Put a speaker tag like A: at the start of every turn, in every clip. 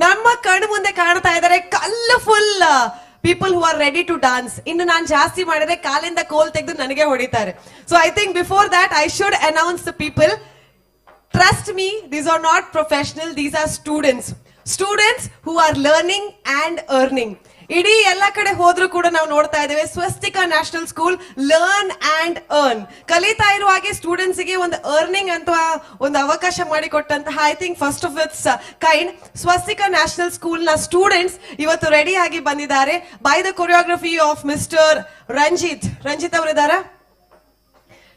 A: ನಮ್ಮ ಕಣ್ಣು ಮುಂದೆ ಕಾಣ್ತಾ ಇದ್ದಾರೆ colourful people who are ready to dance. ಇನ್ನು ನಾನು ಜಾಸ್ತಿ ಮಾಡಿದ್ರೆ ಕಾಲಿಂದ ಕೋಲ್ ತೆಗೆದು ನನಗೆ ಹೊಡಿತಾರೆ. So I think before that I should announce the people. Trust me, these are not professional, these are students. Students who are learning and earning. ಇಡೀ ಎಲ್ಲ ಕಡೆ ಹೋದ್ರು ಕೂಡ ನಾವು ನೋಡ್ತಾ ಇದ್ದೇವೆ Swastika national school learn and earn. ಕಲಿತಾ ಇರುವಾಗೆ ಸ್ಟೂಡೆಂಟ್ಸ್ ಗೆ ಒಂದು ಅರ್ನಿಂಗ್ ಅಂತ ಒಂದು ಅವಕಾಶ ಮಾಡಿಕೊಟ್ಟಂತಹ I think first of its kind Swastika national school ನ ಸ್ಟೂಡೆಂಟ್ಸ್ ಇವತ್ತು ರೆಡಿ ಆಗಿ ಬಂದಿದ್ದಾರೆ by the choreography of mister Ranjith ಅವರಿದ್ದಾರಾ?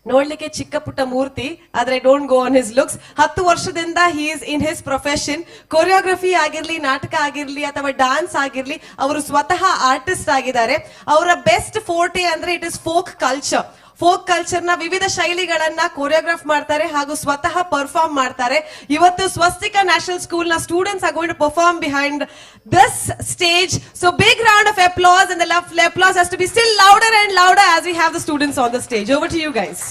A: ನೋಡ್ಲಿಕ್ಕೆ ಚಿಕ್ಕ ಪುಟ್ಟ ಮೂರ್ತಿ, ಆದ್ರೆ don't go on his looks. 10 ವರ್ಷದಿಂದ he is in his profession. Choreography ಆಗಿರ್ಲಿ, ನಾಟಕ ಆಗಿರ್ಲಿ ಅಥವಾ ಡಾನ್ಸ್ ಆಗಿರ್ಲಿ, ಅವರು ಸ್ವತಃ ಆರ್ಟಿಸ್ಟ್ ಆಗಿದ್ದಾರೆ. ಅವರ ಬೆಸ್ಟ್ ಫೋರ್ಟೆ ಅಂದ್ರೆ it is folk culture. Folk culture ನ ವಿವಿಧ ಶೈಲಿಗಳನ್ನ ಕೊರಿಯೋಗ್ರಾಫ್ ಮಾಡ್ತಾರೆ ಹಾಗೂ ಸ್ವತಃ ಪರ್ಫಾರ್ಮ್ ಮಾಡ್ತಾರೆ. ಇವತ್ತು ಸ್ವಸ್ತಿಕ ನ್ಯಾಷನಲ್ ಸ್ಕೂಲ್ ನ students are going to perform behind this stage. So big round of applause, and the applause has to be still louder and louder as we have the students on the stage. Over to you guys.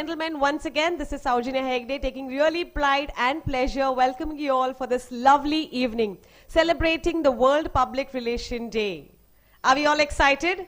A: gentlemen, once again, this is Saujanya Hegde taking really pride and pleasure welcoming you all for this lovely evening, celebrating the World Public Relation Day. Are we all excited?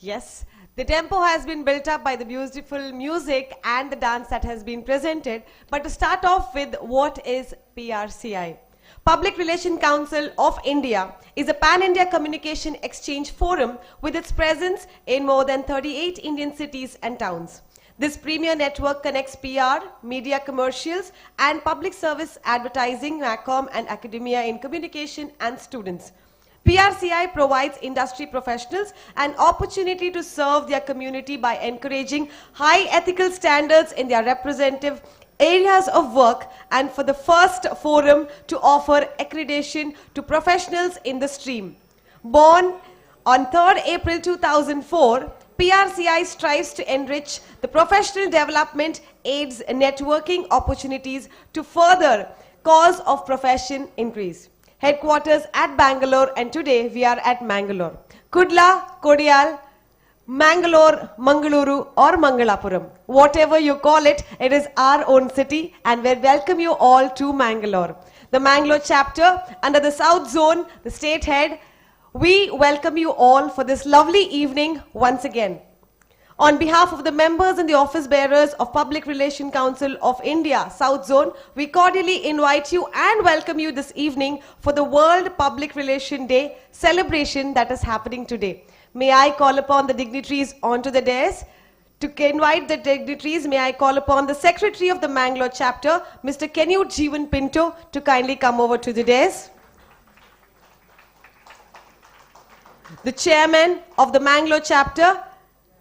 A: Yes. The tempo has been built up by the beautiful music and the dance that has been presented. But to start off with, what is PRCI? Public Relation Council of India is a pan-India communication exchange forum with its presence in more than 38 Indian cities and towns. This premier network connects PR, media commercials, and public service advertising, MACOM, and academia in communication and students. PRCI provides industry professionals an opportunity to serve their community by encouraging high ethical standards in their representative areas of work, and for the first forum to offer accreditation to professionals in the stream. Born on 3rd April 2004, PRCI strives to enrich the professional development, aids networking opportunities to further cause of profession increase. Headquarters at Bangalore, and today we are at Mangalore. Kudla, Kodial, Mangalore, Mangaluru or Mangalapuram. Whatever you call it, it is our own city, and we welcome you all to Mangalore. The Mangalore chapter under the South Zone, the state head, we welcome you all for this lovely evening once again. On behalf of the members and the office bearers of Public Relation Council of India, South Zone, we cordially invite you and welcome you this evening for the World Public Relation Day celebration that is happening today. May I call upon the dignitaries onto the dais. To invite the dignitaries, may I call upon the Secretary of the Mangalore chapter, Mr. Kenute Jeevan Pinto, to kindly come over to the dais. The Chairman of the Mangalore chapter,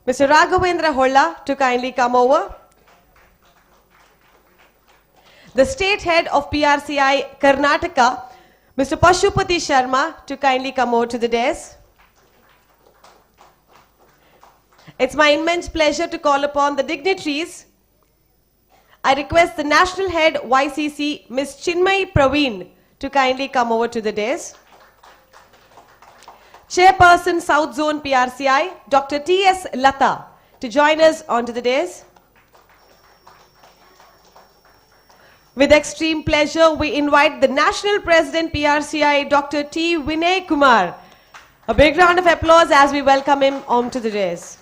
A: Mr. Raghavendra Holla, to kindly come over. The State Head of PRCI Karnataka, Mr. Pashupati Sharma, to kindly come over to the dais. It's my immense pleasure to call upon the dignitaries. I request the National Head YCC, Ms. Chinmay Praveen, to kindly come over to the dais. Chairperson South Zone PRCI, Dr. T.S. Lata, to join us onto the dais. With extreme pleasure, we invite the National President PRCI, Dr. T. Vinay Kumar. A big round of applause as we welcome him onto the dais.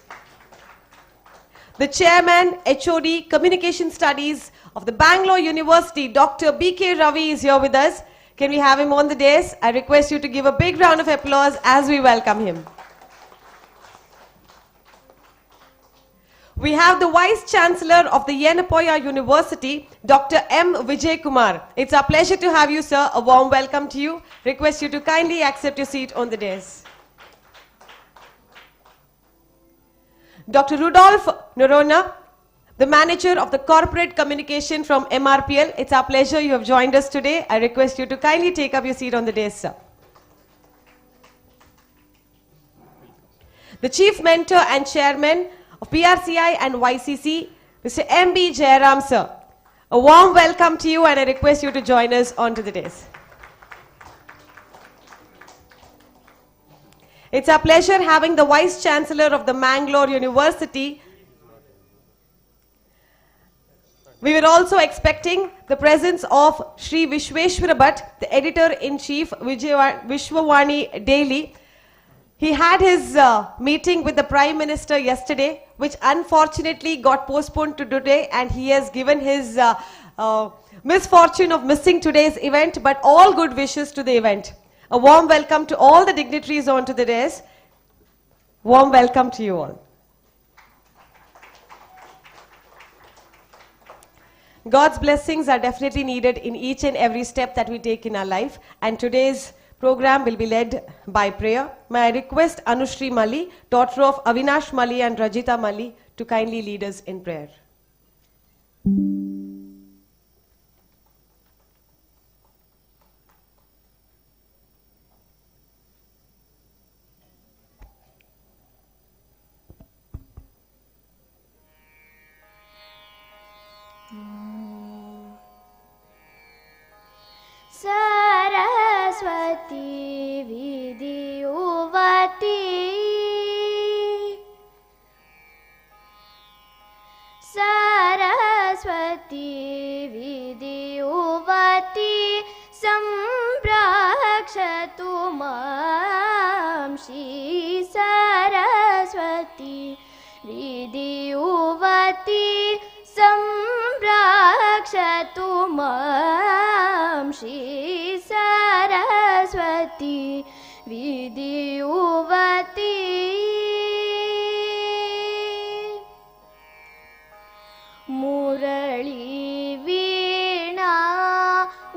A: The Chairman, HOD, Communication Studies of the Bangalore University, Dr. B.K. Ravi is here with us. Can we have him on the dais? I request you to give a big round of applause as we welcome him. We have the Vice Chancellor of the Yenapoya University, Dr. M. Vijay Kumar. It's our pleasure to have you, sir. A warm welcome to you. Request you to kindly accept your seat on the dais. Dr. Rudolph Norona, the Manager of the Corporate Communication from MRPL. It's our pleasure you have joined us today. I request you to kindly take up your seat on the dais, sir. The Chief Mentor and Chairman of PRCI and YCC, Mr. M.B. Jairam, sir. A warm welcome to you, and I request you to join us onto the dais. It's our pleasure having the Vice Chancellor of the Mangalore University. We were also expecting the presence of Shri Vishweshwara Bhatt, the Editor-in-Chief, Vishwavani Daily. He had his meeting with the Prime Minister yesterday, which unfortunately got postponed to today, and he has given his misfortune of missing today's event, but all good wishes to the event. A warm welcome to all the dignitaries onto the dais. Warm welcome to you all. God's blessings are definitely needed in each and every step that we take in our life, and today's program will be led by prayer. May I request Anushri Mali, daughter of Avinash Mali and Rajita Mali, to kindly lead us in prayer.
B: Saraswati Vidiyuvati Shri Saraswati विधियुवती संरक्षतु मां श्री सरस्वती विधियुवती मुरली वीणा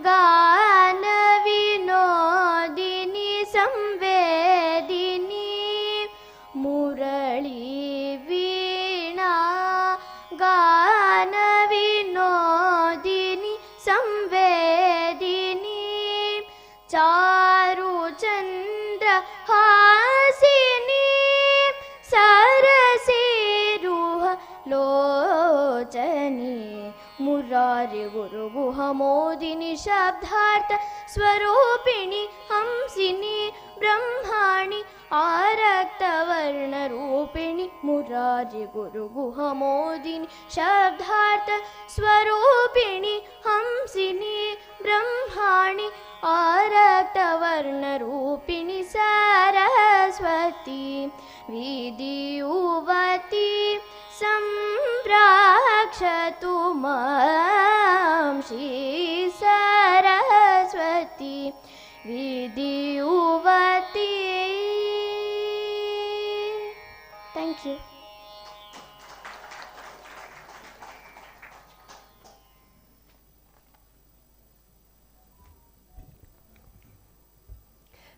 B: गान विनोदिनी संवेदिनी मुरली वीणा गान विनोदिनी संवेदिनी चारु चंद्र हासिनी सरसीरुह लोचनी मुरारी गुरु गुहमोदिनी शब्दार्थ स्वरूपिणी हंसिनी ब्रह्माणि आरक्तवर्ण रूपिणी मुरारी गुरु गुहमोदिनी शब्दार्थ स्वरूपिणी हंसिनी ब्रह्माणि आरक्तवर्ण रूपिणी सरस्वती विधियुवती संरक्षतु मां Shri Saraswati विधियुवती. Thank you.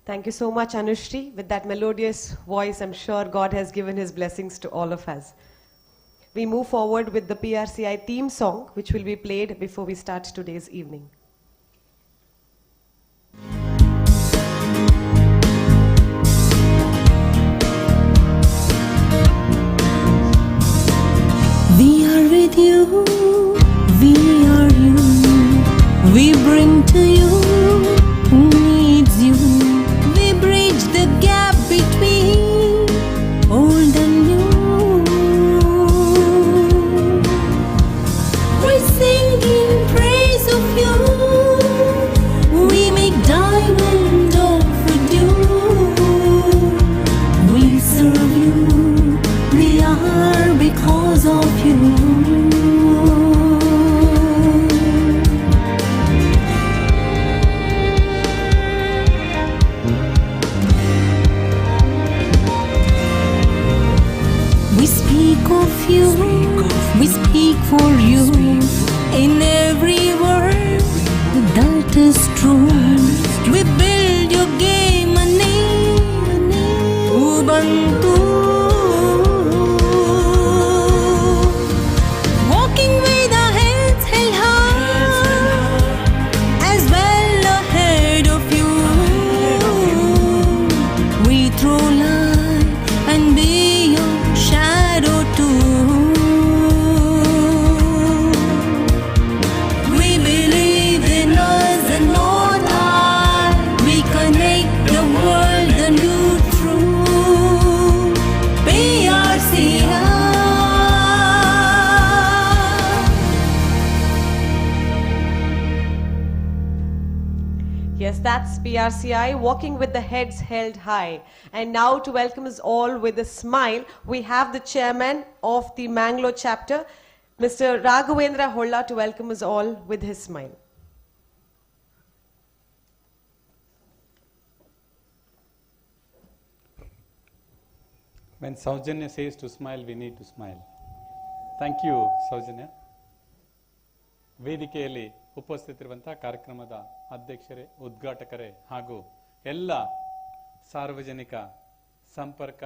A: Thank you so much, Anushri. With that melodious voice, I'm sure God has given his blessings to all of us. We move forward with the PRCI theme song, which will be played before we start today's evening.
C: We are with you, we are you, we bring to you who needs you. We bridge the gap between old and new. We sing in praise of you, we make diamond overdue. We serve you, we are because of you. We speak of you, we speak for you. In every word, that is true. We build your game a name, Ubuntu. Walking with our heads held high, as well ahead of you. We throw light and be your shadow too. We believe in us and not I. We connect the world anew through PRCI.
A: Yes, that's PRCI, walking with the heads held high. And now to welcome us all with a smile, we have the chairman of the Mangalore chapter, Mr. Raghavendra Holla, to welcome us all with his smile.
D: When Saujanya says to smile, we need to smile. Thank you, Saujanya. ವೇದಿಕೆಯಲ್ಲಿ ಉಪಸ್ಥಿತರಿರುವಂತಹ ಕಾರ್ಯಕ್ರಮದ ಅಧ್ಯಕ್ಷರೇ, ಉದ್ಘಾಟಕರೇ ಹಾಗೂ ಎಲ್ಲ ಸಾರ್ವಜನಿಕ ಸಂಪರ್ಕ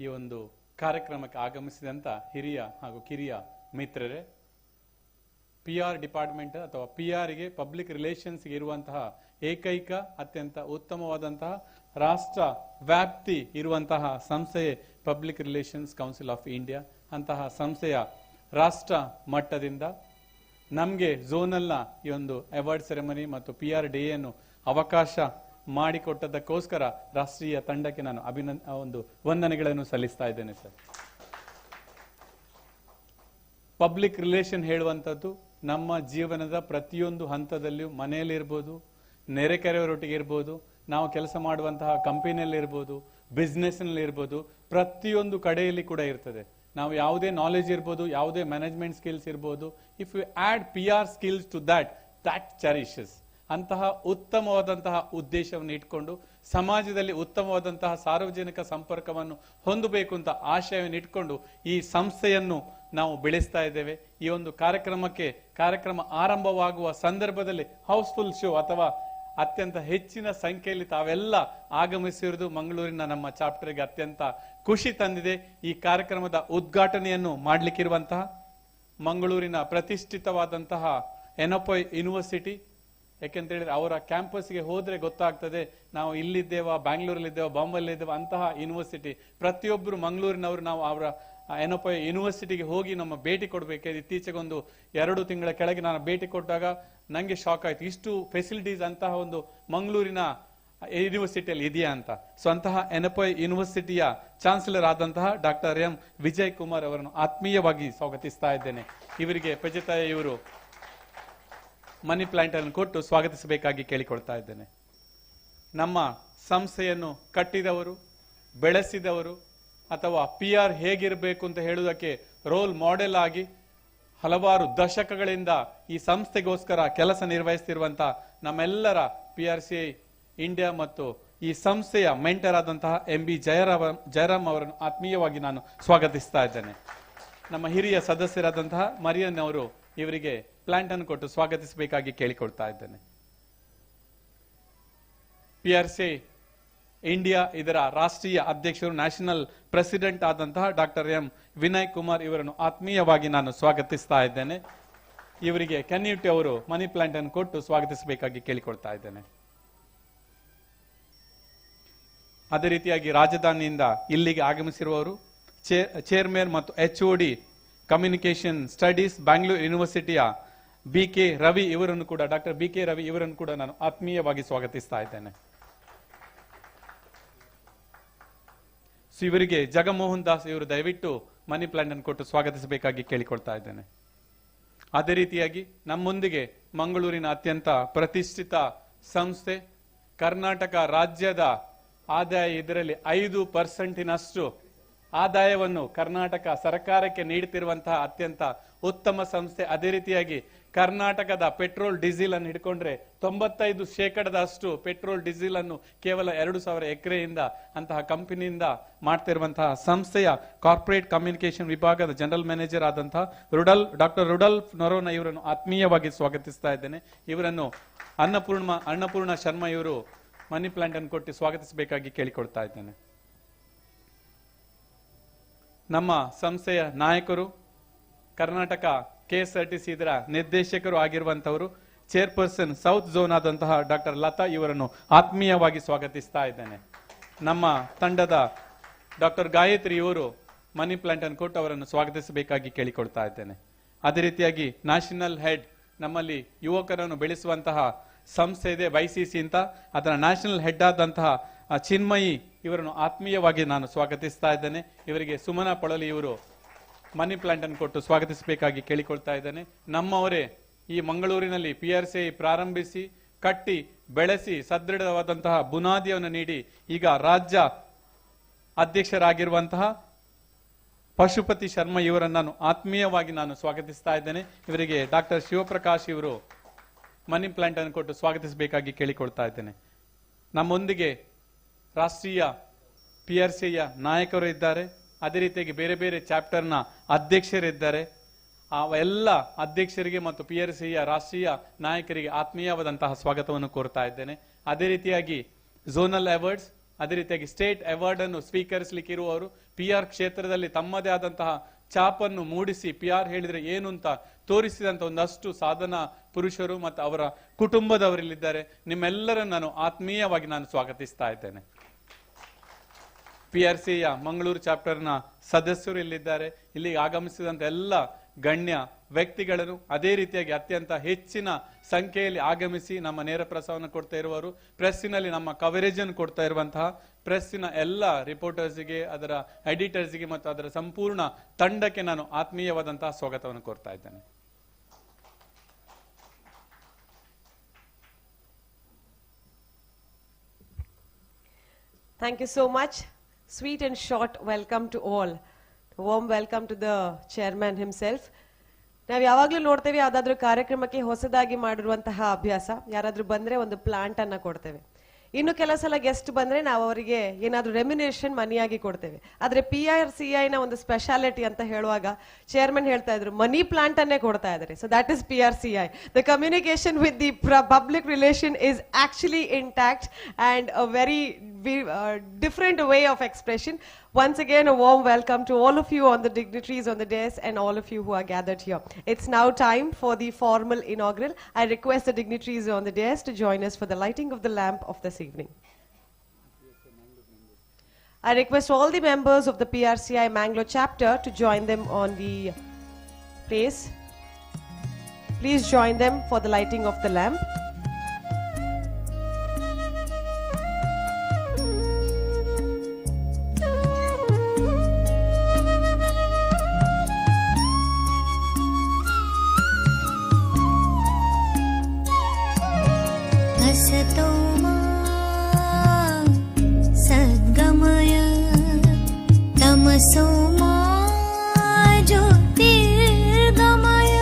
D: ಈ ಒಂದು ಕಾರ್ಯಕ್ರಮಕ್ಕೆ ಆಗಮಿಸಿದಂಥ ಹಿರಿಯ ಹಾಗೂ ಕಿರಿಯ ಮಿತ್ರರೇ, PR ಡಿಪಾರ್ಟ್ಮೆಂಟ್ ಅಥವಾ PRಗೆ ಪಬ್ಲಿಕ್ ರಿಲೇಷನ್ಸ್ಗೆ ಇರುವಂತಹ ಏಕೈಕ ಅತ್ಯಂತ ಉತ್ತಮವಾದಂತಹ ರಾಷ್ಟ್ರ ವ್ಯಾಪ್ತಿ ಇರುವಂತಹ ಸಂಸ್ಥೆಯೇ public relations council of India. ಅಂತಹ ಸಂಸ್ಥೆಯ ರಾಷ್ಟ್ರ ಮಟ್ಟದಿಂದ ನಮಗೆ ಝೋನಲ್ನ ಈ ಒಂದು ಅವಾರ್ಡ್ ಸೆರೆಮನಿ ಮತ್ತು PR ಡೇ ಅನ್ನು ಅವಕಾಶ ಮಾಡಿಕೊಟ್ಟದಕ್ಕೋಸ್ಕರ ರಾಷ್ಟ್ರೀಯ ತಂಡಕ್ಕೆ ನಾನು ಒಂದು ವಂದನೆಗಳನ್ನು ಸಲ್ಲಿಸ್ತಾ ಇದ್ದೇನೆ ಸರ್. ಪಬ್ಲಿಕ್ ರಿಲೇಷನ್ ಹೇಳುವಂಥದ್ದು ನಮ್ಮ ಜೀವನದ ಪ್ರತಿಯೊಂದು ಹಂತದಲ್ಲಿಯೂ, ಮನೆಯಲ್ಲಿರ್ಬೋದು, ನೆರೆಕೆರೆಯವರೊಟ್ಟಿಗೆ ಇರ್ಬೋದು, ನಾವು ಕೆಲಸ ಮಾಡುವಂತಹ ಕಂಪನಿಯಲ್ಲಿರ್ಬೋದು, ಬಿಸ್ನೆಸ್ ನಲ್ಲಿ ಇರ್ಬೋದು, ಪ್ರತಿಯೊಂದು ಕಡೆಯಲ್ಲಿ ಕೂಡ ಇರ್ತದೆ. ನಾವು ಯಾವುದೇ ನಾಲೆಜ್ ಇರ್ಬೋದು, ಯಾವುದೇ ಮ್ಯಾನೇಜ್ಮೆಂಟ್ ಸ್ಕಿಲ್ಸ್ ಇರ್ಬೋದು, if you add PR skills to that cherishes. ಅಂತಹ ಉತ್ತಮವಾದಂತಹ ಉದ್ದೇಶವನ್ನು ಇಟ್ಕೊಂಡು ಸಮಾಜದಲ್ಲಿ ಉತ್ತಮವಾದಂತಹ ಸಾರ್ವಜನಿಕ ಸಂಪರ್ಕವನ್ನು ಹೊಂದಬೇಕು ಅಂತ ಆಶಯವನ್ನು ಇಟ್ಕೊಂಡು ಈ ಸಂಸ್ಥೆಯನ್ನು ನಾವು ಬೆಳೆಸ್ತಾ ಇದ್ದೇವೆ. ಈ ಒಂದು ಕಾರ್ಯಕ್ರಮ ಆರಂಭವಾಗುವ ಸಂದರ್ಭದಲ್ಲಿ ಹೌಸ್ಫುಲ್ ಶೋ ಅಥವಾ ಅತ್ಯಂತ ಹೆಚ್ಚಿನ ಸಂಖ್ಯೆಯಲ್ಲಿ ತಾವೆಲ್ಲ ಆಗಮಿಸಿರುವುದು ಮಂಗಳೂರಿನ ನಮ್ಮ ಚಾಪ್ಟರ್ಗೆ ಅತ್ಯಂತ ಖುಷಿ ತಂದಿದೆ. ಈ ಕಾರ್ಯಕ್ರಮದ ಉದ್ಘಾಟನೆಯನ್ನು ಮಾಡಲಿಕ್ಕಿರುವಂತಹ ಮಂಗಳೂರಿನ ಪ್ರತಿಷ್ಠಿತವಾದಂತಹ ಎನಪೊಯ್ ಯೂನಿವರ್ಸಿಟಿ, ಯಾಕೆಂತ ಹೇಳಿದ್ರೆ ಅವರ ಕ್ಯಾಂಪಸ್ಗೆ ಹೋದ್ರೆ ಗೊತ್ತಾಗ್ತದೆ ನಾವು ಇಲ್ಲಿದ್ದೇವಾ, ಬ್ಯಾಂಗ್ಳೂರಲ್ಲಿದ್ದೇವಾ, ಬಾಂಬೆಲಿದ್ದೇವಾ ಅಂತಹ ಯೂನಿವರ್ಸಿಟಿ. ಪ್ರತಿಯೊಬ್ಬರು ಮಂಗಳೂರಿನವರು ನಾವು ಅವರ ಎನಪೊಯ್ ಯೂನಿವರ್ಸಿಟಿಗೆ ಹೋಗಿ ನಮ್ಮ ಭೇಟಿ ಕೊಡಬೇಕು. ಇತ್ತೀಚೆಗೊಂದು 2 ತಿಂಗಳ ಕೆಳಗೆ ನಾನು ಭೇಟಿ ಕೊಟ್ಟಾಗ ನಂಗೆ ಶಾಕ್ ಆಯ್ತು, ಇಷ್ಟು ಫೆಸಿಲಿಟೀಸ್ ಅಂತಹ ಒಂದು ಮಂಗಳೂರಿನ ಯೂನಿವರ್ಸಿಟಿಯಲ್ಲಿ ಇದೆಯಾ ಅಂತ. ಸೊ ಅಂತಹ ಎನಪೊಯ್ ಯೂನಿವರ್ಸಿಟಿಯ ಚಾನ್ಸಲರ್ ಆದಂತಹ ಡಾಕ್ಟರ್ ಎಂ ವಿಜಯ್ ಕುಮಾರ್ ಅವರನ್ನು ಆತ್ಮೀಯವಾಗಿ ಸ್ವಾಗತಿಸ್ತಾ ಇದ್ದೇನೆ. ಇವರಿಗೆ ಪಜತಾಯ ಇವರು ಮನಿ ಪ್ಲಾಂಟ್ ಅನ್ನು ಕೊಟ್ಟು ಸ್ವಾಗತಿಸಬೇಕಾಗಿ ಕೇಳಿಕೊಳ್ತಾ ಇದ್ದೇನೆ. ನಮ್ಮ ಸಂಸ್ಥೆಯನ್ನು ಕಟ್ಟಿದವರು, ಬೆಳೆಸಿದವರು ಅಥವಾ PR ಹೇಗಿರಬೇಕು ಅಂತ ಹೇಳುವುದಕ್ಕೆ ರೋಲ್ ಮಾಡೆಲ್ ಆಗಿ ಹಲವಾರು ದಶಕಗಳಿಂದ ಈ ಸಂಸ್ಥೆಗೋಸ್ಕರ ಕೆಲಸ ನಿರ್ವಹಿಸುತ್ತಿರುವಂತಹ ನಮ್ಮೆಲ್ಲರ PRCI ಇಂಡಿಯಾ ಮತ್ತು ಈ ಸಂಸ್ಥೆಯ ಮೆಂಟರ್ ಆದಂತಹ MB ಜಯರಾಮ್ ಅವರನ್ನು ಆತ್ಮೀಯವಾಗಿ ನಾನು ಸ್ವಾಗತಿಸ್ತಾ ಇದ್ದೇನೆ. ನಮ್ಮ ಹಿರಿಯ ಸದಸ್ಯರಾದಂತಹ ಮರಿಯನ್ ಅವರು ಇವರಿಗೆ ಪ್ಲಾಂಟ್ ಅನ್ನು ಕೊಟ್ಟು ಸ್ವಾಗತಿಸಬೇಕಾಗಿ ಕೇಳಿಕೊಳ್ತಾ ಇದ್ದೇನೆ. PRCI ಇಂಡಿಯಾ ಇದರ ರಾಷ್ಟ್ರೀಯ ಅಧ್ಯಕ್ಷರು, ನ್ಯಾಷನಲ್ ಪ್ರೆಸಿಡೆಂಟ್ ಆದಂತಹ ಡಾಕ್ಟರ್ ಎಂ ವಿನಯ್ ಕುಮಾರ್ ಇವರನ್ನು ಆತ್ಮೀಯವಾಗಿ ನಾನು ಸ್ವಾಗತಿಸ್ತಾ ಇದ್ದೇನೆ. ಇವರಿಗೆ ಕೆನ್ಯೂಟಿ ಅವರು ಮನಿ ಪ್ಲಾಂಟ್ ಅನ್ನು ಕೊಟ್ಟು ಸ್ವಾಗತಿಸಬೇಕಾಗಿ ಕೇಳಿಕೊಳ್ತಾ ಇದ್ದೇನೆ. ಅದೇ ರೀತಿಯಾಗಿ ರಾಜಧಾನಿಯಿಂದ ಇಲ್ಲಿಗೆ ಆಗಮಿಸಿರುವವರು ಚೇರ್ಮನ್ ಮತ್ತು HOD ಕಮ್ಯುನಿಕೇಶನ್ ಸ್ಟಡೀಸ್ ಬ್ಯಾಂಗ್ಳೂರ್ ಯೂನಿವರ್ಸಿಟಿಯ BK ರವಿ ಇವರನ್ನು ಕೂಡ ಡಾಕ್ಟರ್ BK ರವಿ ಇವರನ್ನು ಕೂಡ ನಾನು ಆತ್ಮೀಯವಾಗಿ ಸ್ವಾಗತಿಸ್ತಾ ಇದ್ದೇನೆ. ಸೊ ಇವರಿಗೆ ಜಗಮೋಹನ್ ದಾಸ್ ಇವರು ದಯವಿಟ್ಟು ಮನಿ ಪ್ಲಾಂಟ್ ಅನ್ನು ಕೊಟ್ಟು ಸ್ವಾಗತಿಸಬೇಕಾಗಿ ಕೇಳಿಕೊಳ್ತಾ ಇದ್ದೇನೆ. ಅದೇ ರೀತಿಯಾಗಿ ನಮ್ಮೊಂದಿಗೆ ಮಂಗಳೂರಿನ ಅತ್ಯಂತ ಪ್ರತಿಷ್ಠಿತ ಸಂಸ್ಥೆ, ಕರ್ನಾಟಕ ರಾಜ್ಯದ ಆದಾಯ ಇದರಲ್ಲಿ 5% ಆದಾಯವನ್ನು ಕರ್ನಾಟಕ ಸರ್ಕಾರಕ್ಕೆ ನೀಡುತ್ತಿರುವಂತಹ ಅತ್ಯಂತ ಉತ್ತಮ ಸಂಸ್ಥೆ. ಅದೇ ರೀತಿಯಾಗಿ ಕರ್ನಾಟಕದ ಪೆಟ್ರೋಲ್ ಡೀಸೆಲ್ ಅನ್ನು ಹಿಡ್ಕೊಂಡ್ರೆ 95% ಪೆಟ್ರೋಲ್ ಡೀಸೆಲ್ ಅನ್ನು ಕೇವಲ 2000 ಎಕರೆಯಿಂದ ಅಂತಹ ಕಂಪನಿಯಿಂದ ಮಾಡ್ತಿರುವಂತಹ ಸಂಸ್ಥೆಯ ಕಾರ್ಪೊರೇಟ್ ಕಮ್ಯುನಿಕೇಶನ್ ವಿಭಾಗದ ಜನರಲ್ ಮ್ಯಾನೇಜರ್ ಆದಂತಹ ಡಾಕ್ಟರ್ ರುಡಲ್ಫ್ ನೊರೋನ ಇವರನ್ನು ಆತ್ಮೀಯವಾಗಿ ಸ್ವಾಗತಿಸ್ತಾ ಇದ್ದೇನೆ. ಇವರನ್ನು ಅನ್ನಪೂರ್ಣ ಶರ್ಮಾ ಇವರು ಮನಿ ಪ್ಲಾಂಟ್ ಅನ್ನು ಕೊಟ್ಟು ಸ್ವಾಗತಿಸಬೇಕಾಗಿ ಕೇಳಿಕೊಳ್ತಾ ಇದ್ದೇನೆ. ನಮ್ಮ ಸಂಸ್ಥೆಯ ನಾಯಕರು, ಕರ್ನಾಟಕ KSRTC ಇದರ ನಿರ್ದೇಶಕರು ಆಗಿರುವಂತವರು, ಚೇರ್ಪರ್ಸನ್ ಸೌತ್ ಝೋನ್ ಆದಂತಹ ಡಾಕ್ಟರ್ ಲತಾ ಇವರನ್ನು ಆತ್ಮೀಯವಾಗಿ ಸ್ವಾಗತಿಸ್ತಾ ಇದ್ದೇನೆ. ನಮ್ಮ ತಂಡದ ಡಾಕ್ಟರ್ ಗಾಯತ್ರಿ ಇವರು ಮನಿ ಪ್ಲಾಂಟ್ ಅನ್ನು ಕೊಟ್ಟು ಅವರನ್ನು ಸ್ವಾಗತಿಸಬೇಕಾಗಿ ಕೇಳಿಕೊಳ್ತಾ ಇದ್ದೇನೆ. ಅದೇ ರೀತಿಯಾಗಿ ನ್ಯಾಷನಲ್ ಹೆಡ್, ನಮ್ಮಲ್ಲಿ ಯುವಕರನ್ನು ಬೆಳೆಸುವಂತಹ ಸಂಸ್ಥೆ ಇದೆ YCC ಅಂತ, ಅದರ ನ್ಯಾಷನಲ್ ಹೆಡ್ ಆದಂತಹ ಚಿನ್ಮಯಿ ಇವರನ್ನು ಆತ್ಮೀಯವಾಗಿ ನಾನು ಸ್ವಾಗತಿಸ್ತಾ ಇದ್ದೇನೆ. ಇವರಿಗೆ ಸುಮನಾ ಪೊಳಲಿ ಇವರು ಮನಿ ಪ್ಲಾಂಟ್ ಅನ್ನು ಕೊಟ್ಟು ಸ್ವಾಗತಿಸಬೇಕಾಗಿ ಕೇಳಿಕೊಳ್ತಾ ಇದ್ದೇನೆ. ನಮ್ಮವರೇ ಈ ಮಂಗಳೂರಿನಲ್ಲಿ PRCI ಪ್ರಾರಂಭಿಸಿ ಕಟ್ಟಿ ಬೆಳೆಸಿ ಸದೃಢವಾದಂತಹ ಬುನಾದಿಯನ್ನು ನೀಡಿ ಈಗ ರಾಜ್ಯ ಅಧ್ಯಕ್ಷರಾಗಿರುವಂತಹ ಪಶುಪತಿ ಶರ್ಮಾ ಇವರನ್ನು ನಾನು ಆತ್ಮೀಯವಾಗಿ ನಾನು ಸ್ವಾಗತಿಸ್ತಾ ಇದ್ದೇನೆ. ಇವರಿಗೆ ಡಾಕ್ಟರ್ ಶಿವಪ್ರಕಾಶ್ ಇವರು ಮನಿ ಪ್ಲಾಂಟ್ ಅನ್ನು ಕೊಟ್ಟು ಸ್ವಾಗತಿಸಬೇಕಾಗಿ ಕೇಳಿಕೊಳ್ತಾ ಇದ್ದೇನೆ. ನಮ್ಮೊಂದಿಗೆ ರಾಷ್ಟ್ರೀಯ PRCIಯ ನಾಯಕರು ಇದ್ದಾರೆ. ಅದೇ ರೀತಿಯಾಗಿ ಬೇರೆ ಬೇರೆ ಚಾಪ್ಟರ್ನ ಅಧ್ಯಕ್ಷರಿದ್ದಾರೆ. ಆ ಎಲ್ಲ ಅಧ್ಯಕ್ಷರಿಗೆ ಮತ್ತು PRCIಯ ರಾಷ್ಟ್ರೀಯ ನಾಯಕರಿಗೆ ಆತ್ಮೀಯವಾದಂತಹ ಸ್ವಾಗತವನ್ನು ಕೋರ್ತಾ ಇದ್ದೇನೆ. ಅದೇ ರೀತಿಯಾಗಿ ಝೋನಲ್ ಅವಾರ್ಡ್ಸ್, ಅದೇ ರೀತಿಯಾಗಿ ಸ್ಟೇಟ್ ಅವಾರ್ಡ್ ಅನ್ನು ಸ್ವೀಕರಿಸಲಿಕ್ಕಿರುವವರು, PR ಕ್ಷೇತ್ರದಲ್ಲಿ ತಮ್ಮದೇ ಆದಂತಹ ಚಾಪನ್ನು ಮೂಡಿಸಿ PR ಹೇಳಿದ್ರೆ ಏನು ಅಂತ ತೋರಿಸಿದಂತ ಒಂದಷ್ಟು ಸಾಧನಾ ಪುರುಷರು ಮತ್ತು ಅವರ ಕುಟುಂಬದವರಿಲ್ಲಿದ್ದಾರೆ. ನಿಮ್ಮೆಲ್ಲರನ್ನು ನಾನು ಆತ್ಮೀಯವಾಗಿ ನಾನು ಸ್ವಾಗತಿಸ್ತಾ ಇದ್ದೇನೆ. PRCIಯ ಮಂಗಳೂರು ಚಾಪ್ಟರ್ನ ಸದಸ್ಯರು ಇಲ್ಲಿದ್ದಾರೆ. ಇಲ್ಲಿಗೆ ಆಗಮಿಸಿದಂತ ಎಲ್ಲ ಗಣ್ಯ ವ್ಯಕ್ತಿಗಳನ್ನು, ಅದೇ ರೀತಿಯಾಗಿ ಅತ್ಯಂತ ಹೆಚ್ಚಿನ ಸಂಖ್ಯೆಯಲ್ಲಿ ಆಗಮಿಸಿ ನಮ್ಮ ನೇರ ಪ್ರಸಾರವನ್ನು ಕೊಡ್ತಾ ಇರುವವರು, ಪ್ರೆಸ್ಸಿನಲ್ಲಿ ನಮ್ಮ ಕವರೇಜ್ ಅನ್ನು ಕೊಡ್ತಾ ಇರುವಂತಹ ಪ್ರೆಸ್ಸಿನ ಎಲ್ಲ ರಿಪೋರ್ಟರ್ಸ್ಗೆ, ಅದರ ಎಡಿಟರ್ಸ್ಗೆ ಮತ್ತು ಅದರ ಸಂಪೂರ್ಣ ತಂಡಕ್ಕೆ ನಾನು ಆತ್ಮೀಯವಾದಂತಹ ಸ್ವಾಗತವನ್ನು ಕೋರ್ತಾ ಇದ್ದೇನೆ.
A: Thank you so much. Sweet and short welcome to all. A warm welcome to the chairman himself. ನಾವು ಯಾವಾಗ್ಲೂ ನೋಡ್ತೇವೆ ಯಾವ್ದಾದ್ರು ಕಾರ್ಯಕ್ರಮಕ್ಕೆ ಹೊಸದಾಗಿ ಮಾಡಿರುವಂತಹ ಅಭ್ಯಾಸ, ಯಾರಾದ್ರೂ ಬಂದ್ರೆ ಒಂದು ಪ್ಲಾಂಟ್ ಅನ್ನ ಕೊಡ್ತೇವೆ. ಇನ್ನು ಕೆಲವು ಸಲ ಗೆಸ್ಟ್ ಬಂದ್ರೆ ನಾವು ಅವರಿಗೆ ಏನಾದ್ರೂ ರೆಮ್ಯುನೇಷನ್ ಮನಿಯಾಗಿ ಕೊಡ್ತೇವೆ. ಆದ್ರೆ PRCI ನ ಒಂದು ಸ್ಪೆಷಾಲಿಟಿ ಅಂತ ಹೇಳುವಾಗ ಚೇರ್ಮನ್ ಹೇಳ್ತಾ ಇದ್ರು ಮನಿ ಪ್ಲಾಂಟ್ ಅನ್ನೇ ಕೊಡ್ತಾ ಇದ್ದಾರೆ. So that is PRCI. The communication with the public relation is actually intact and a very different way of expression. Once again, a warm welcome to all of you on the dignitaries on the dais and all of you who are gathered here. It's now time for the formal inaugural. I request the dignitaries on the dais to join us for the lighting of the lamp of this evening. I request all the members of the PRCI Mangalore chapter to join them on the place. Please join them for the lighting of the lamp.
B: असतो मा सद्गमय तमसो मा ज्योतिर्गमय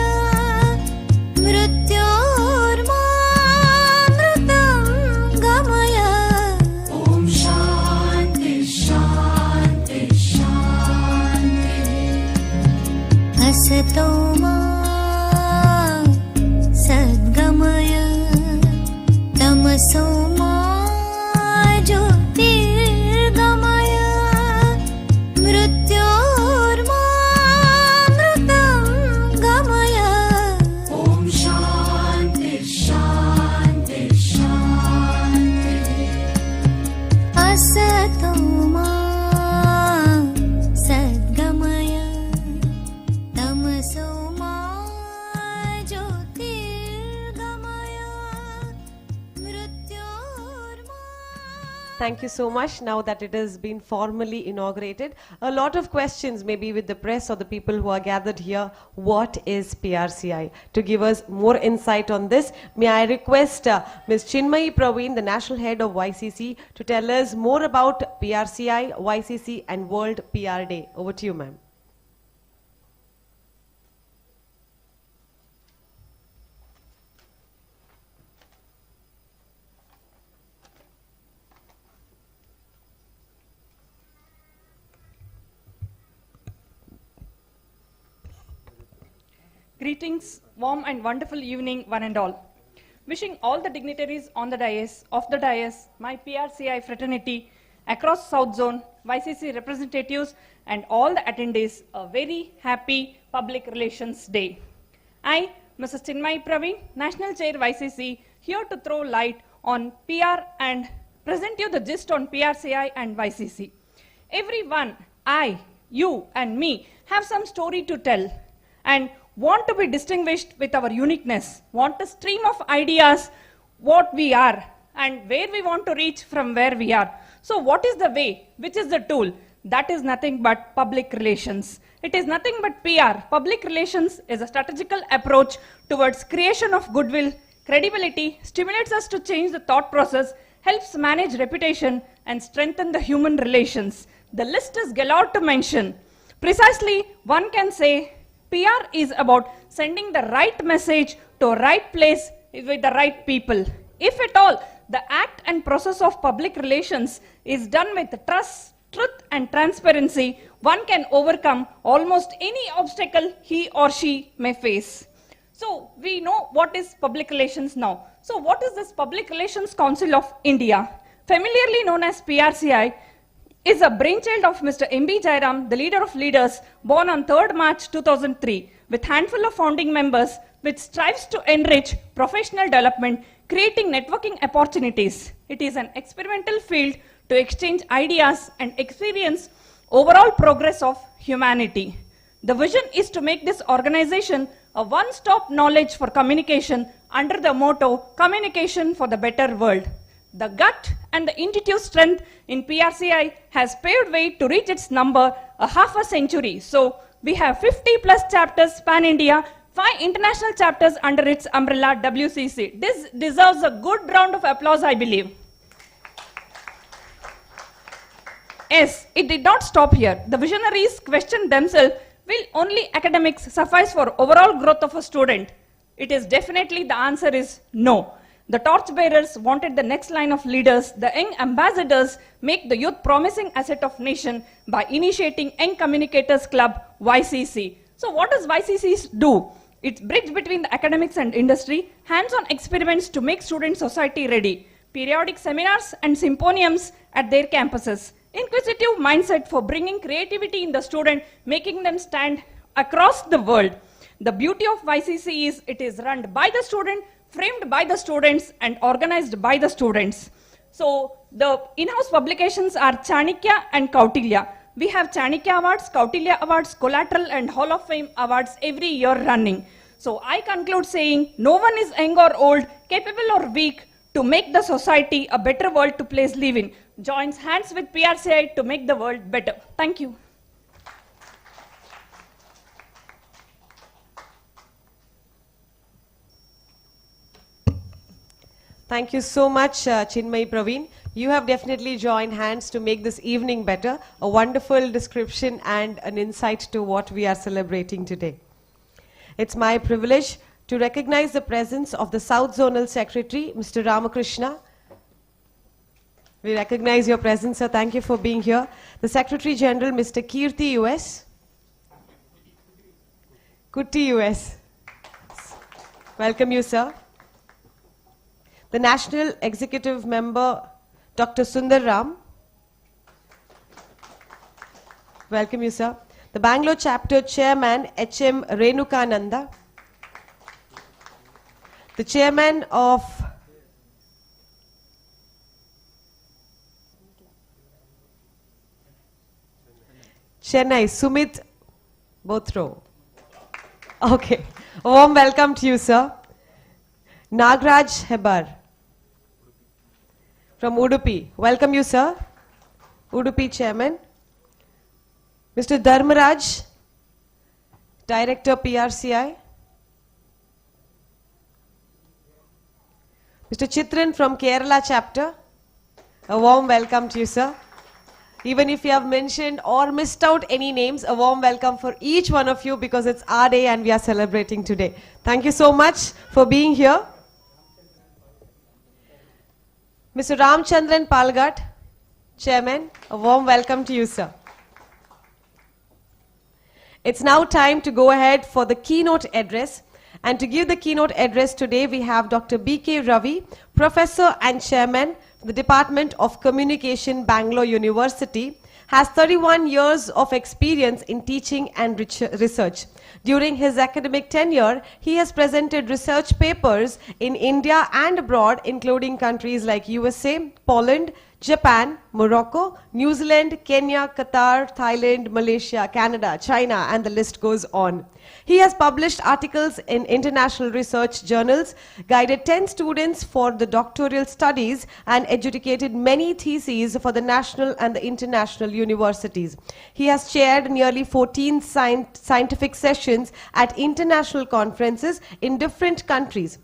B: मृत्योर्मा मृतं गमय ॐ शान्ति शान्ति शान्ति असतो मा सद्गमय तमसो मा ज्योतिर्गमय मृत्योर्मा मृतं गमय ॐ शान्ति शान्ति शान्ति असतो मा सद्गमय तमसो मा ज्योतिर्गमय
A: Thank you so much. Now that it has been formally inaugurated, a lot of questions maybe with the press or the people who are gathered here. What is PRCI? To give us more insight on this, may I request Ms. Chinmayi Praveen, the National Head of YCC, to tell us more about PRCI, YCC and World PR Day. Over to you, ma'am.
E: Greetings, warm and wonderful evening, one and all. Wishing all the dignitaries on the dais, off the dais, my PRCI fraternity, across South Zone, YCC representatives, and all the attendees a very happy Public Relations Day. I, Mrs. Chinmayi Praveen, National Chair YCC, here to throw light on PR and present you the gist on PRCI and YCC. Everyone, I, you, and me have some story to tell and want to be distinguished with our uniqueness, want a stream of ideas, what we are and where we want to reach from where we are. So what is the way, which is the tool? That is nothing but public relations. It is nothing but PR. Public relations is a strategical approach towards creation of goodwill, credibility, stimulates us to change the thought process, helps manage reputation and strengthen the human relations. The list is galore to mention. Precisely, one can say PR is about sending the right message to a right place with the right people. If at all, the act and process of public relations is done with trust, truth and transparency, one can overcome almost any obstacle he or she may face. So we know what is public relations now. So what is this Public Relations Council of India? Familiarly known as PRCI, is a brainchild of Mr. M.B. Jairam, the leader of leaders, born on 3rd March 2003, with handful of founding members, which strives to enrich professional development, creating networking opportunities. It is an experimental field to exchange ideas and experience overall progress of humanity. The vision is to make this organization a one-stop knowledge for communication under the motto, Communication for the Better World. The gut and the intuitive strength in PRCI has paved way to reach its number a half a century. So we have 50 plus chapters pan-India, 5 international chapters under its umbrella WCC. This deserves a good round of applause, I believe. Yes, it did not stop here. The visionaries questioned themselves, will only academics suffice for overall growth of a student? It is definitely the answer is no. The torchbearers wanted the next line of leaders, the young ambassadors, make the youth promising asset of nation by initiating Young Communicators Club, YCC. So what does YCC do? It's bridge between the academics and industry, hands-on experiments to make student society ready, periodic seminars and symposiums at their campuses, inquisitive mindset for bringing creativity in the student, making them stand across the world. The beauty of YCC is it is run by the student, framed by the students and organized by the students. So the in-house publications are Chanakya and Kautilya. We have Chanakya Awards, Kautilya Awards, Collateral and Hall of Fame Awards every year running. So I conclude saying no one is young or old, capable or weak to make the society a better world to place live in. Joins hands with PRCI to make the world better. Thank you.
A: Thank you so much, Chinmay Praveen. You have definitely joined hands to make this evening better. A wonderful description and an insight to what we are celebrating today. It's my privilege to recognize the presence of the South Zonal Secretary, Mr. Ramakrishna. We recognize your presence, sir. Thank you for being here. The Secretary General, Mr. Kirti US. Kutti US. Welcome you, sir. The National Executive Member, Dr. Sundar Ram. Welcome you, sir. The Bangalore Chapter Chairman, H.M. Renukananda. The Chairman of Chennai, Sumit Bothro. Okay. A warm welcome to you, sir. Nagraj Hebar from Udupi. Welcome you, sir. Udupi Chairman. Mr. Dharmaraj, Director PRCI. Mr. Chitran from Kerala Chapter. A warm welcome to you, sir. Even if you have mentioned or missed out any names, a warm welcome for each one of you because it's our day and we are celebrating today. Thank you so much for being here. Mr. Ramchandran Palgat, Chairman, a warm welcome to you, sir. It's now time to go ahead for the keynote address. And to give the keynote address today, we have Dr. B.K. Ravi, Professor and Chairman of the Department of Communication, Bangalore University, has 31 years of experience in teaching and research. During his academic tenure, he has presented research papers in India and abroad, including countries like USA, Poland, Japan, Morocco, New Zealand, Kenya, Qatar, Thailand, Malaysia, Canada, China, and the list goes on. He has published articles in international research journals, guided 10 students for the doctoral studies, and adjudicated many theses for the national and the international universities. He has chaired nearly 14 scientific sessions at international conferences in different countries.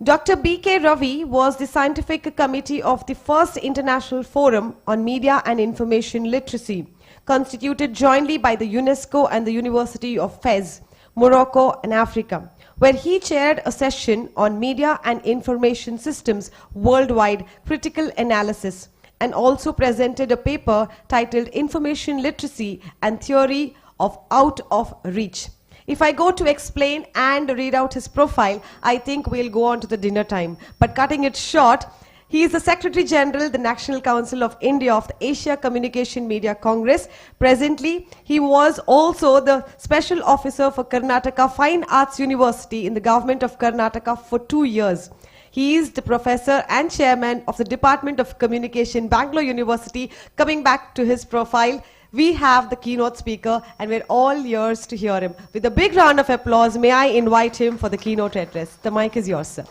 A: Dr. B.K. Ravi was the scientific committee of the first International Forum on Media and Information Literacy, constituted jointly by the UNESCO and the University of Fez, Morocco and Africa, where he chaired a session on media and information systems worldwide critical analysis, and also presented a paper titled Information Literacy and Theory of Out of Reach. If I go to explain and read out his profile, I think we'll go on to the dinner time. But cutting it short, he is the Secretary General, the National Council of India of the Asia Communication Media Congress. Presently, he was also the Special Officer for Karnataka Fine Arts University in the government of Karnataka for 2 years. He is the Professor and Chairman of the Department of Communication, Bangalore University. Coming back to his profile, we have the keynote speaker and we're all ears to hear him. With a big round of applause, may I invite him for the keynote address. The mic is yours, sir.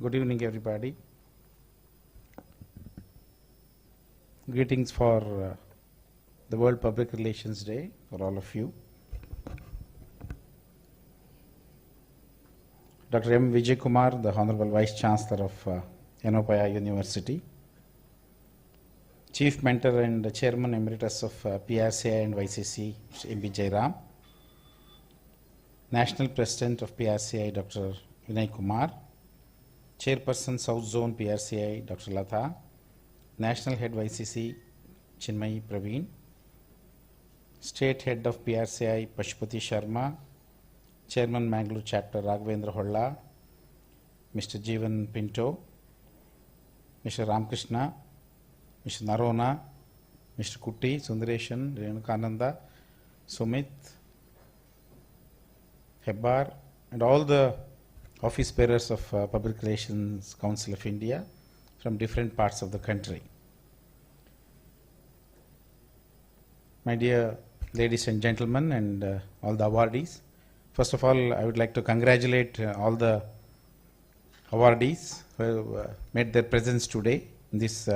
F: Good evening, everybody. Greetings for the World Public Relations Day for all of you. Dr. M. Vijay Kumar, the Honorable Vice Chancellor of Yanopaya University, Chief Mentor and Chairman Emeritus of PRCI and YCC, M. B. Jairam, National President of PRCI, Dr. Vinay Kumar, Chairperson South Zone PRCI, Dr. Latha, National Head YCC, Chinmay Praveen, State Head of PRCI, Pashupati Sharma, Chairman Mangalore Chapter, Raghavendra Holla, Mr. Jeevan Pinto, Mr. Ramkrishna, Mr. Narona, Mr. Kutti, Sundareshan, Renukananda, Sumit, Hebbar, and all the office bearers of Public Relations Council of India from different parts of the country. My dear ladies and gentlemen and all the awardees, first of all, I would like to congratulate all the awardees who have made their presence today in this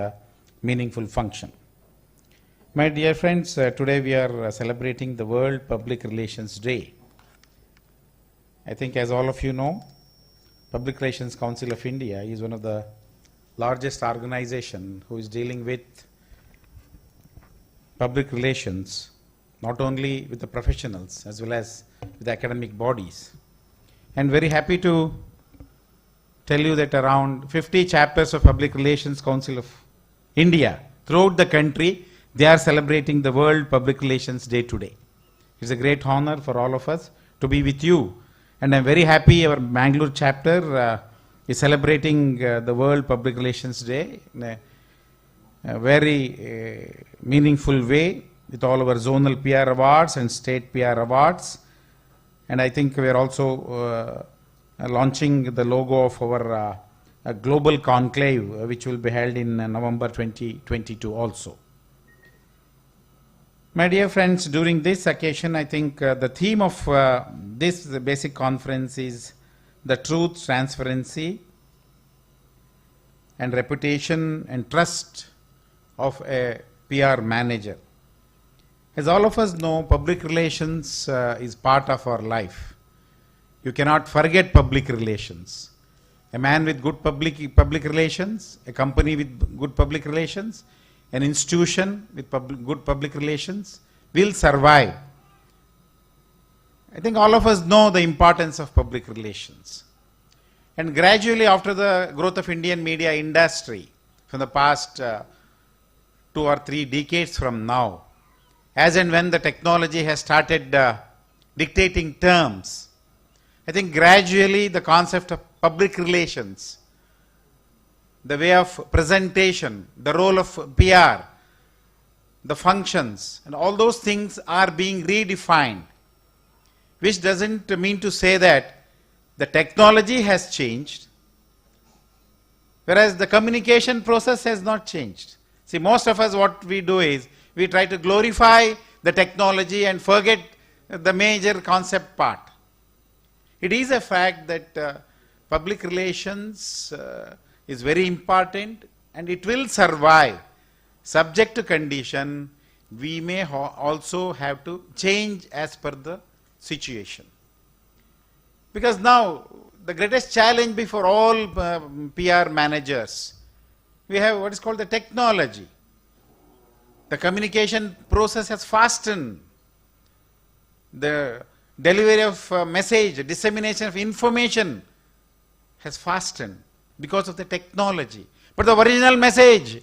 F: meaningful function. My dear friends, today we are celebrating the World Public Relations Day. I think, as all of you know, Public Relations Council of India is one of the largest organization who is dealing with public relations, not only with the professionals as well as with the academic bodies. And very happy to tell you that around 50 chapters of Public Relations Council of India throughout the country, they are celebrating the World Public Relations Day today. It's a great honor for all of us to be with you. And I'm very happy our Mangalore chapter is celebrating the World Public Relations Day in a very meaningful way with all our zonal PR awards and state PR awards. And I think we are also launching the logo of our global conclave, which will be held in November 2022 also. My dear friends, during this occasion, I think the theme of this basic conference is the truth, transparency, and reputation and trust of a PR manager. As all of us know, public relations is part of our life. You cannot forget public relations. A man with good public relations, a company with good public relations, an institution with good public relations will survive. I think all of us know the importance of public relations. And gradually, after the growth of Indian media industry from the past 2 or 3 decades from now, as and when the technology has started dictating terms, I think gradually the concept of public relations, the way of presentation, the role of PR, the functions, and all those things are being redefined, which doesn't mean to say that the technology has changed, whereas the communication process has not changed. See, most of us, what we do is, we try to glorify the technology and forget the major concept part. It is a fact that public relations is very important and it will survive, subject to condition. We may also have to change as per the situation. Because now, the greatest challenge before all PR managers, we have what is called the technology. The communication process has fastened. The delivery of message, dissemination of information has fastened because of the technology. But the original message,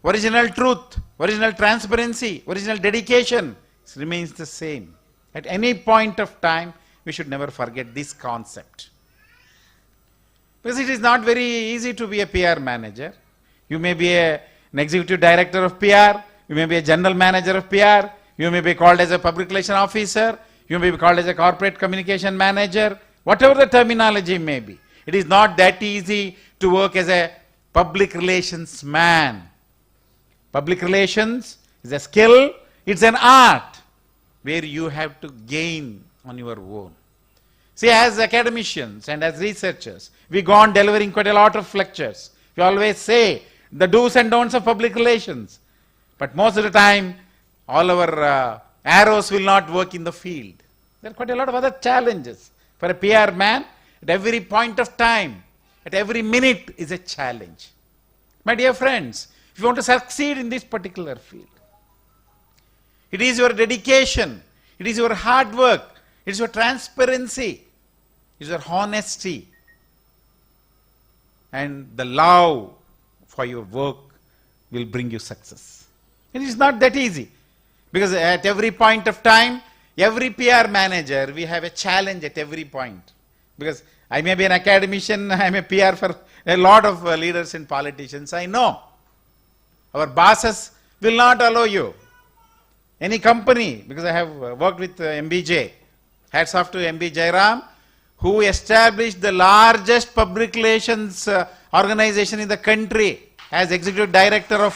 F: original truth, original transparency, original dedication remains the same. At any point of time, we should never forget this concept. Because it is not very easy to be a PR manager. You may be an executive director of PR, you may be a general manager of PR, you may be called as a public relation officer, you may be called as a corporate communication manager, whatever the terminology may be. It is not that easy to work as a public relations man. Public relations is a skill, it's an art where you have to gain on your own. See, as academicians and as researchers, we go on delivering quite a lot of lectures. We always say the do's and don'ts of public relations. But most of the time, all our arrows will not work in the field. There are quite a lot of other challenges for a PR man at every point of time, at every minute is a challenge. My dear friends, if you want to succeed in this particular field, it is your dedication, it is your hard work, it is your transparency, it is your honesty, and the love for your work will bring you success. It is not that easy, because at every point of time, every PR manager, we have a challenge at every point. Because I may be an academician, I am a PR for a lot of leaders and politicians, I know. Our bosses will not allow you. Any company, because I have worked with MBJ, hats off to MB Jairam, who established the largest public relations organization in the country as executive director of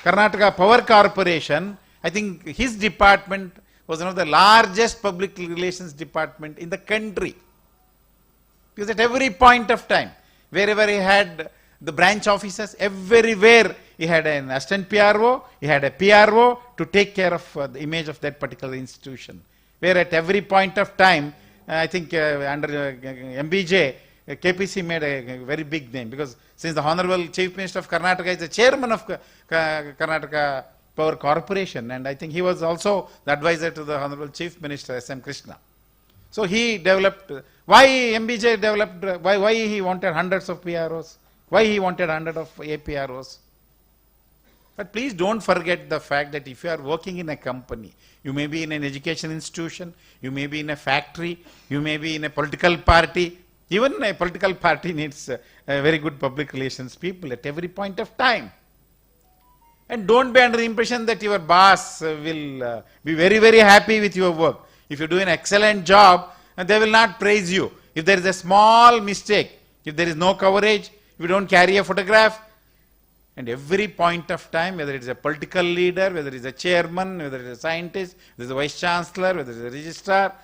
F: Karnataka Power Corporation. I think his department was one of the largest public relations department in the country. Because at every point of time, wherever he had the branch offices, everywhere he had an assistant PRO, he had a PRO to take care of the image of that particular institution. Where at every point of time, I think under MBJ, KPC made a very big name, because since the Honorable Chief Minister of Karnataka is the chairman of Karnataka Power Corporation, and I think he was also the advisor to the Honorable Chief Minister S.M. Krishna. So he developed, why MBJ developed, why he wanted hundreds of PROs, why he wanted hundreds of APROs. But please don't forget the fact that if you are working in a company, you may be in an education institution, you may be in a factory, you may be in a political party. Even a political party needs very good public relations people at every point of time. And don't be under the impression that your boss will be very, very happy with your work. If you do an excellent job, they will not praise you. If there is a small mistake, if there is no coverage, if you don't carry a photograph, and every point of time, whether it is a political leader, whether it is a chairman, whether it is a scientist, whether it is a vice chancellor, whether it is a registrar,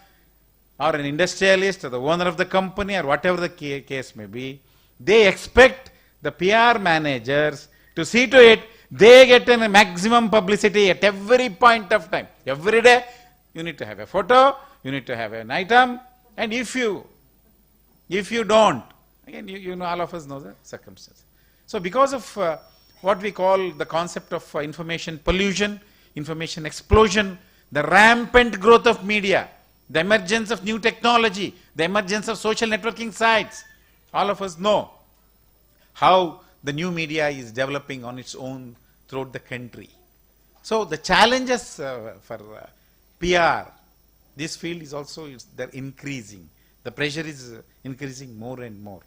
F: or an industrialist, or the owner of the company, or whatever the case may be, they expect the PR managers to see to it they get a maximum publicity at every point of time. Every day, you need to have a photo, you need to have an item, and if you don't, again, you know, all of us know the circumstances. So because of what we call the concept of information pollution, information explosion, the rampant growth of media, the emergence of new technology, the emergence of social networking sites, all of us know how the new media is developing on its own throughout the country. So the challenges for PR, this field is also, they're increasing. The pressure is increasing more and more.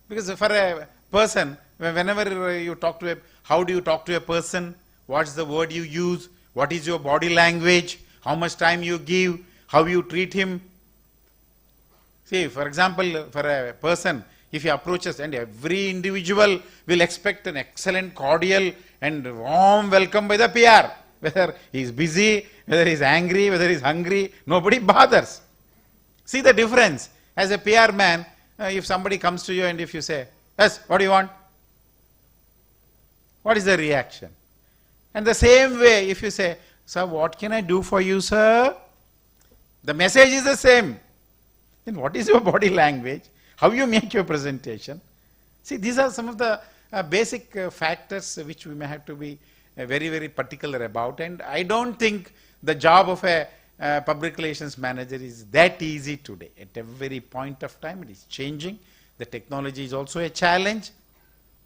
F: Because for a person, whenever you talk to how do you talk to a person, what's the word you use, what is your body language, how much time you give, how you treat him. See, for example, for a person, if he approaches, and every individual will expect an excellent, cordial and warm welcome by the PR. Whether he is busy, whether he is angry, whether he is hungry, nobody bothers. See the difference. As a PR man, if somebody comes to you and if you say, yes, what do you want? What is the reaction? And the same way, if you say, sir, what can I do for you, sir? The message is the same. Then what is your body language? How you make your presentation? See, these are some of the basic factors which we may have to be very, very particular about. And I don't think the job of a public relations manager is that easy today. At every point of time, it is changing. The technology is also a challenge.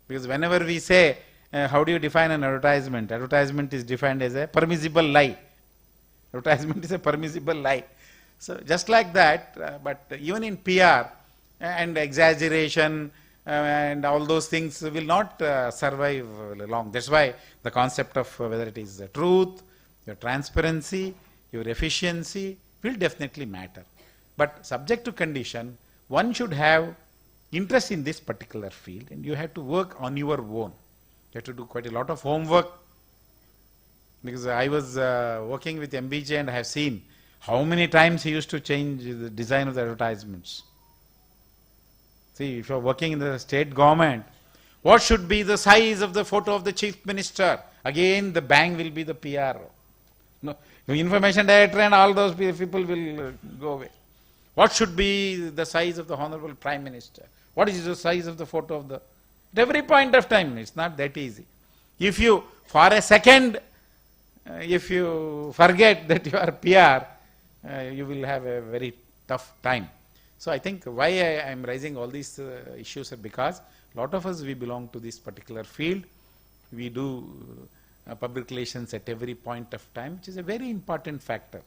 F: Because whenever we say, how do you define an advertisement? Advertisement is defined as a permissible lie. Advertisement is a permissible lie. So just like that, but even in PR, and exaggeration and all those things will not survive long. That's why the concept of whether it is the truth, your transparency, your efficiency will definitely matter. But subject to condition, one should have interest in this particular field, and you have to work on your own. You have to do quite a lot of homework, because I was working with MBJ and I have seen how many times he used to change the design of the advertisements. See, if you are working in the state government, what should be the size of the photo of the chief minister? Again, the bang will be the PRO. No, information director and all those people will go away. What should be the size of the Honorable Prime Minister? What is the size of the photo of the... At every point of time, it's not that easy. If you, for a second, if you forget that you are PR, you will have a very tough time. So I think why I am raising all these issues are because a lot of us, we belong to this particular field. We do public relations at every point of time, which is a very important factor.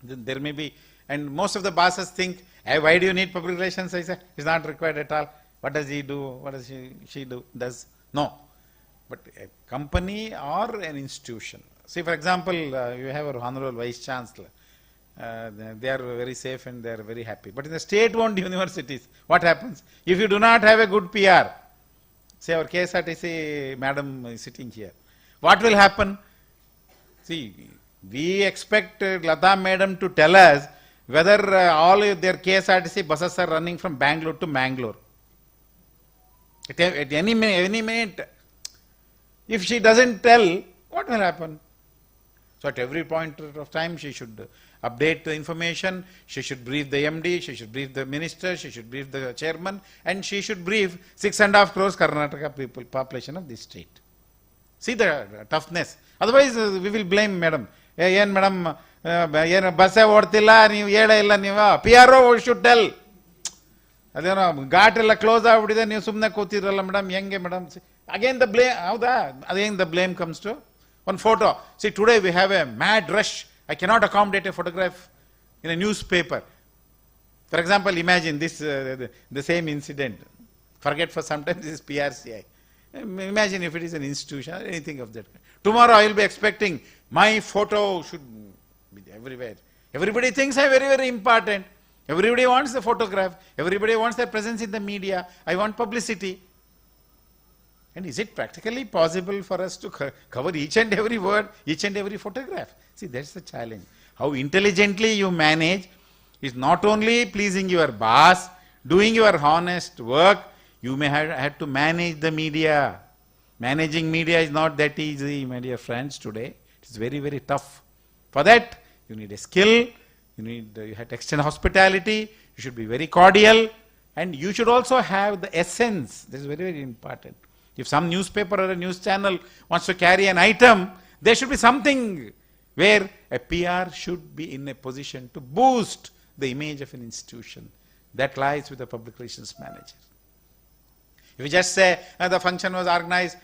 F: There may be, and most of the bosses think, hey, why do you need public relations? I say, it's not required at all. What does he do? What does she do? No. But a company or an institution. See, for example, you have our Honorable Vice Chancellor. They are very safe and they are very happy. But in the state-owned universities, what happens? If you do not have a good PR, say our KSRTC madam is sitting here, what will happen? See, we expect Lata madam to tell us whether all their KSRTC buses are running from Bangalore to Mangalore. At any minute, if she doesn't tell, what will happen? So at every point of time, she should update the information, she should brief the MD, she should brief the minister, she should brief the chairman, and she should brief 6.5 crores Karnataka people, population of this state. See the toughness. Otherwise, we will blame madam. Yen madam, bus ಓಡ್ತಿಲ್ಲ ನೀವು ಹೇಳೇ ಇಲ್ಲ ನೀವು PRO should tell. ಅದೇನೋ ಘಾಟ್ ಎಲ್ಲ close ಆಗ್ಬಿಟ್ಟಿದೆ ನೀವು ಸುಮ್ಮನೆ ಕೂತಿರಲ್ಲ ಮೇಡಮ್ ಹೆಂಗೆ ಮೇಡಮ್ ಅಗೇನ್ ದ ಬ್ಲೇಮ್ ಹೌದಾ ಅದೇನ್ the blame comes to one photo. See, today we have a mad rush. I cannot accommodate a photograph in a newspaper. For example, imagine this, the same incident. Forget for some time, this is PRCI. Imagine if it is an institution or anything of that kind. Tomorrow I will be expecting my photo should be everywhere. Everybody thinks I am very, very important. Everybody wants the photograph. Everybody wants their presence in the media. I want publicity. And is it practically possible for us to cover each and every word, each and every photograph? See, that's the challenge. How intelligently you manage is not only pleasing your boss, doing your honest work, you may have to manage the media. Managing media is not that easy, my dear friends, today. It's very, very tough. For that, you need a skill, you have to extend hospitality, you should be very cordial, and you should also have the essence. This is very, very important. If some newspaper or a news channel wants to carry an item, there should be something where a PR should be in a position to boost the image of an institution. That lies with the public relations manager. If you just say, the function was organized,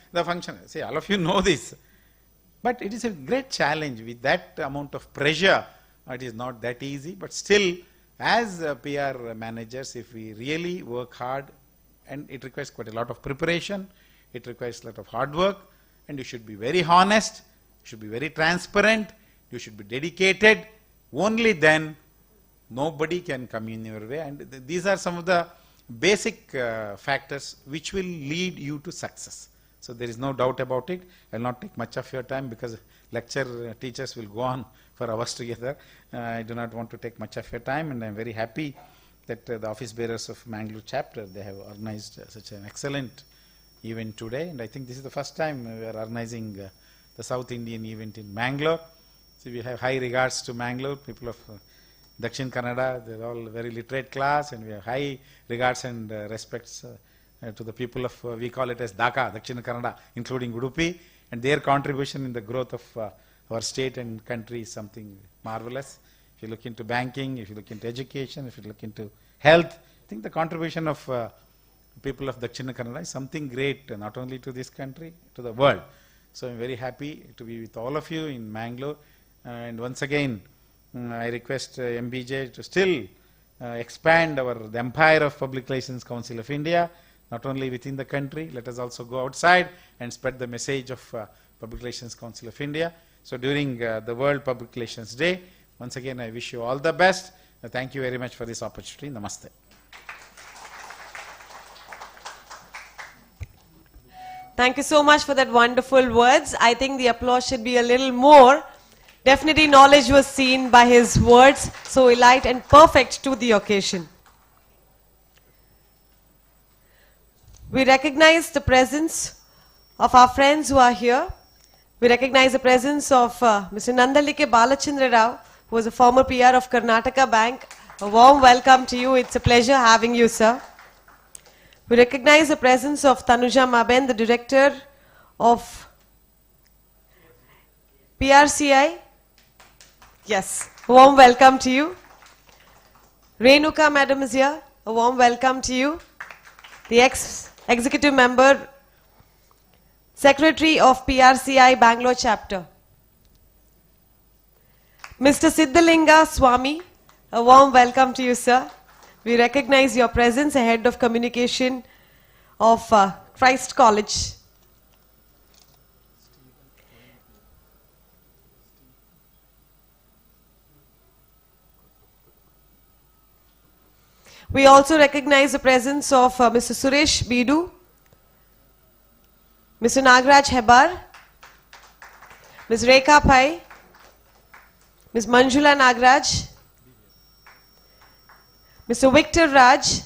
F: see, all of you know this. But it is a great challenge with that amount of pressure. It is not that easy, but still, as PR managers, if we really work hard, and it requires quite a lot of preparation, it requires a lot of hard work, and you should be very honest, you should be very transparent, you should be dedicated. Only then nobody can come in your way, and these are some of the basic factors which will lead you to success. So there is no doubt about it. I will not take much of your time because lecture teachers will go on for hours together. I do not want to take much of your time, and I am very happy that the office bearers of Mangalore chapter, they have organized such an excellent event today, and I think this is the first time we are organizing the South Indian event in Mangalore. So we have high regards to Mangalore, people of Dakshin Kannada, they are all very literate class, and we have high regards and respects to the people of, we call it as Dhaka, Dakshin Kannada, including Udupi, and their contribution in the growth of our state and country is something marvelous. If you look into banking, if you look into education, if you look into health, I think the contribution of people of Dakshin Kannada is something great, not only to this country, to the world. So I'm very happy to be with all of you in Mangalore. And once again, I request MBJ to still expand the empire of Public Relations Council of India, not only within the country, let us also go outside and spread the message of Public Relations Council of India. So during the World Public Relations Day, once again I wish you all the best. Thank you very much for this opportunity. Namaste.
A: Thank you so much for that wonderful words. I think the applause should be a little more. Definitely knowledge was seen by his words, so elite and perfect to the occasion. We recognize the presence of our friends who are here. We recognize the presence of Mr. Nandalike Balachandra Rao, who was a former PR of Karnataka Bank, A warm welcome to you. It's a pleasure having you, sir. We recognize the presence of Tanuja Maben, the director of PRCI. Yes, a warm welcome to you. Renuka madam is here. A warm welcome to you. The ex-executive member, secretary of PRCI Bangalore chapter. Mr. Siddhalinga Swami, a warm welcome to you, sir. We recognize your presence, head of communication of Christ College. We also recognize the presence of Mr. Suresh Bidu, Mr. Nagraj Hebar, Ms. Rekha Pai, Ms. Manjula Nagraj, Mr. Victor Raj,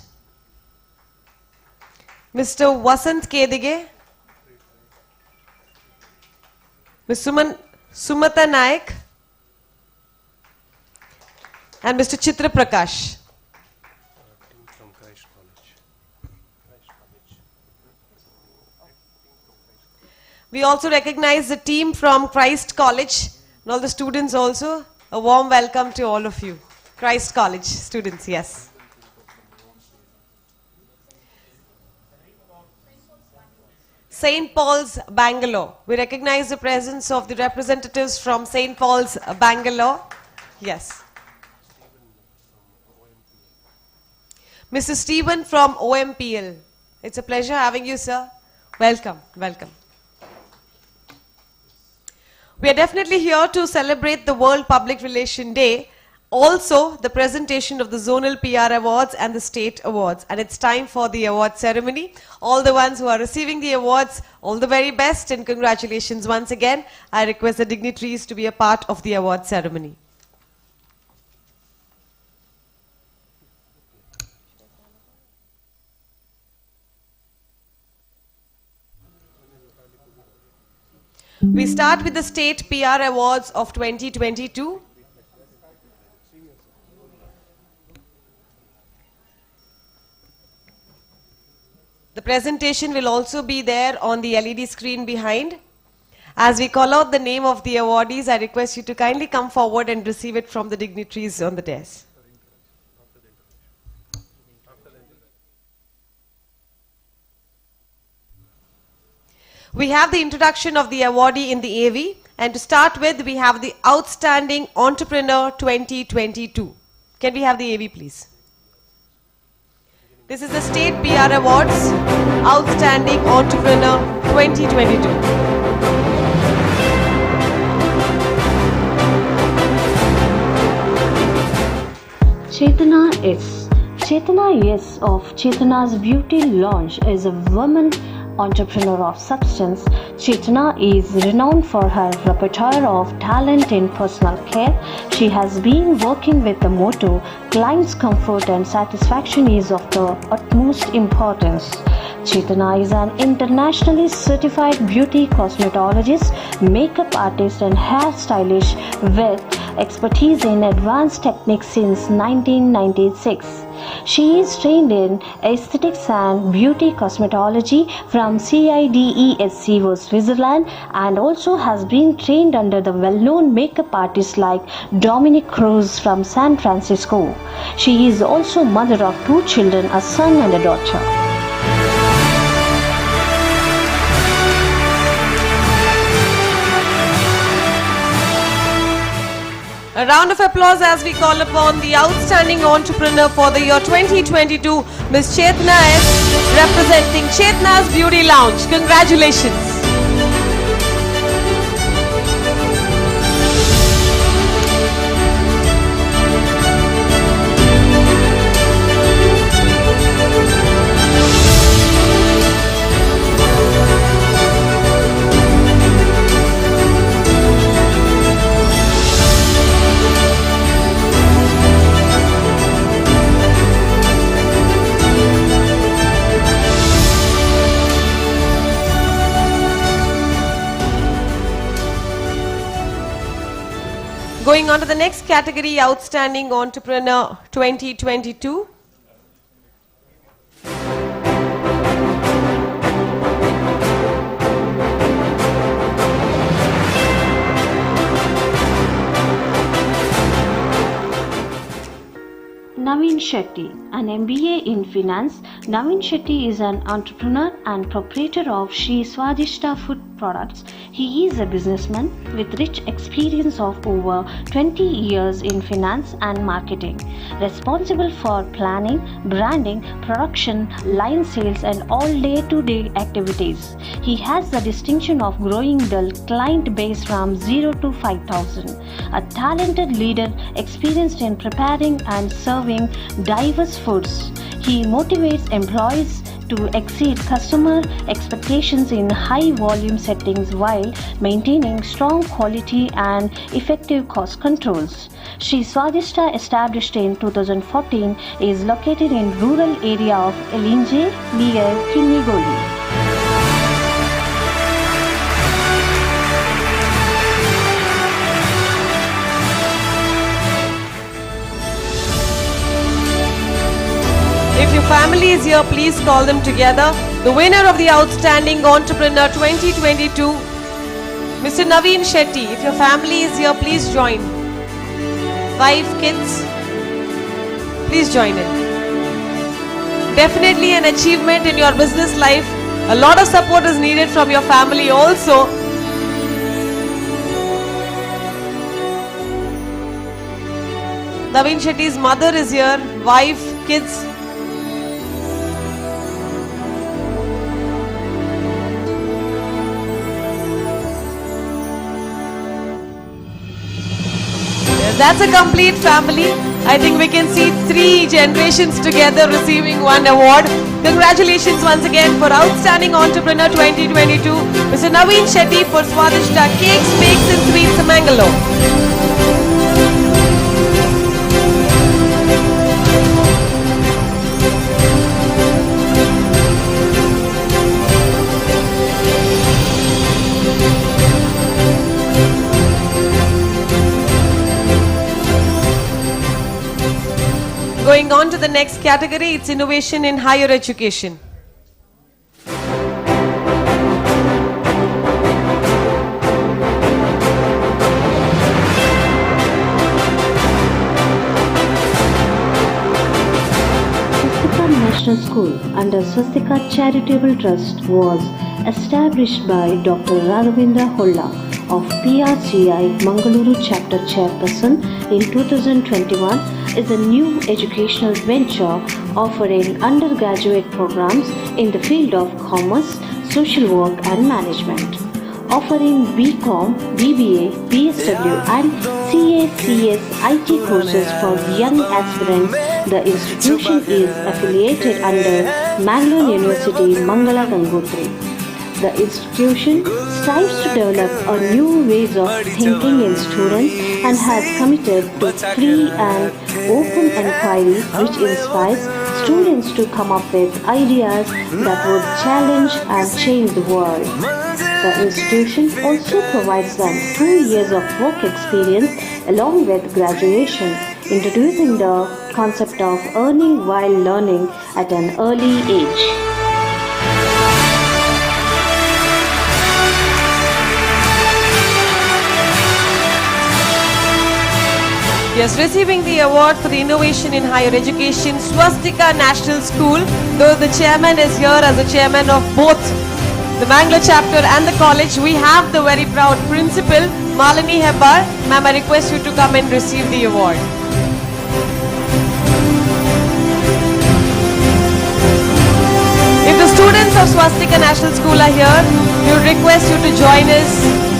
A: Mr. Vasant Kedige, Ms. Sumata Naik, and Mr. Chitra Prakash. We also recognize the team from Christ College and all the students also. A warm welcome to all of you. Christ College students, yes. St. Paul's, Bangalore. We recognize the presence of the representatives from St. Paul's, Bangalore. Yes. Mr. Stephen from OMPL. It's a pleasure having you, sir. Welcome, welcome. We are definitely here to celebrate the World Public Relation Day, also the presentation of the Zonal PR Awards and the State Awards. And it's time for the award ceremony. All the ones who are receiving the awards, all the very best and congratulations once again. I request the dignitaries to be a part of the award ceremony. We start with the State PR Awards of 2022. The presentation will also be there on the LED screen behind. As we call out the name of the awardees, I request you to kindly come forward and receive it from the dignitaries on the desk. We have the introduction of the awardee in the AV, and to start with, we have the Outstanding Entrepreneur 2022. Can we have the AV, please? This is the State PR Awards, Outstanding Entrepreneur 2022.
G: Chetana S of Chetana's Beauty Lounge is a woman entrepreneur of substance. Chetana is renowned for her repertoire of talent in personal care. She has been working with the motto, client's comfort and satisfaction is of the utmost importance. Chetana is an internationally certified beauty cosmetologist, makeup artist and hairstylist with expertise in advanced techniques since 1996. She is trained in aesthetics and beauty cosmetology from CIDESC, Switzerland, and also has been trained under the well-known makeup artists like Dominic Cruz from San Francisco. She is also mother of 2 children, a son and a daughter.
A: A round of applause as we call upon the Outstanding Entrepreneur for the year 2022, Ms. Chetana S, representing Chetana's Beauty Lounge. Congratulations. Going on to the next category, Outstanding Entrepreneur 2022.
G: Naveen Shetty, an MBA in finance. Naveen Shetty is an entrepreneur and proprietor of Shri Swadishta Food Products. He is a businessman with rich experience of over 20 years in finance and marketing, responsible for planning, branding, production, line sales and all day-to-day activities. He has the distinction of growing the client base from 0 to 5,000. A talented leader experienced in preparing and serving diverse foods. He motivates employees to exceed customer expectations in high volume settings while maintaining strong quality and effective cost controls. Shri Swadishta, established in 2014, is located in rural area of Elinje near Kinnigoli.
A: If your family is here, please call them together. The winner of the Outstanding Entrepreneur 2022, Mr. Naveen Shetty. If your family is here, please join. 5 kids, please join in. Definitely an achievement in your business life. A lot of support is needed from your family also. Naveen Shetty's mother is here, wife, kids. That's a complete family. I think we can see 3 generations together receiving one award. Congratulations once again for Outstanding Entrepreneur 2022, Mr. Naveen Shetty for Swadishta Cakes, Bakes and Sweets, Mangalore. Going on to the next category, it's Innovation in Higher Education.
G: Swastika National School under Swastika Charitable Trust was established by Dr. Raghavendra Holla of PRCI Mangalore Chapter Chairperson in 2021 is a new educational venture offering undergraduate programs in the field of commerce, social work and management. Offering BCom, BBA, BSW and CACS IT courses for young aspirants, the institution is affiliated under Mangalore University Mangala Gangotri. The institution strives to develop a new ways of thinking in students and has committed to free and open inquiry which inspires students to come up with ideas that would challenge and change the world. The institution also provides them 2 years of work experience along with graduation, introducing the concept of earning while learning at an early age.
A: Yes, receiving the award for the Innovation in Higher Education, Swastika National School, though the chairman is here as the chairman of both the Mangalore chapter and the college, we have the very proud principal, Malini Hebbar. Ma'am, I request you to come and receive the award. If the students of Swastika National School are here, we would request you to join us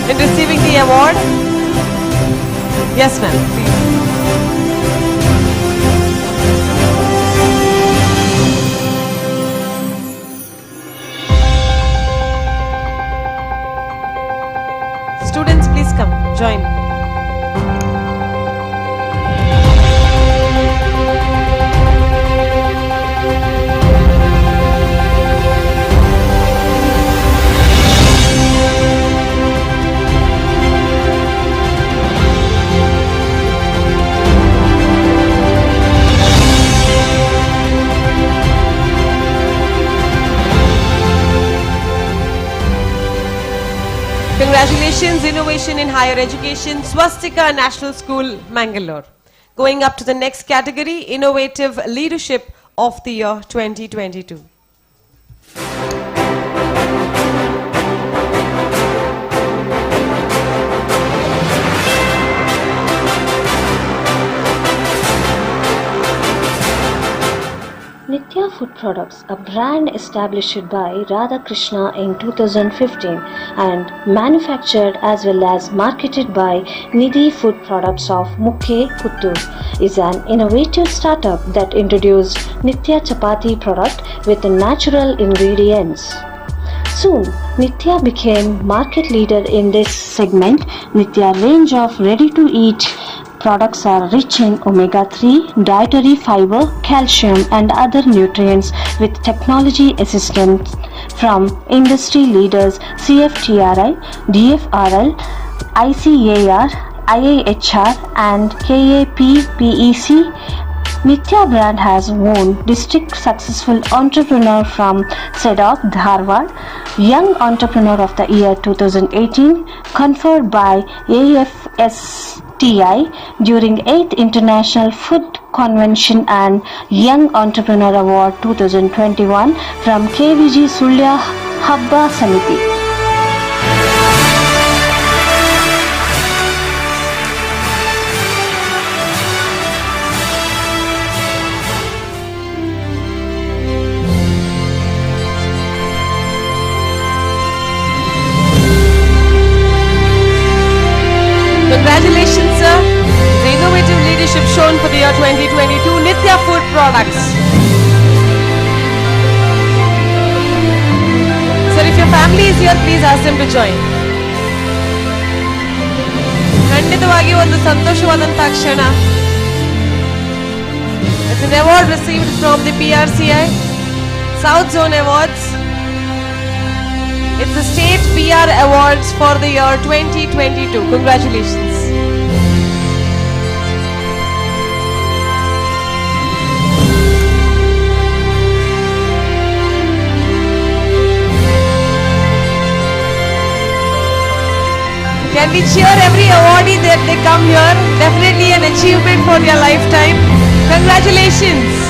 A: in receiving the award. Yes, ma'am, please. Students, please come, join. Congratulations, Innovation in Higher Education, Swastika National School, Mangalore. Going up to the next category, Innovative Leadership of the Year 2022.
G: Nitya Food Products, a brand established by Radha Krishna in 2015 and manufactured as well as marketed by Nidhi Food Products of Mukhe, Puttur, is an innovative startup that introduced Nitya Chapati product with natural ingredients. Soon, Nitya became market leader in this segment. Nitya range of ready-to-eat products are rich in omega-3, dietary fiber, calcium and other nutrients with technology assistance from industry leaders CFTRI, DFRL, ICAR, IIHR and KAPPEC. Nitya brand has won District Successful Entrepreneur from SEDOC, Dharwad, Young Entrepreneur of the Year 2018, conferred by AFSTI during 8th International Food Convention and Young Entrepreneur Award 2021 from KVG Sulya Habba Samiti.
A: Congratulations, sir. The innovative leadership shown for the year 2022, Nitya Food Products. Sir, if your family is here, please ask them to join. ಖಂಡಿತವಾಗಿ ಒಂದು ಸಂತೋಷವಾದಂತ ಕ್ಷಣ. It's an award received from the PRCI South Zone Awards. It's the State PR Awards for the year 2022. Congratulations. Can we cheer every awardee that they come here? Definitely an achievement for their lifetime. Congratulations.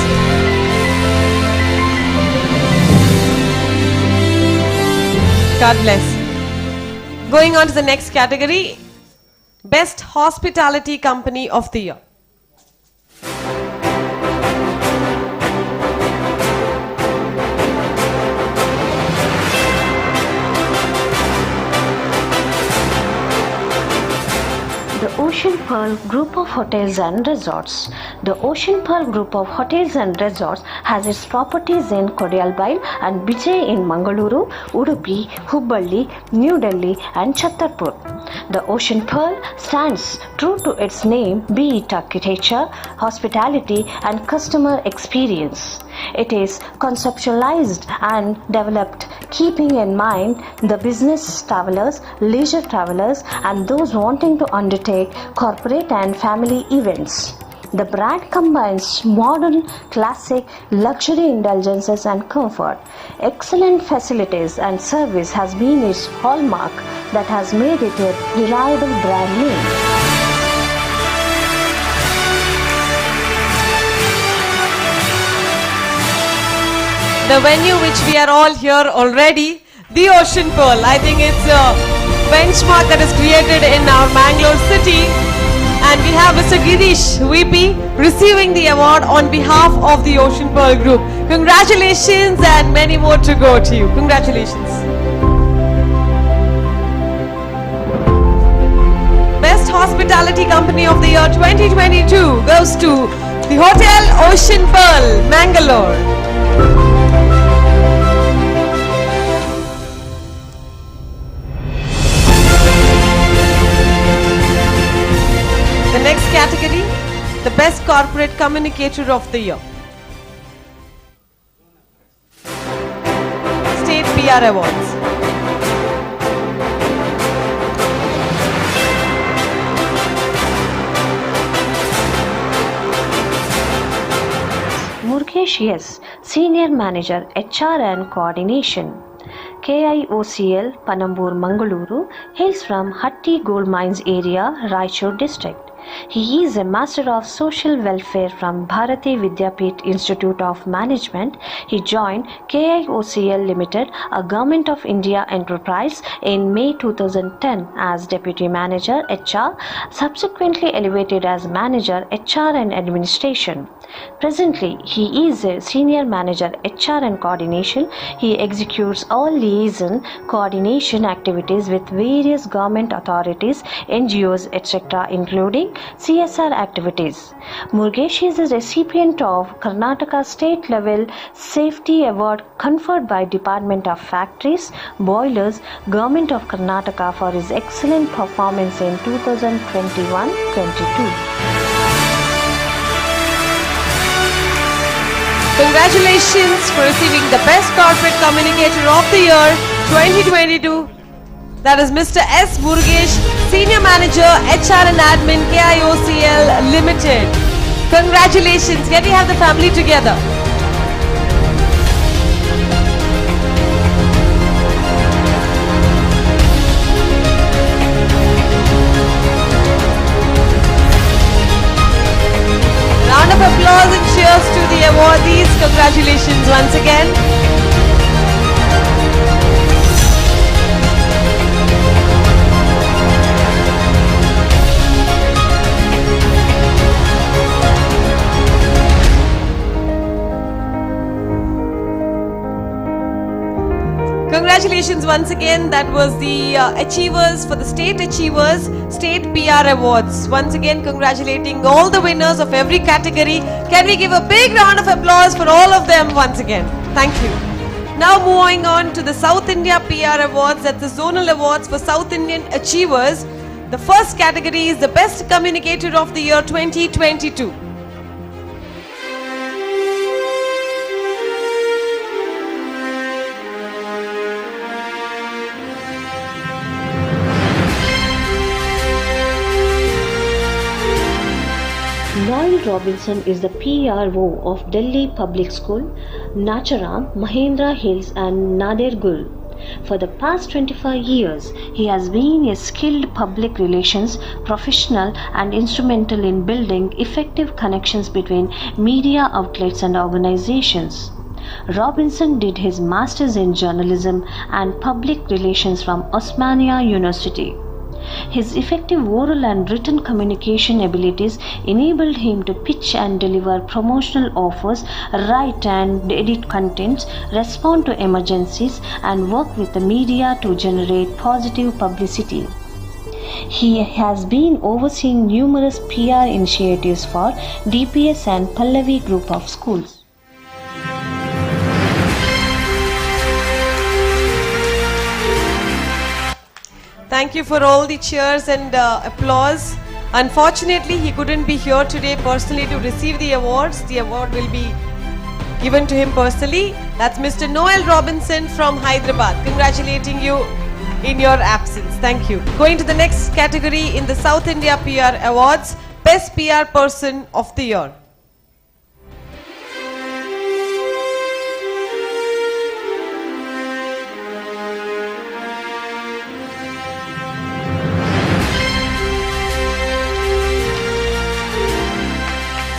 A: God bless. Going on to the next category, Best Hospitality Company of the Year.
G: The Ocean Pearl Group of Hotels and Resorts. The Ocean Pearl Group of Hotels and Resorts has its properties in Kodialbai and Bijay in Mangalore, Udupi, Hubballi, New Delhi and Chhattarpur. The Ocean Pearl stands true to its name, be it architecture, hospitality and customer experience. It is conceptualized and developed keeping in mind the business travelers, leisure travelers and those wanting to undertake corporate and family events. The brand combines modern, classic, luxury indulgences and comfort. Excellent facilities and service has been its hallmark that has made it a reliable brand name.
A: The venue which we are all here already, the Ocean Pearl. I think it's a benchmark that is created in our Mangalore city. And we have Mr. Girish VP receiving the award on behalf of the Ocean Pearl Group. Congratulations and many more to go to you. Congratulations. Best Hospitality Company of the Year 2022 goes to the Hotel Ocean Pearl, Mangalore. The next category, the Best Corporate Communicator of the Year. State PR Awards.
G: Murkesh S, Senior Manager HR and Coordination. KIOCL, Panambur, Mangalore, hails from Hatti Gold Mines area, Raichur district. He is a Master of Social Welfare from Bharati Vidyapith Institute of Management. He joined KIOCL Limited, a Government of India enterprise, in May 2010 as Deputy Manager HR, subsequently elevated as Manager HR and Administration. Presently, he is a Senior Manager HR and Coordination. He executes all liaison coordination activities with various government authorities, NGOs, etc., including CSR activities. Murugesh is a recipient of Karnataka State Level Safety Award conferred by Department of Factories, Boilers, Government of Karnataka for his excellent performance in 2021-22.
A: Congratulations for receiving the Best Corporate Communicator of the Year 2022. That is Mr. S. Murugesh, Senior Manager, HR and Admin, KIOCL Limited. Congratulations. Can we have the family together? Round of applause and cheers to the awardees. Congratulations once again. Congratulations once again. That was the achievers for the State Achievers State PR Awards. Once again, congratulating all the winners of every category. Can we give a big round of applause for all of them once again? Thank you. Now moving on to the South India PR Awards. That's the Zonal Awards for South Indian Achievers. The first category is the Best Communicator of the Year 2022.
G: Noel Robinson is the PRO of Delhi Public School, Nacharam, Mahendra Hills and Nadergul. For the past 25 years, he has been a skilled public relations professional and instrumental in building effective connections between media outlets and organizations. Robinson did his Masters in Journalism and Public Relations from Osmania University. His effective oral and written communication abilities enabled him to pitch and deliver promotional offers, write and edit contents, respond to emergencies, and work with the media to generate positive publicity. He has been overseeing numerous PR initiatives for DPS and Pallavi Group of Schools.
A: Thank you for all the cheers and applause. Unfortunately, he couldn't be here today personally to receive the awards. The award will be given to him personally. That's Mr. Noel Robinson from Hyderabad. Congratulating you in your absence. Thank you. Going to the next category in the South India PR Awards, Best PR Person of the Year.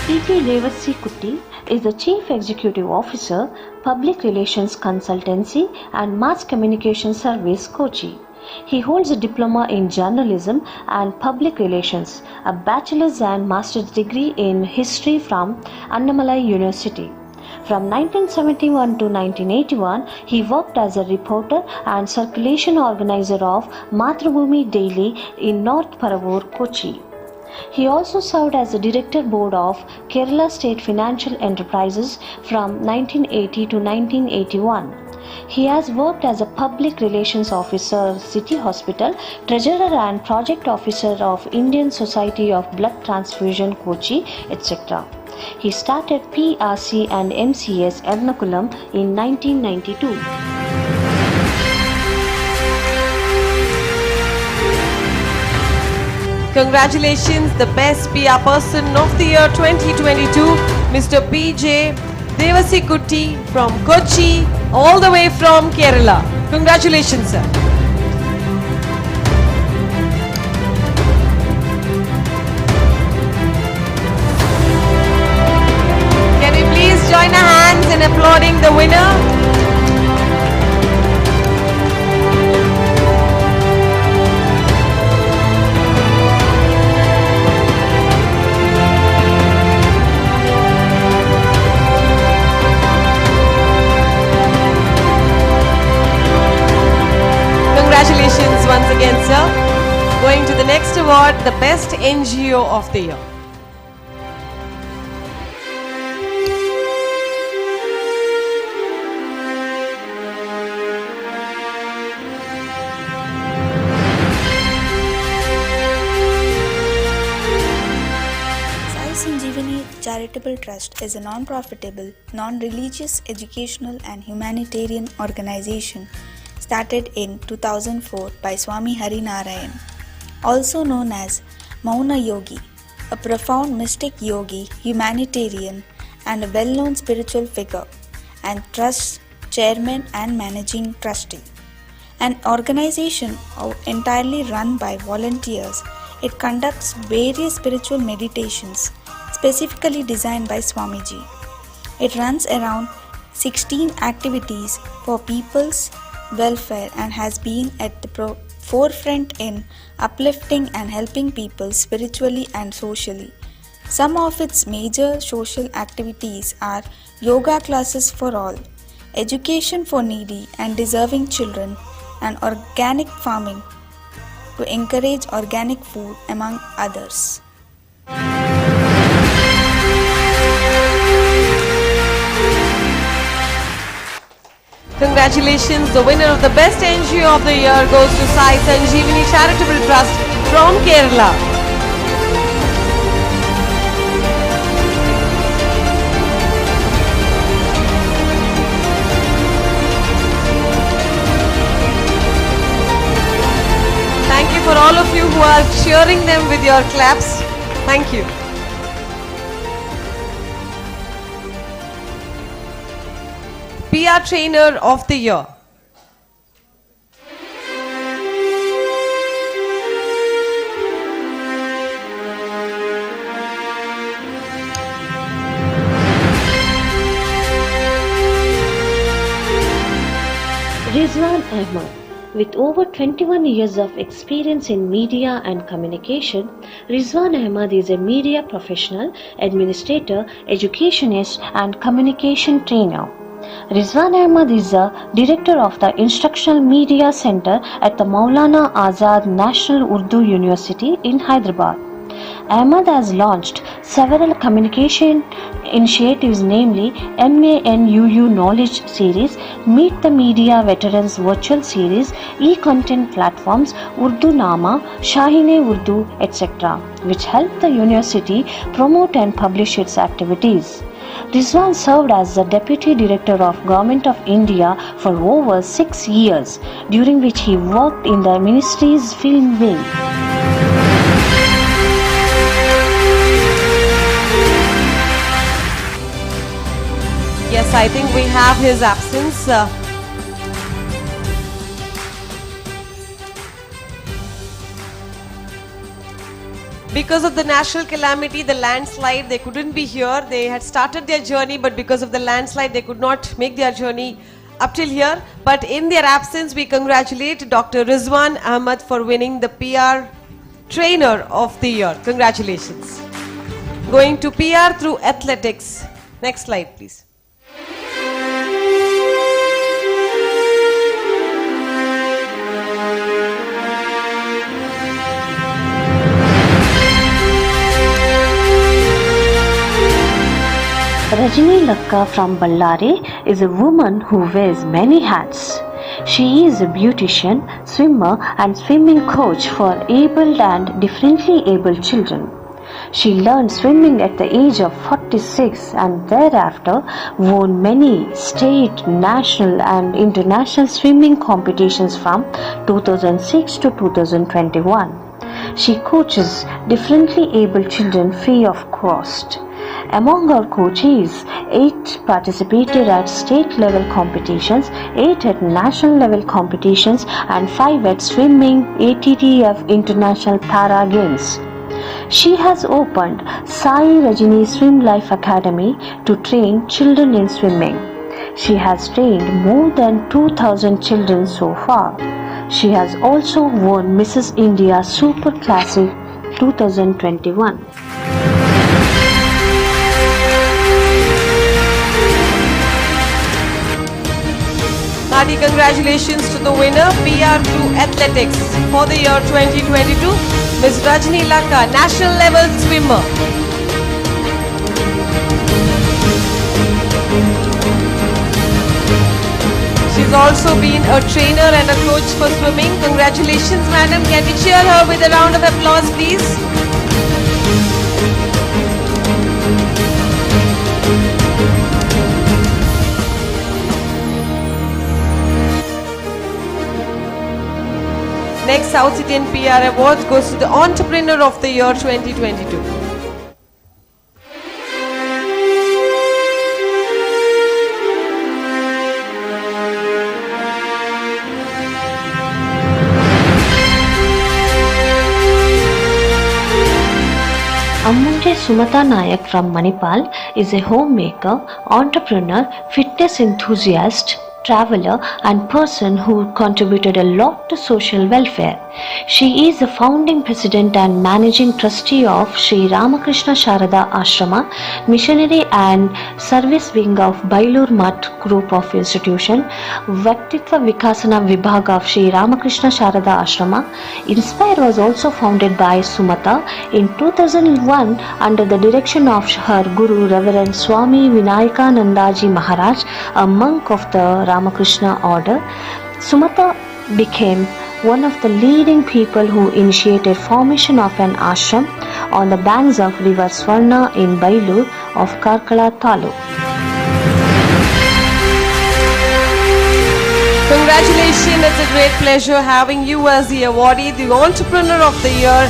G: P.K. Revasi Kutti is the Chief Executive Officer, Public Relations Consultancy and Mass Communication Service, Kochi. He holds a diploma in journalism and public relations, a bachelor's and master's degree in history from Annamalai University. From 1971 to 1981, he worked as a reporter and circulation organizer of Mathrubhumi Daily in North Paravur, Kochi. He also served as the Director Board of Kerala State Financial Enterprises from 1980 to 1981. He has worked as a Public Relations Officer, City Hospital, Treasurer and Project Officer of Indian Society of Blood Transfusion, Kochi, etc. He started PRC and MCS Ernakulam in 1992.
A: Congratulations, the Best PR Person of the Year 2022, Mr. P.J. Devasi Kutti from Kochi, all the way from Kerala. Congratulations, sir. Can we please join our hands in applauding the winner? Congratulations once again, sir. Going to the next award, the Best NGO of the Year.
H: Sai Sanjeevani Charitable Trust is a non-profitable, non-religious, educational and humanitarian organization started in 2004 by Swami Hari Narayan, also known as Mauna Yogi, a profound mystic yogi, humanitarian and a well-known spiritual figure, and Trust's chairman and managing trustee. An organization entirely run by volunteers, it conducts various spiritual meditations specifically designed by Swamiji. It runs around 16 activities for people's welfare and has been at the forefront in uplifting and helping people spiritually and socially. Some of its major social activities are yoga classes for all, education for needy and deserving children, and organic farming to encourage organic food, among others.
A: Congratulations, the winner of the Best NGO of the Year goes to Sai Sanjeevani Charitable Trust from Kerala. Thank you for all of you who are cheering them with your claps. Thank you. PR Trainer of the Year.
G: Rizwan Ahmad. With over 21 years of experience in media and communication, Rizwan Ahmad is a media professional, administrator, educationist and communication trainer. Rizwan Ahmad is the director of the Instructional Media Center at the Maulana Azad National Urdu University in Hyderabad. Ahmad has launched several communication initiatives, namely MANUU Knowledge Series, Meet the Media Veterans Virtual Series, e-content platforms, Urdu Nama, Shahine Urdu, etc., which help the university promote and publish its activities. Rizwan served as the Deputy Director of Government of India for over 6 years, during which he worked in the ministry's film wing.
A: Yes, I think we have his absence. Because of the national calamity, the landslide, they couldn't be here. They had started their journey, but because of the landslide, they could not make their journey up till here. But in their absence, we congratulate Dr. Rizwan Ahmad for winning the PR Trainer of the Year. Congratulations. Going to PR through athletics. Next slide, please.
G: Rajini Lakka from Ballari is a woman who wears many hats. She is a beautician, swimmer and swimming coach for abled and differently abled children. She learned swimming at the age of 46 and thereafter won many state, national and international swimming competitions from 2006 to 2021. She coaches differently abled children free of cost. Among our coaches, 8 participated at state level competitions, 8 at national level competitions, and 5 at swimming ATTF International Para Games. She has opened Sai Rajini Swim Life Academy to train children in swimming. She has trained more than 2,000 children so far. She has also won Mrs. India Super Classic 2021.
A: Hearty congratulations to the winner, PR2 Athletics for the year 2022, Ms. Rajni Laka, national level swimmer. She's also been a trainer and a coach for swimming. Congratulations, madam. Can we cheer her with a round of applause, please? Next South Indian PR Award goes to the Entrepreneur of the Year 2022.
G: Ammunje Sumata Nayak from Manipal is a homemaker, entrepreneur, fitness enthusiast, traveler and person who contributed a lot to social welfare. She is the founding president and managing trustee of Sri Ramakrishna Sharada Ashrama, missionary and service wing of Bailur Mutt Group of Institution, Vaktitva Vikasana Vibhag of Sri Ramakrishna Sharada Ashrama. Inspire was also founded by Sumata in 2001 under the direction of her Guru Reverend Swami Vinayakanandaji Maharaj, a monk of the Ramakrishna order. Sumata became one of the leading people who initiated formation of an ashram on the banks of river Swarna in Bailur of Karkala Taluk.
A: Congratulations, it's a great pleasure having you as the awardee, the Entrepreneur of the Year.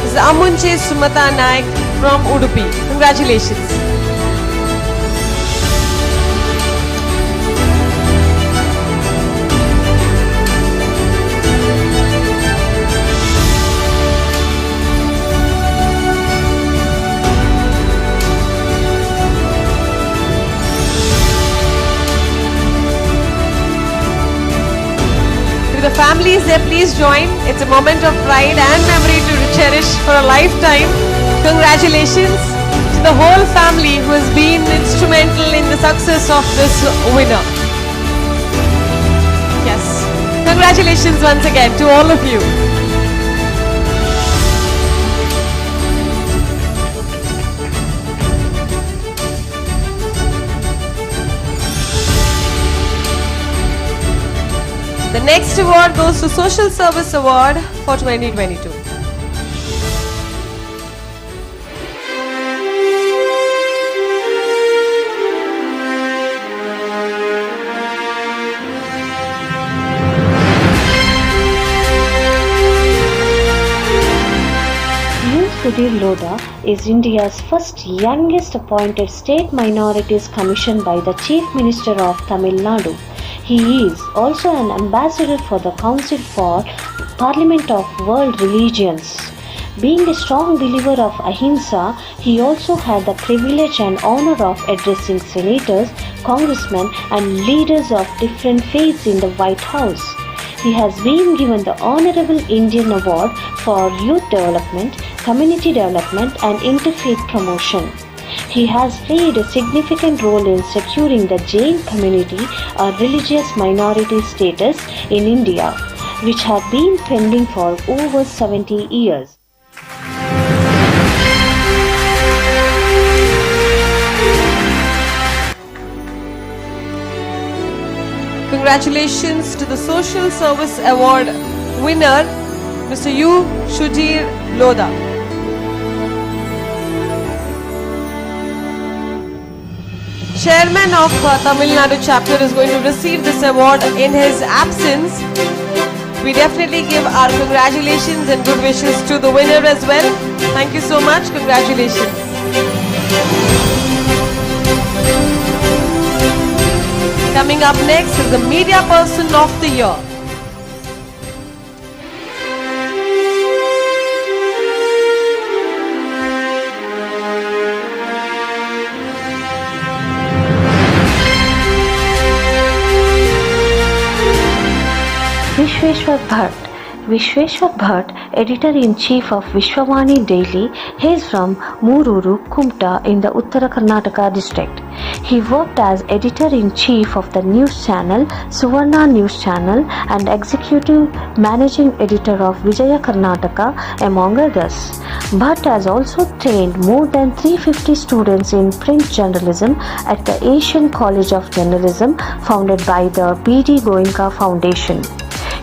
A: This is Amunche Sumata Naik from Udupi. Congratulations. The families there, please join. It's a moment of pride and memory to cherish for a lifetime. Congratulations to the whole family who has been instrumental in the success of this winner. Yes. Congratulations once again to all of you. The next award goes to Social Service Award for 2022.
G: Sudhir Lodha is India's first youngest appointed State Minorities Commission by the Chief Minister of Tamil Nadu. He is also an ambassador for the Council for Parliament of World Religions. Being a strong believer of Ahimsa, he also had the privilege and honor of addressing senators, congressmen and leaders of different faiths in the White House. He has been given the Honorable Indian Award for Youth Development, Community Development and Interfaith Promotion. He has played a significant role in securing the Jain community a religious minority status in India, which had been pending for over 70 years.
A: Congratulations to the Social Service Award winner, Mr. U. Sudhir Lodha. Chairman of Tamil Nadu chapter is going to receive this award in his absence. We definitely give our congratulations and good wishes to the winner as well. Thank you so much. Congratulations. Coming up next is the Media Person of the Year.
G: Vishweshwar Bhatt. Vishweshwar Bhatt, editor-in-chief of Vishwavani Daily, hails from Mururu, Kumta in the Uttara Karnataka district. He worked as editor-in-chief of the news channel Suvarna News Channel and executive managing editor of Vijaya Karnataka, among others. Bhatt has also trained more than 350 students in print journalism at the Asian College of Journalism, founded by the B.D. Goenka Foundation.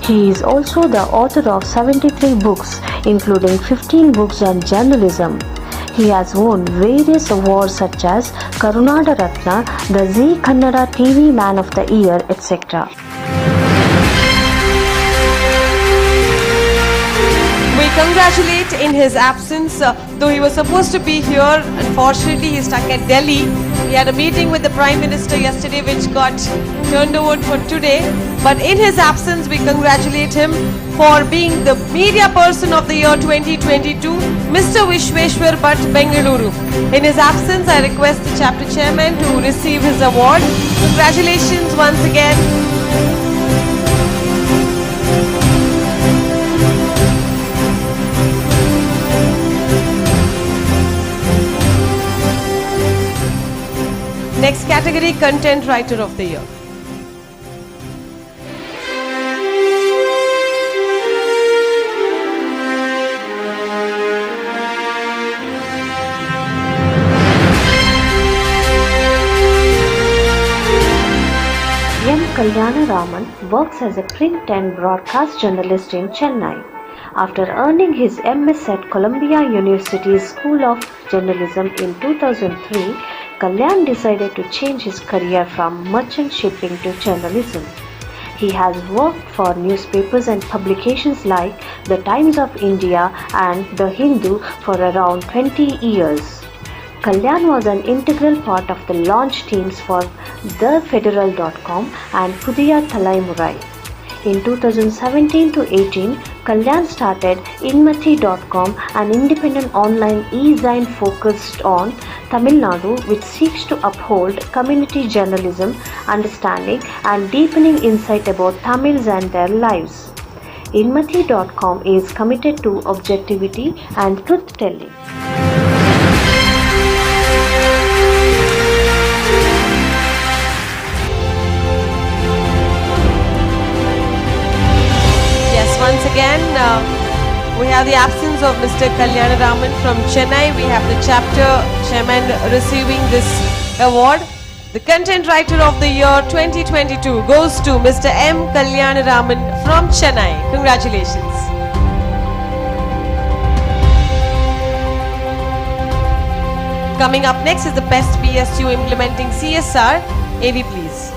G: He is also the author of 73 books, including 15 books on journalism. He has won various awards such as Karunada Ratna, the Zee Kannada TV Man of the Year, etc.
A: We congratulate in his absence, though he was supposed to be here. Unfortunately, he's stuck at Delhi. He had a meeting with the Prime Minister yesterday which got turned over for today. But in his absence, we congratulate him for being the Media Person of the Year 2022, Mr. Vishweshwar Bhatt, Bengaluru. In his absence, I request the chapter chairman to receive his award. Congratulations once again. Next category, Content Writer of the Year.
G: M. Kalyana Raman works as a print and broadcast journalist in Chennai. After earning his MS at Columbia University's School of Journalism in 2003, Kalyan decided to change his career from merchant shipping to journalism. He has worked for newspapers and publications like The Times of India and The Hindu for around 20 years. Kalyan was an integral part of the launch teams for TheFederal.com and Pudiya Thalaimurai. In 2017 to 18, Kalyan started Inmathi.com, an independent online e-zine focused on Tamil Nadu, which seeks to uphold community journalism, understanding and deepening insight about Tamils and their lives. Inmathi.com is committed to objectivity and truth-telling.
A: Once again, we have the absence of Mr. Kalyana Raman from Chennai. We have the chapter chairman receiving this award. The Content Writer of the Year 2022 goes to Mr. M. Kalyana Raman from Chennai. Congratulations. Coming up next is the Best PSU Implementing CSR. AV, please.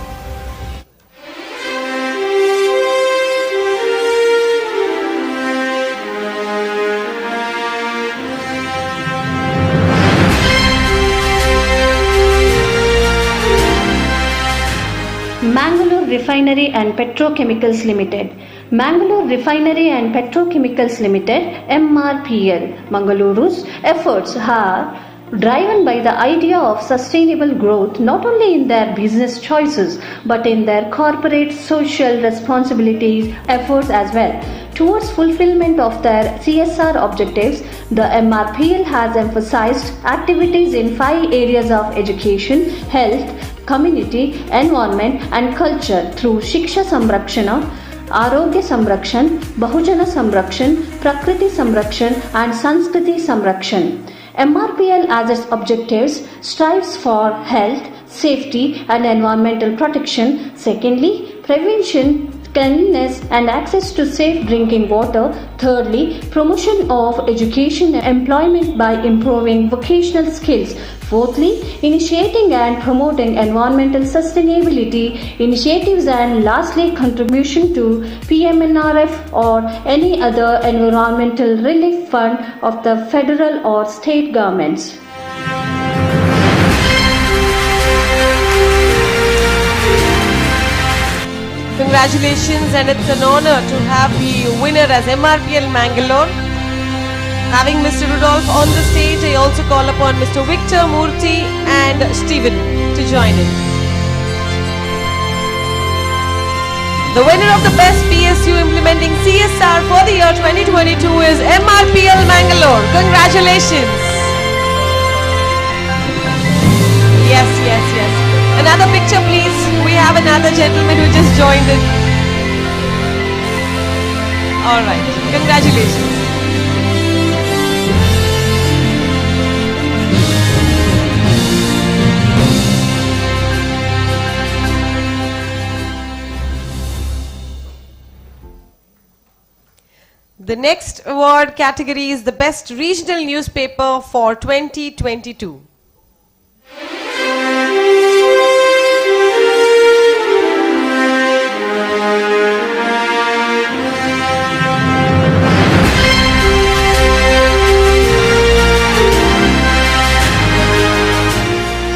G: Mangalore Refinery and Petrochemicals Limited. Mangalore Refinery and Petrochemicals Limited, MRPL, Mangaluru's efforts are driven by the idea of sustainable growth not only in their business choices but in their corporate social responsibilities efforts as well. Towards fulfillment of their CSR objectives, the MRPL has emphasized activities in 5 areas of education, health, community, environment and culture through Shiksha Samrakshana, Arogya Samrakshan, Bahujana Samrakshan, Prakriti Samrakshan and Sanskriti Samrakshan. MRPL as its objectives strives for health, safety and environmental protection. Secondly, prevention, cleanliness and access to safe drinking water. Thirdly, promotion of education and employment by improving vocational skills. Fourthly, initiating and promoting environmental sustainability initiatives. And lastly, contribution to PMNRF or any other environmental relief fund of the federal or state governments.
A: Congratulations, and it's an honor to have the winner as MRPL Mangalore. Having Mr. Rudolph on the stage, I also call upon Mr. Victor Murthy and Stephen to join in. The winner of the best PSU implementing CSR for the year 2022 is MRPL Mangalore. Congratulations. Yes, yes, yes. Another picture, please. We have another gentleman who just joined in. All right. Congratulations. The next award category is the Best Regional Newspaper for 2022.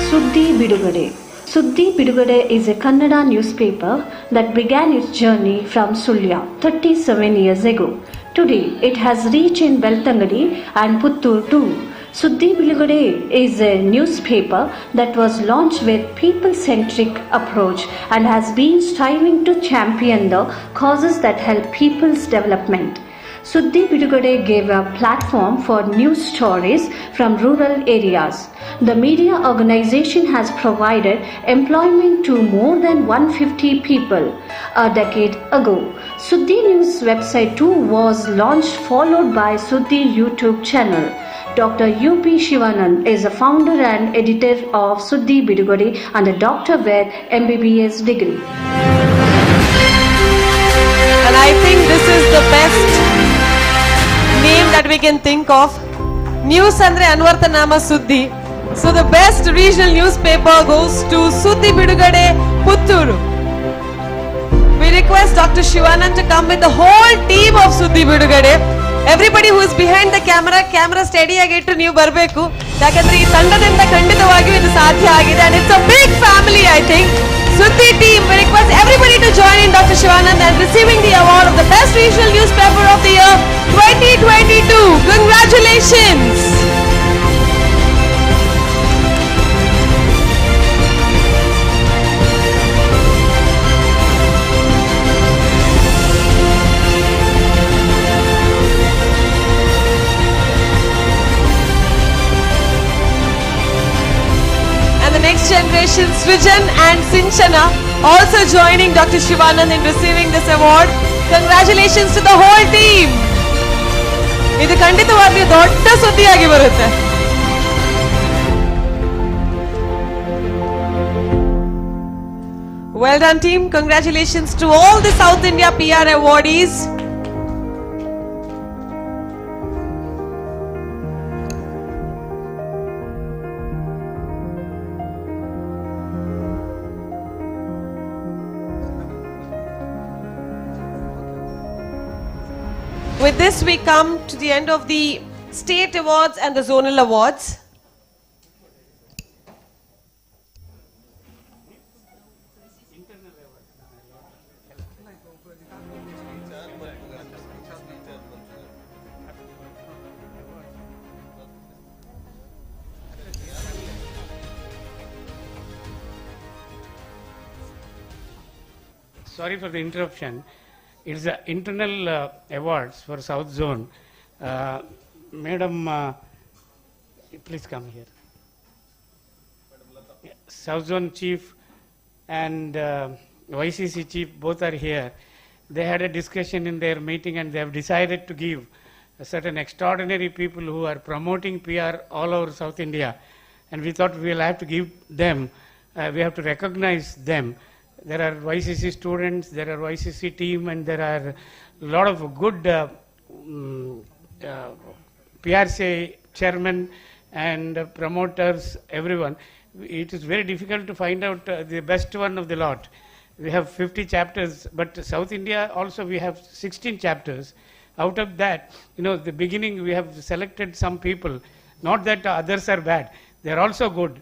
G: Suddi Bidugade. Suddi Bidugade is a Kannada newspaper that began its journey from Sulya 37 years ago. Today, it has reach in Beltangadi and Puttur too. Suddi Bidugade is a newspaper that was launched with people-centric approach and has been striving to champion the causes that help people's development. Suddi Bidugade gave a platform for news stories from rural areas. The media organization has provided employment to more than 150 people a decade ago. Suddi News website too was launched, followed by Suddi YouTube channel. Dr. U.P. Shivanand is a founder and editor of Suddi Bidugade and a doctor with MBBS degree.
A: And I think this is the best name that we can think of. News andre Anvartanama Suddi. So the best regional newspaper goes to Suddi Bidugade, Putturu. We request Dr. Shivanand to come with the whole team of Suddi Bidugade. Everybody who is behind the camera steady ಆಗಿಟ್ಟು ನೀವು ಬರಬೇಕು. ಯಾಕಂದ್ರೆ ಈ ತಂಡದಿಂದ ಖಂಡಿತವಾಗಿಯೂ ಇದು ಸಾಧ್ಯ ಆಗಿದೆ, and it's a big family, I think. Suddi team, we request everybody to join in Dr. Shivanand and receiving the award of the best regional newspaper of the year 2022. Congratulations. Next generation, Srijan and Sinchana also joining Dr. Shivanand in receiving this award. Congratulations to the whole team. ಇದು ಖಂಡಿತವಾಗಿಯೂ ದೊಡ್ಡ ಸುದ್ದಿಯಾಗಿ ಬರುತ್ತೆ. Well done team. Congratulations to all the South India PR awardees. With this, we come to the end of the state awards and the zonal awards.
I: Sorry for the interruption. It's the internal awards for South Zone. Madam, please come here. South Zone Chief and YCC Chief both are here. They had a discussion in their meeting and they have decided to give certain extraordinary people who are promoting PR all over South India. And we thought we will have to give them, we have to recognize them. There are YCC students, there are YCC team, and there are a lot of good PRCI chairmen and promoters, everyone. It is very difficult to find out the best one of the lot. We have 50 chapters, but South India also we have 16 chapters. Out of that, the beginning we have selected some people. Not that others are bad, they are also good.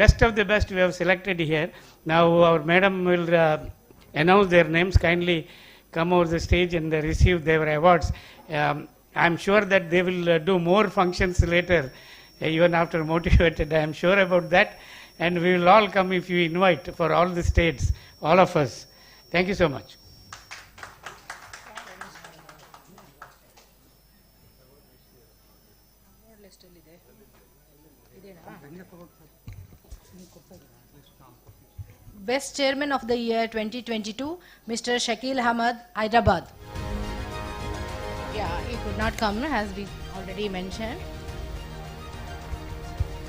I: Best of the best we have selected here. Now our madam will announce their names, kindly come over the stage and receive their awards. I'm sure that they will do more functions later, even after motivated. I am sure about that. And we will all come if you invite for all the states, all of us. Thank you so much.
J: Best Chairman of the Year 2022, Mr. Shakil Ahmad, Hyderabad. Yeah, he could not come as we already mentioned.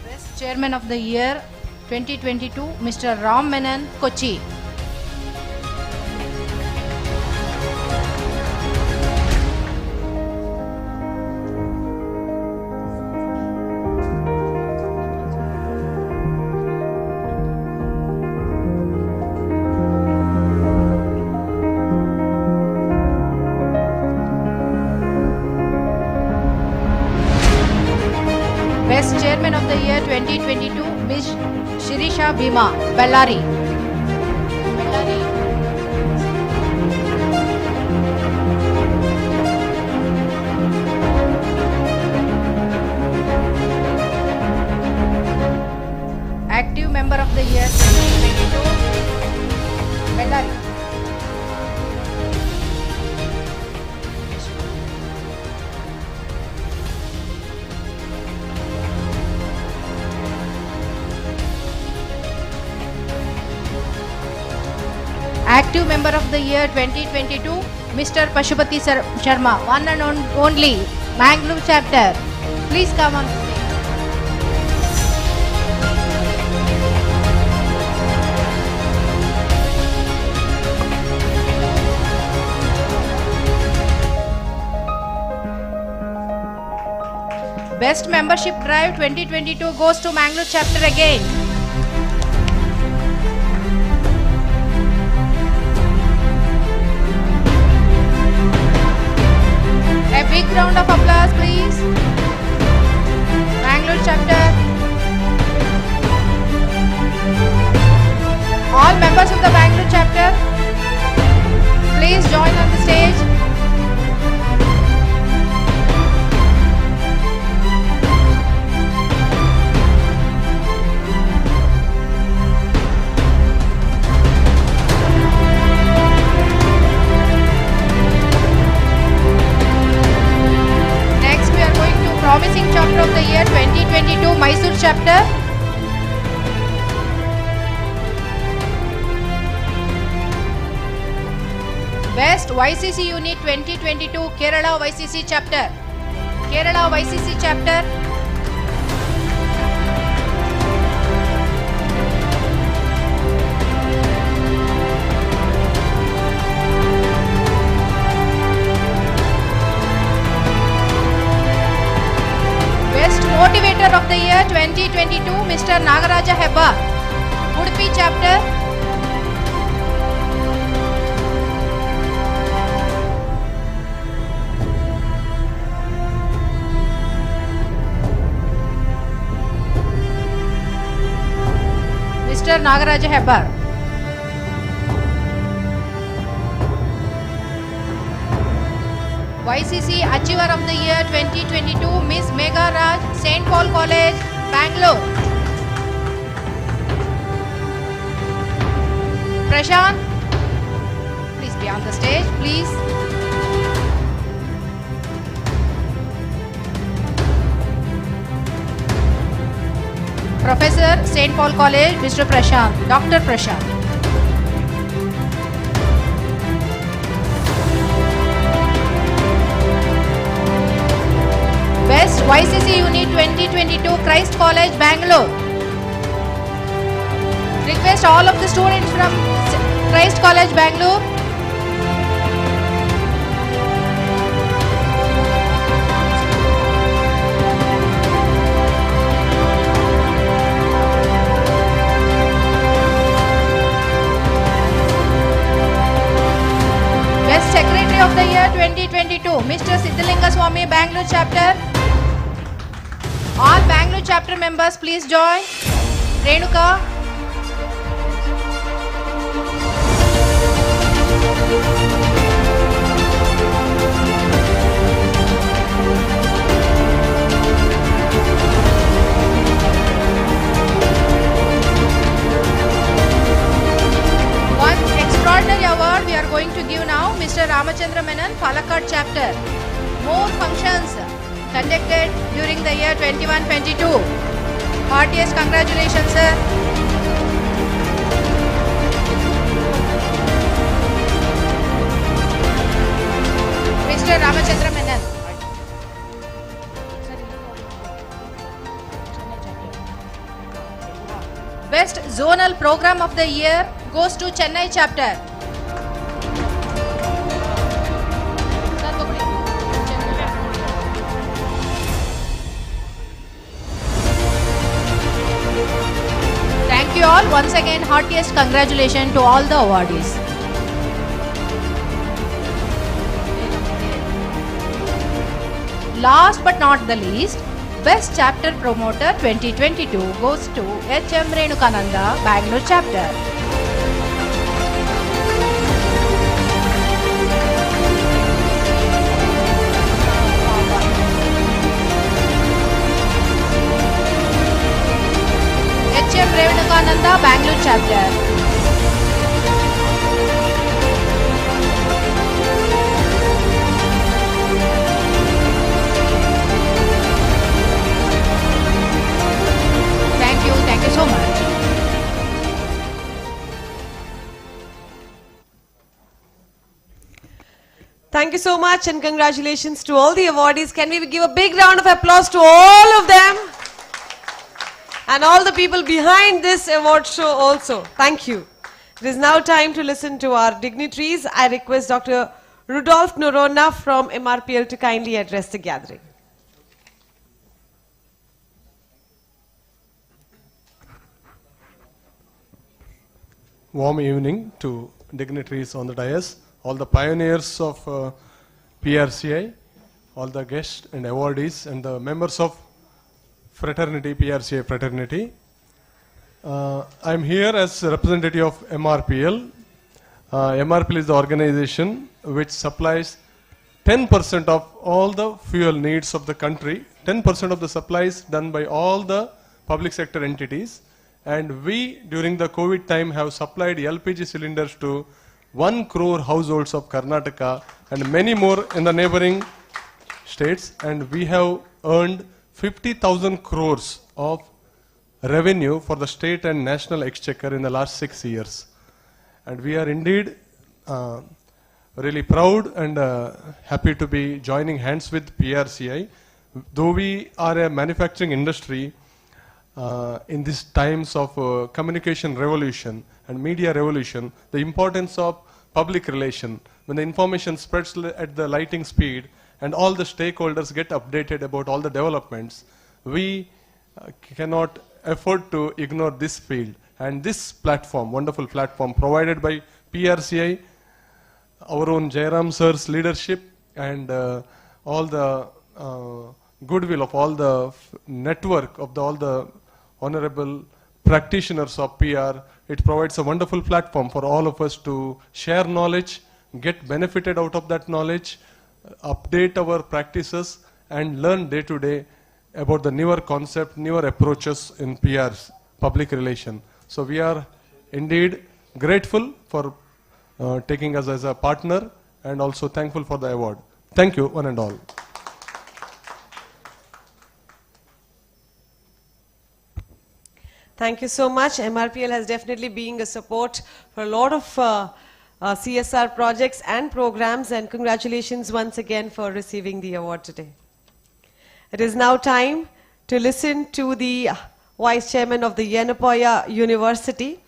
J: Best Chairman of the Year 2022, Mr. Ram Menon, Kochi. Best Chairman of the Year 2022, Ms. Shirisha Bhima, Bellary. Active Member of the Year 2022, Bellary. Active Member of the Year 2022, Mr. Pashupati Sharma, one and only, Mangalore chapter. Please come on stage. Best Membership Drive 2022 goes to Mangalore chapter again. A big round of applause, please. Mangalore chapter. All members of the Mangalore chapter, please join on the stage. Promising Chapter of the Year 2022, Mysore chapter. Best YCC Unit 2022, Kerala YCC chapter. Kerala YCC chapter. Best Motivator of the Year 2022, Mr. Nagaraja Hebba, Udupi chapter. Mr. Nagaraja Hebba. YCC Achiever of the Year 2022, Miss Megha Raj, St. Paul College, Bangalore. Prashant, please be on the stage, please. Professor, St. Paul College, Mr. Prashant, Dr. Prashant. Best YCC Unit 2022, Christ College, Bangalore. Request all of the students from Christ College, Bangalore. Best Secretary of the Year 2022, Mr. Siddhalinga Swami, Bangalore chapter. All Bangalore chapter members, please join. Renuka. One extraordinary award we are going to give now, Mr. Ramachandra Menon, Palakkad chapter. More functions conducted during the year 21-22. Heartiest congratulations, sir. Mr. Ramachandra Menon. Best Zonal Program of the Year goes to Chennai chapter. Thank you all. Once again, heartiest congratulations to all the awardees. Last but not the least, Best Chapter Promoter 2022 goes to H.M. Renukananda, Bangalore chapter. H.M. Renukananda, Bangalore chapter. Thank you so much.
A: Thank you so much and congratulations to all the awardees. Can we give a big round of applause to all of them? And all the people behind this award show also. Thank you. It is now time to listen to our dignitaries. I request Dr. Rudolf Norona from MRPL to kindly address the gathering.
K: Warm evening to dignitaries on the dais, all the pioneers of PRCI, all the guests and awardees and the members of fraternity, PRCI fraternity. I'm here as a representative of MRPL. MRPL is the organization which supplies 10% of all the fuel needs of the country. 10% of the supplies done by all the public sector entities. And we, during the COVID time, have supplied LPG cylinders to 1 crore households of Karnataka and many more in the neighboring states. And we have earned 50,000 crores of revenue for the state and national exchequer in the last 6 years. And we are indeed really proud and happy to be joining hands with PRCI. Though we are a manufacturing industry, in these times of communication revolution and media revolution, the importance of public relation, when the information spreads at the lightning speed and all the stakeholders get updated about all the developments, we cannot afford to ignore this field. And this platform, wonderful platform provided by PRCI, our own Jairam sir's leadership and all the goodwill of all the network of all the honorable practitioners of PR, it provides a wonderful platform for all of us to share knowledge, get benefited out of that knowledge, update our practices and learn day to day about the newer concept, newer approaches in PR's public relation. So we are indeed grateful for taking us as a partner and also thankful for the award. Thank you one and all.
A: Thank you so much. MRPL has definitely been a support for a lot of CSR projects and programs, and congratulations once again for receiving the award today. It is now time to listen to the Vice Chairman of the Yenapoya University.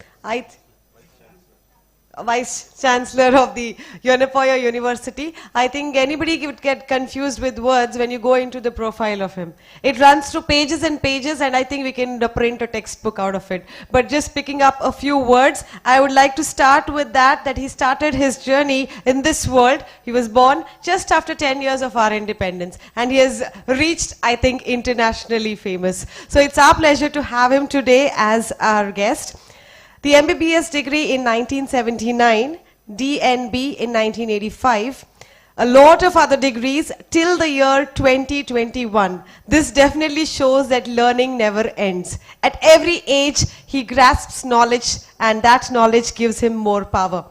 A: Vice Chancellor of the Yenapoya University. I think anybody would get confused with words when you go into the profile of him. It runs through pages and pages, and I think we can print a textbook out of it. But just picking up a few words, I would like to start with that he started his journey in this world. He was born just after 10 years of our independence, and he has reached, I think, internationally famous. So it's our pleasure to have him today as our guest. The MBBS degree in 1979, DNB in 1985. A lot of other degrees till the year 2021. This definitely shows that learning never ends. At every age, he grasps knowledge, and that knowledge gives him more power.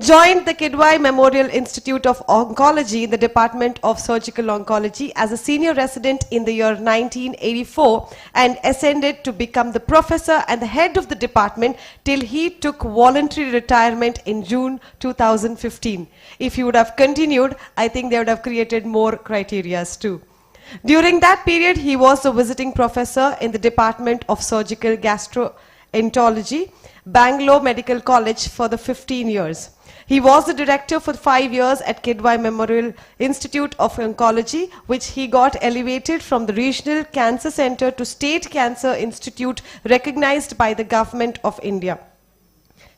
A: Joined the Kodialbai Memorial Institute of Oncology in the Department of Surgical Oncology as a senior resident in the year 1984 and ascended to become the professor and the head of the department till he took voluntary retirement in June 2015. If he would have continued, I think they would have created more criterias too. During that period, he was a visiting professor in the Department of Surgical Gastroenterology, Bangalore Medical College for the 15 years. He was the director for 5 years at Kodialbai Memorial Institute of Oncology, which he got elevated from the Regional Cancer Center to State Cancer Institute recognized by the Government of India.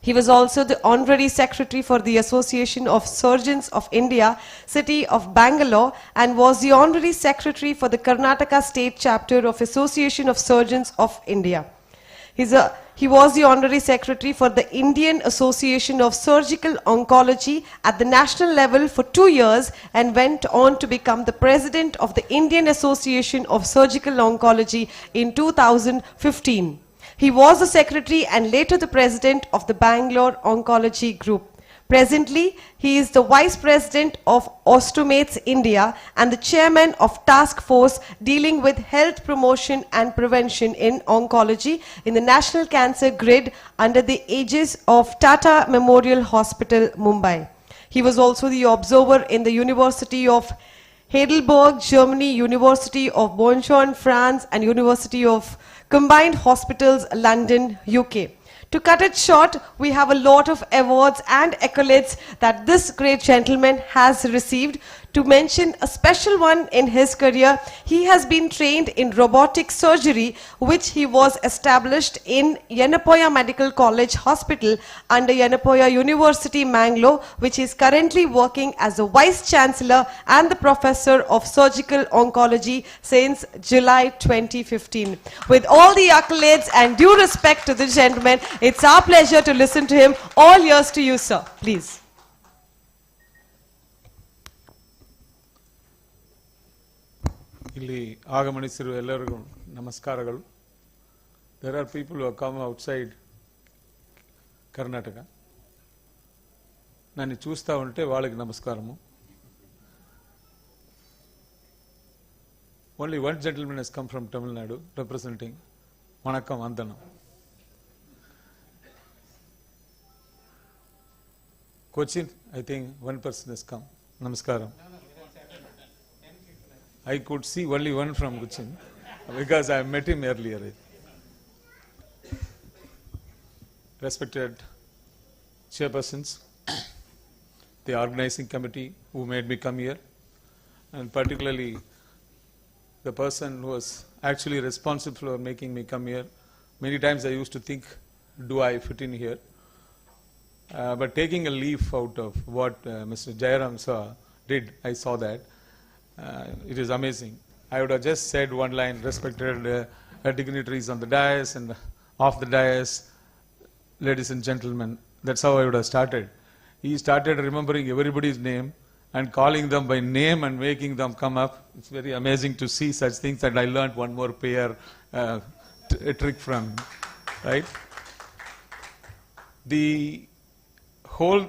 A: He was also the honorary secretary for the Association of Surgeons of India, City of Bangalore, and was the honorary secretary for the Karnataka State Chapter of Association of Surgeons of India. He was the honorary secretary for the Indian Association of Surgical Oncology at the national level for 2 years and went on to become the president of the Indian Association of Surgical Oncology in 2015. He was the secretary and later the president of the Bangalore Oncology Group. Presently, he is the Vice President of Ostomates India and the Chairman of Task Force dealing with health promotion and prevention in oncology in the National Cancer Grid under the aegis of Tata Memorial Hospital, Mumbai. He was also the observer in the University of Heidelberg, Germany, University of Bonn, France, and University of Combined Hospitals, London, UK. To cut it short, we have a lot of awards and accolades that this great gentleman has received. To mention a special one in his career, he has been trained in robotic surgery, which he was established in Yenapoya Medical College Hospital under Yenapoya University, Mangalore, which is currently working as the Vice Chancellor and the Professor of Surgical Oncology since July 2015. With all the accolades and due respect to the gentleman, it's our pleasure to listen to him. All ears to you, sir. Please.
L: ಇಲ್ಲಿ ಆಗಮನಿಸಿರುವ ಎಲ್ಲರಿಗೂ ನಮಸ್ಕಾರಗಳು. There are people who have come outside Karnataka. నన్ను చూస్తూ ఉంటే వాళ్ళకి నమస్కారము. Only one gentleman has come from Tamil Nadu representing. வணக்கம் வந்தனம். Cochin, I think one person has come. Namaskaram. I could see only one from Cochin because I met him earlier. Respected chairpersons, the organizing committee who made me come here, and particularly the person who was actually responsible for making me come here. Many times I used to think, do I fit in here? But taking a leaf out of what Mr. Jayaram did, I saw that. It is amazing. I would have just said one line, respected dignitaries on the dais and off the dais, ladies and gentlemen. That's how I would have started. He started remembering everybody's name and calling them by name and making them come up. It's very amazing to see such things, and I learned one more PR trick from him, right? The whole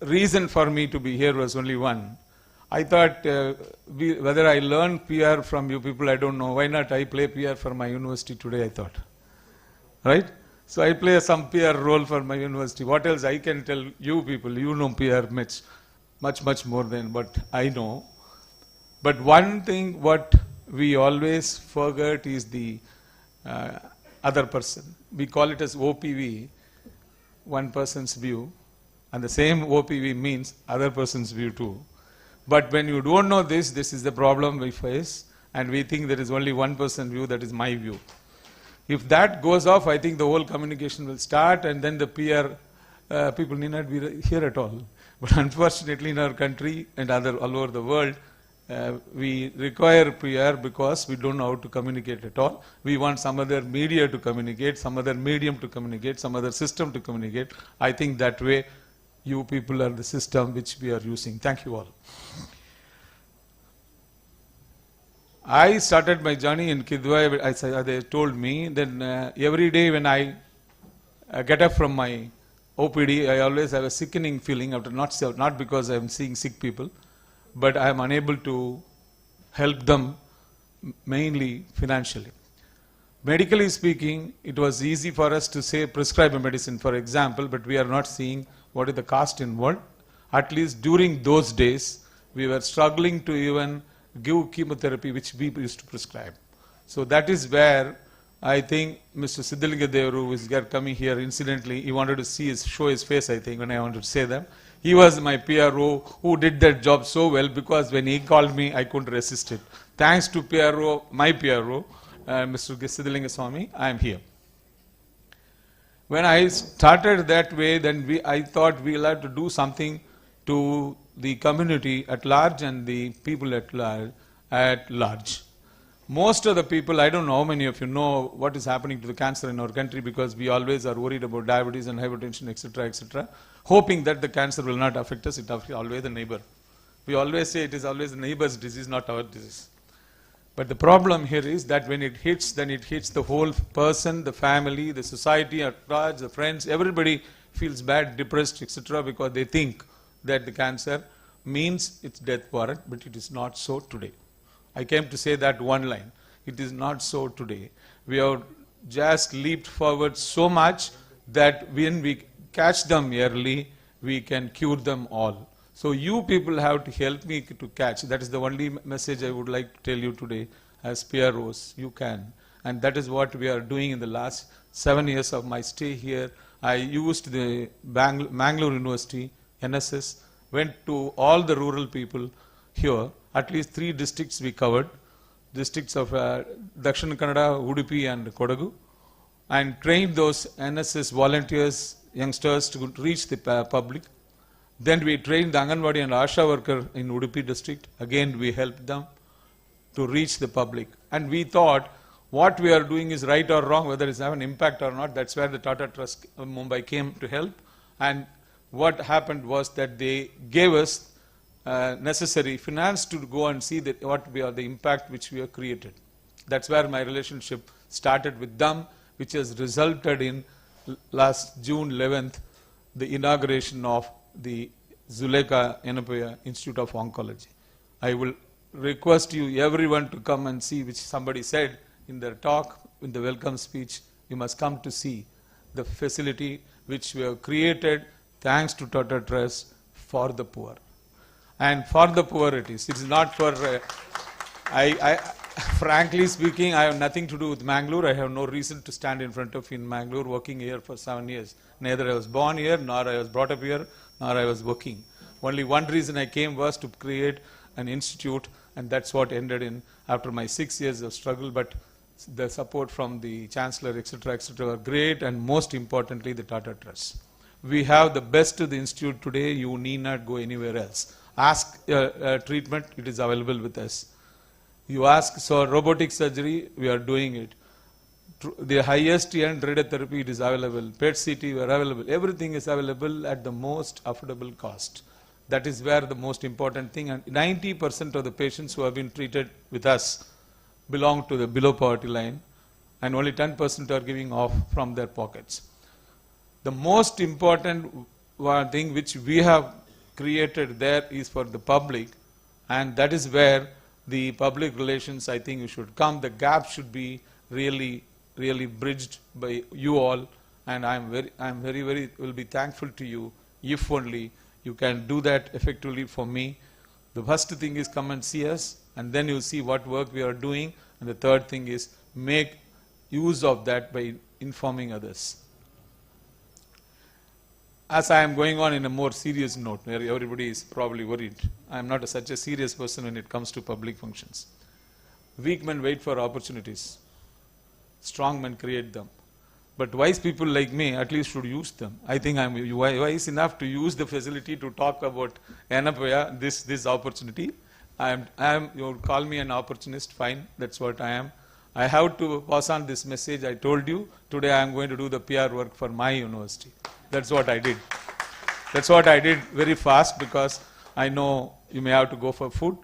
L: reason for me to be here was only one. I thought whether I learned PR from you people, I don't know. Why not I play PR for my university today, I thought. Right? So I play some PR role for my university. What else I can tell you people? You know PR much more than what I know. But one thing what we always forget is the other person. We call it as OPV, one person's view. And the same OPV means other person's view too. But when you don't know this is the problem we face, and we think there is only one person view, that is my view. If that goes off, I think the whole communication will start, and then the PR people need not be here at all. But unfortunately in our country and all over the world, we require PR because we don't know how to communicate at all. We want some other media to communicate, some other medium to communicate, some other system to communicate. I think that way You people are the system which we are using. Thank you all. I started my journey in Kodialbai, as they told me, then every day when I get up from my OPD, I always have a sickening feeling, after not because I am seeing sick people, but I am unable to help them mainly financially. Medically speaking, it was easy for us to say prescribe a medicine, for example, but we are not seeing what is the cost involved. At least during those days, we were struggling to even give chemotherapy which we used to prescribe. So that is where I think Mr. Siddhalinga Devaru, who is coming here incidentally, he wanted to show his face, I think, when I wanted to say that. He was my PRO who did that job so well, because when he called me, I couldn't resist it. Thanks to PRO, my PRO, Mr. Siddhalinga Swami, I am here. When I started that way, then I thought we'll have to do something to the community at large and the people at large. Most of the people, I don't know how many of you know what is happening to the cancer in our country, because we always are worried about diabetes and hypertension, etc., hoping that the cancer will not affect us. It affects always the neighbor. We always say it is always the neighbor's disease, not our disease. But the problem here is that when it hits, then it hits the whole person, the family, the society at large, the friends, everybody feels bad, depressed, etc., because they think that the cancer means it's death warrant, but it is not so today. I came to say that one line. It is not so today. We have just leaped forward so much that when we catch them early, we can cure them all. So you people have to help me to catch. That is the only message I would like to tell you today as PROs. You can. And that is what we are doing in the last 7 years of my stay here. I used the Mangalore University, NSS, went to all the rural people here. At least 3 districts we covered. Districts of Dakshin Kannada, Udupi and Kodagu. And trained those NSS volunteers, youngsters to reach the public. Then we trained the Anganwadi and Asha worker in Udupi district. Again, we helped them to reach the public. And we thought what we are doing is right or wrong, whether it's have an impact or not. That's where the Tata Trust Mumbai came to help. And what happened was that they gave us necessary finance to go and see that what we are the impact which we have created. That's where my relationship started with them, which has resulted in last June 11th, the inauguration of the Zuleka Enapaya Institute of Oncology. I will request you everyone to come and see, which somebody said in their talk, in the welcome speech, you must come to see the facility which we have created thanks to Tata Trust for the poor. And for the poor it is. It is not for, frankly speaking, I have nothing to do with Mangalore. I have no reason to stand in front of you in Mangalore, working here for 7 years. Neither I was born here, nor I was brought up here, nor I was working. Only one reason I came was to create an institute, and that's what ended in, after my 6 years of struggle, but the support from the Chancellor, etc., were great, and most importantly, the Tata Trust. We have the best of the institute today. You need not go anywhere else. Ask treatment, it is available with us. You ask for robotic surgery, we are doing it. The highest end radiotherapy, it is available. PET-CT, we are available. Everything is available at the most affordable cost. That is where the most important thing, and 90% of the patients who have been treated with us belong to the below poverty line, and only 10% are giving off from their pockets. The most important one thing which we have created there is for the public, and that is where the public relations, I think, you should come. The gap should be really bridged by you all, and I'm very will be thankful to you if only you can do that effectively for me. The first thing is come and see us, and then you'll see what work we are doing, and the third thing is make use of that by informing others. As I am going on in a more serious note, where everybody is probably worried, I am not such a serious person when it comes to public functions. Weak men wait for opportunities. Strong men create them. But wise people like me at least should use them. I think I am wise enough to use the facility to talk about Enapaya, this opportunity. I am. You call me an opportunist, fine, that's what I am. I have to pass on this message. I told you, today I am going to do the PR work for my university. That's what I did. That's what I did very fast because I know you may have to go for food.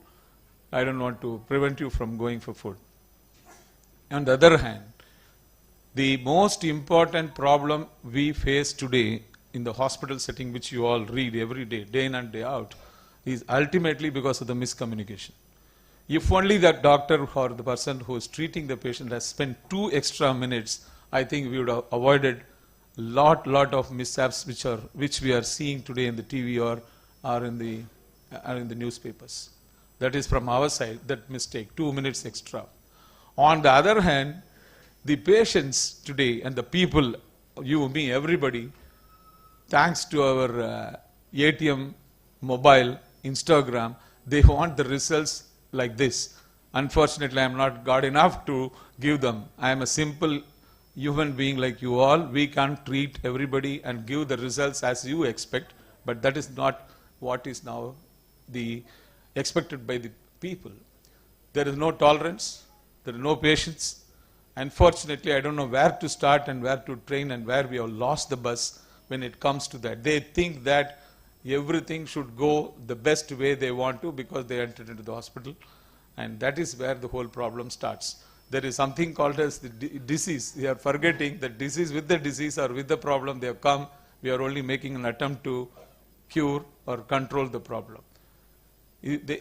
L: I don't want to prevent you from going for food. On the other hand, the most important problem we face today in the hospital setting, which you all read every day, day in and day out, is ultimately because of the miscommunication. If only the doctor or the person who is treating the patient has spent 2 extra minutes, I think we would have avoided lot of mishaps which we are seeing today in the TV or in the newspapers. That is from our side, that mistake, 2 minutes extra. On the other hand, the patients today and the people, you, me, everybody, thanks to our ATM, mobile, Instagram, they want the results like this. Unfortunately, I am not God enough to give them. I am a simple human being like you all. We can't treat everybody and give the results as you expect, but that is not what is now the expected by the people. There is no tolerance, there is no patience. Unfortunately, I don't know where to start and where to train and where we have lost the bus when it comes to that. They think that everything should go the best way they want to because they entered into the hospital, and that is where the whole problem starts. There is something called as the disease. They are forgetting that disease with the disease or with the problem they have come. We are only making an attempt to cure or control the problem.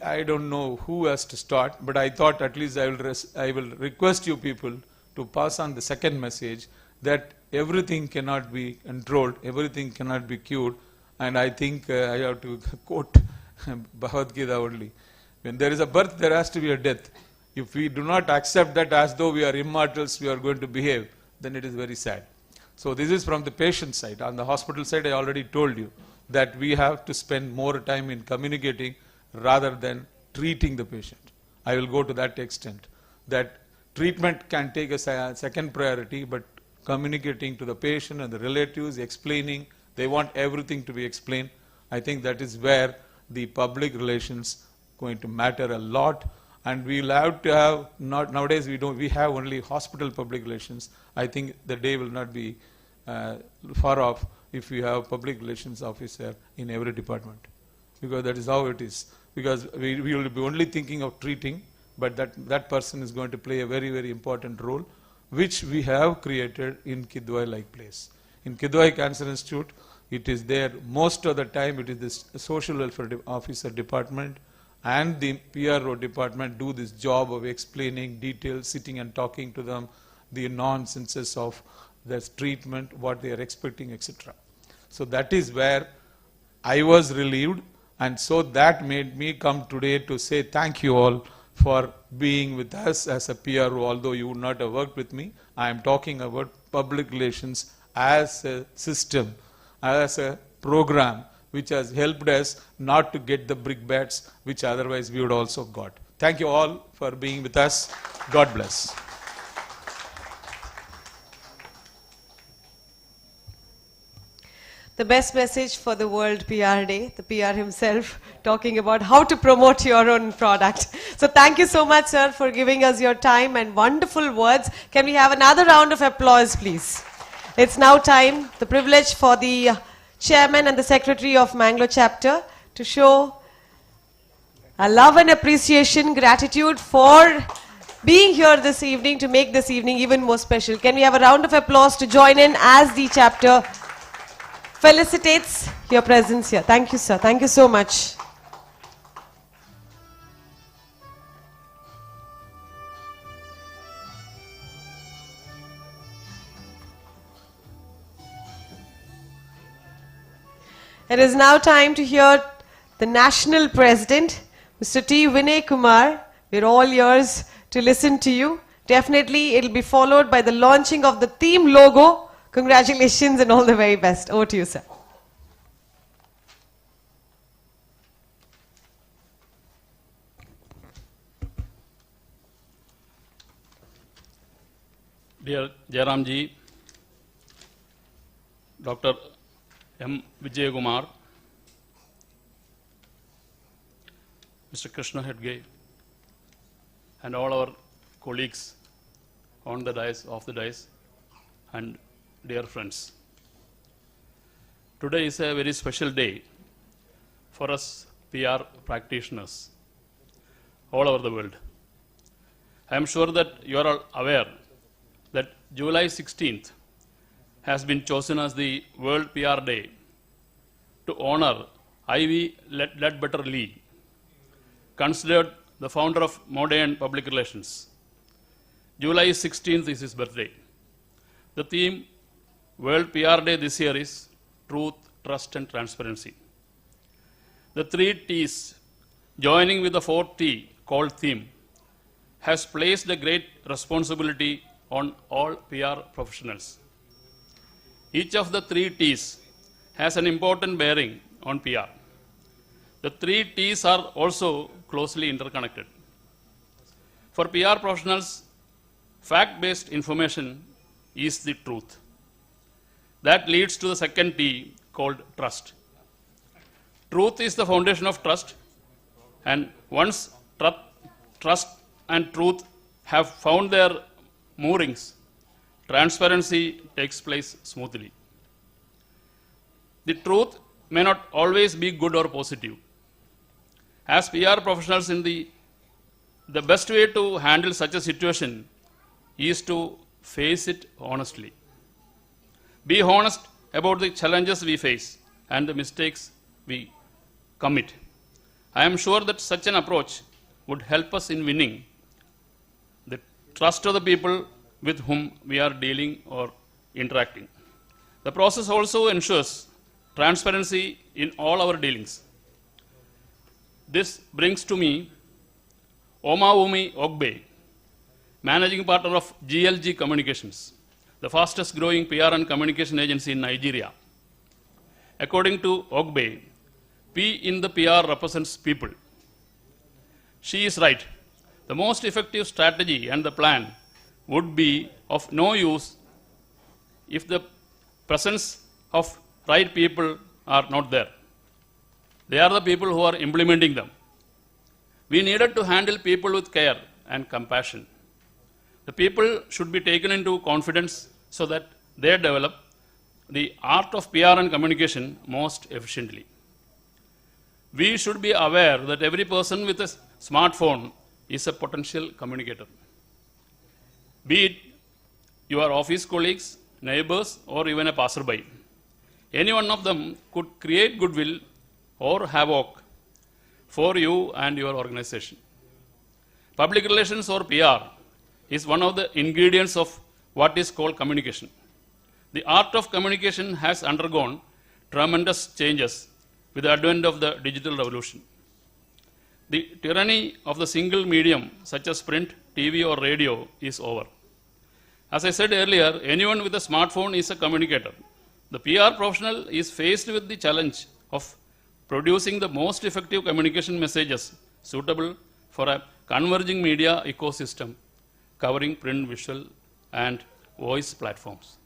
L: I don't know who has to start, but I thought at least I will request you people to pass on the second message that everything cannot be controlled, everything cannot be cured. And I think I have to quote Bhagavad Gita only. When there is a birth, there has to be a death. If we do not accept that as though we are immortals, we are going to behave, then it is very sad. So this is from the patient side. On the hospital side, I already told you that we have to spend more time in communicating rather than treating the patient. I will go to that extent. That treatment can take a second priority, but communicating to the patient and the relatives, explaining, they want everything to be explained. I think that is where the public relations going to matter a lot. And we'll have to have, not nowadays we have only hospital public relations. I think the day will not be far off if we have public relations officer in every department. Because that is how it is. Because we will be only thinking of treating, but that person is going to play a very, very important role, which we have created in Kodialbai-like place. In Kodialbai Cancer Institute, it is there most of the time. It is the social welfare officer department and the PRO department do this job of explaining details, sitting and talking to them, the nonsenses of the treatment, what they are expecting, etc. So that is where I was relieved, and so that made me come today to say thank you all for being with us as a PRO. Although you would not have worked with me, I am talking about public relations as a system, as a program which has helped us not to get the brickbats which otherwise we would also got. Thank you all for being with us. God bless.
A: The best message for the World PR Day, the PR himself talking about how to promote your own product. So thank you so much, sir, for giving us your time and wonderful words. Can we have another round of applause, please? It's now time, the privilege for the Chairman and the Secretary of Mangalore Chapter to show a love and appreciation, gratitude for being here this evening to make this evening even more special. Can we have a round of applause to join in as the chapter felicitates your presence here. Thank you, sir. Thank you so much. It is now time to hear the National President, Mr. T. Vinay Kumar. We're all ears to listen to you. Definitely, it'll be followed by the launching of the theme logo. Congratulations and all the very best. Over to you, sir.
M: Dear Jairamji, Dr. M. Vijay Kumar, Mr. Krishna Hedge, and all our colleagues on the dais, off the dais, and dear friends. today is a very special day for us PR practitioners all over the world. I am sure that you are all aware that July 16th has been chosen as the World PR Day to honor Ivy Ledbetter Lee, considered the founder of modern public relations. July 16th is his birthday. The theme World PR Day this year is Truth, Trust and Transparency. The 3 T's, joining with the 4th T called theme, has placed a great responsibility on all PR professionals. Each of the 3 T's has an important bearing on PR. The 3 T's are also closely interconnected. For PR professionals, fact-based information is the truth. That leads to the 2nd T called trust. Truth is the foundation of trust, and once trust and truth have found their moorings, transparency takes place smoothly. The truth may not always be good or positive. As PR professionals, the best way to handle such a situation is to face it honestly. Be honest about the challenges we face and the mistakes we commit. I am sure that such an approach would help us in winning the trust of the people with whom we are dealing or interacting. The process also ensures transparency in all our dealings. This brings to me Omawumi Ogbe, Managing Partner of GLG Communications, the fastest growing PR and communication agency in Nigeria. According to Ogbe, P in the PR represents people. She is right. The most effective strategy and the plan would be of no use if the presence of right people are not there. They are the people who are implementing them. We needed to handle people with care and compassion. The people should be taken into confidence so that they develop the art of PR and communication most efficiently. We should be aware that every person with a smartphone is a potential communicator. Be it your office colleagues, neighbors, or even a passerby. Any one of them could create goodwill or havoc for you and your organization. Public relations or PR is one of the ingredients of what is called communication. The art of communication has undergone tremendous changes with the advent of the digital revolution. The tyranny of the single medium, such as print, TV, or radio, is over. As I said earlier, anyone with a smartphone is a communicator. The PR professional is faced with the challenge of producing the most effective communication messages suitable for a converging media ecosystem covering print, visual, and voice platforms.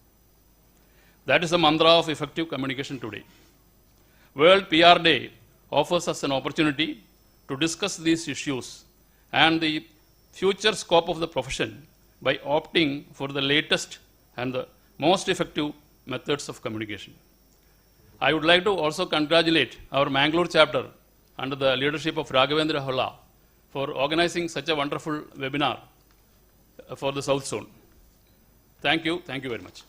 M: That is the mantra of effective communication today. World PR Day offers us an opportunity to discuss these issues and the future scope of the profession by opting for the latest and the most effective methods of communication. I would like to also congratulate our Mangalore chapter under the leadership of Raghavendra Holla for organizing such a wonderful webinar for the South Zone. Thank you very much.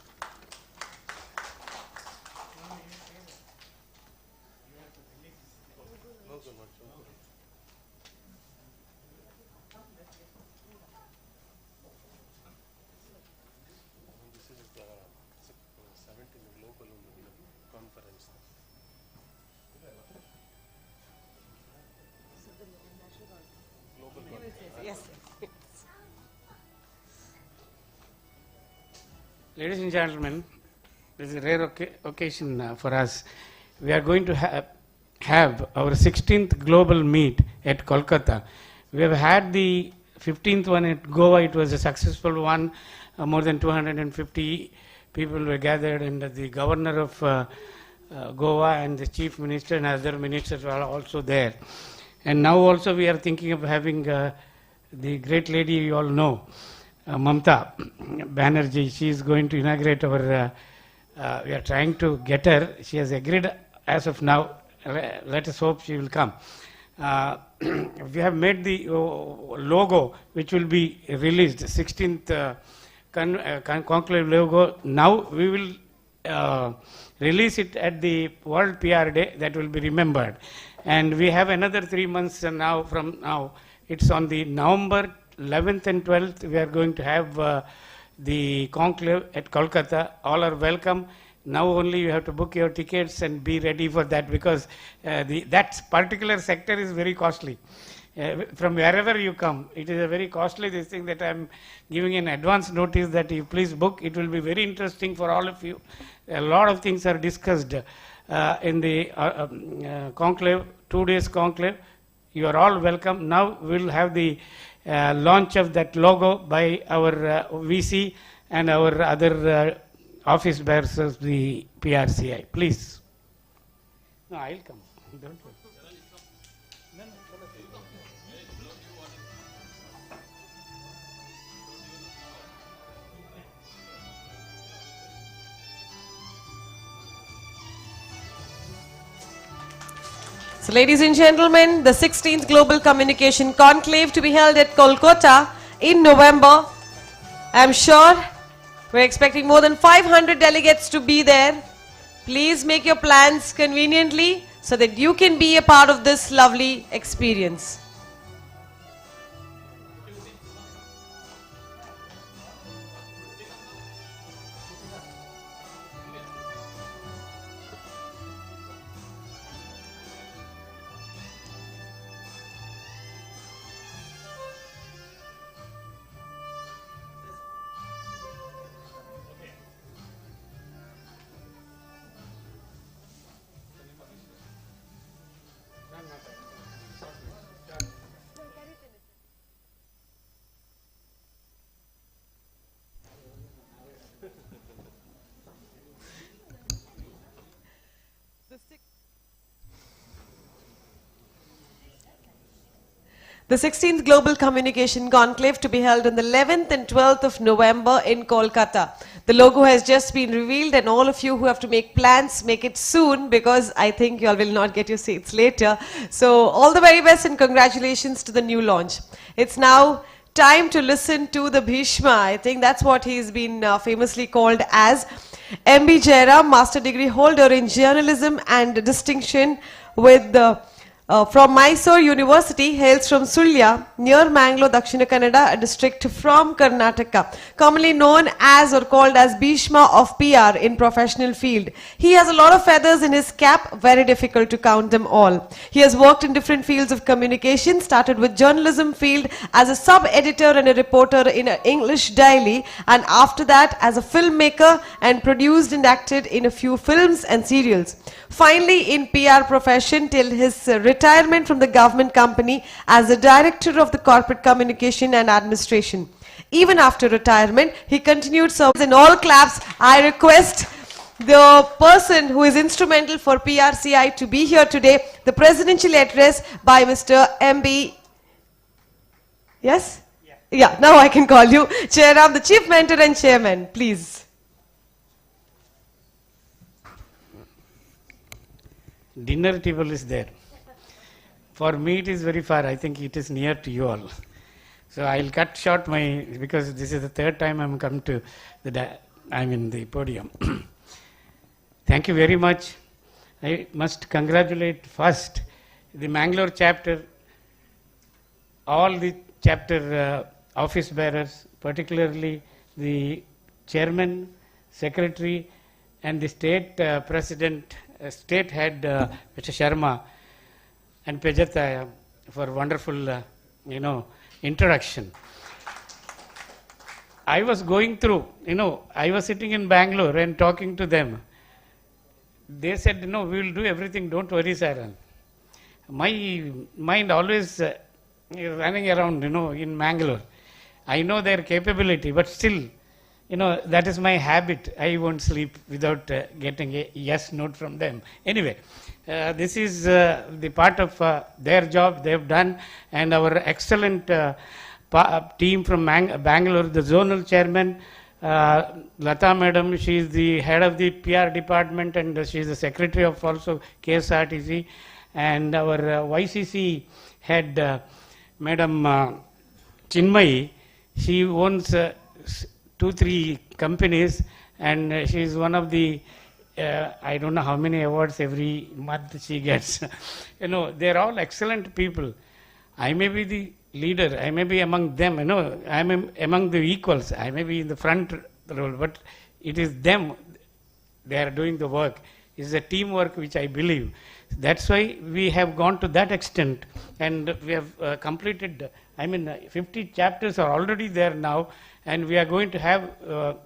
I: Ladies and gentlemen, this is a rare occasion for us. We are going to have our 16th global meet at Kolkata. We have had the 15th one at Goa. It was a successful one. More than 250 people were gathered, and the governor of Goa and the chief minister and other ministers were also there. And now also we are thinking of having the great lady you all know, Mamta Banerjee. She is going to inaugurate our We are trying to get her. She has agreed as of now. Let us hope she will come. We have made the logo which will be released, 16th conclave logo. Now we will release it at the World PR Day, that will be remembered. And we have another 3 months now from now. It's on the November 11th and 12th. We are going to have the conclave at Kolkata. All are welcome. Now only you have to book your tickets and be ready for that, because that particular sector is very costly. From wherever you come, it is a very costly this thing that I am giving an advance notice that you please book. It will be very interesting for all of you. A lot of things are discussed in the conclave, 2 days conclave. You are all welcome. Now we will have the launch of that logo by our VC and our other office bearers of the PRCI. Please. No, I'll come. Don't worry.
A: So, ladies and gentlemen, the 16th Global Communication Conclave to be held at Kolkata in November. I'm sure we're expecting more than 500 delegates to be there. Please make your plans conveniently so that you can be a part of this lovely experience. The 16th Global Communication Conclave to be held on the 11th and 12th of November in Kolkata. The logo has just been revealed, and all of you who have to make plans, make it soon, because I think you all will not get your seats later. So all the very best and congratulations to the new launch. It's now time to listen to the Bhishma. I think that's what he's been famously called as. MB Jairam, master degree holder in journalism and distinction with the from Mysore University, hails from Sulya, near Mangalore, Dakshina Kannada, a district from Karnataka, commonly known as or called as Bhishma of PR in professional field. He has a lot of feathers in his cap, very difficult to count them all. He has worked in different fields of communication, started with journalism field as a sub-editor and a reporter in an English daily, and after that as a filmmaker, and produced and acted in a few films and serials. Finally, in PR profession till his retirement from the government company as the director of the corporate communication and administration. Even after retirement, he continued service. In all claps, I request the person who is instrumental for PRCI to be here today, the presidential address by Mr. MB. Yes? Yeah, now I can call you Jairam, the chief mentor and chairman, please.
I: Dinner table is there. For me it is very far. I think it is near to you all. So I'll cut short my, because this is the third time I'm come to I'm in the podium. Thank you very much. I must congratulate first the Mangalore chapter, all the chapter office bearers, particularly the chairman, secretary, and the state president, state head, Mr. Sharma, and Pejata for wonderful, introduction. I was going through, I was sitting in Bangalore and talking to them. They said, we will do everything, don't worry, sir. My mind always running around, in Mangalore. I know their capability, but still, that is my habit. I won't sleep without getting a yes note from them. Anyway, this is the part of their job they have done, and our excellent team from Bangalore, the zonal chairman, Lata Madam, she is the head of the PR department and she is the secretary of also KSRTC. And our YCC head, Madam Chinmayi, she owns 2-3 companies and she is one of the I don't know how many awards every month she gets. You know, they are all excellent people. I may be the leader, I may be among them, you know, I am among the equals, I may be in the front role, but it is them, they are doing the work. It's a teamwork which I believe. That's why we have gone to that extent and we have completed, 50 chapters are already there now and we are going to have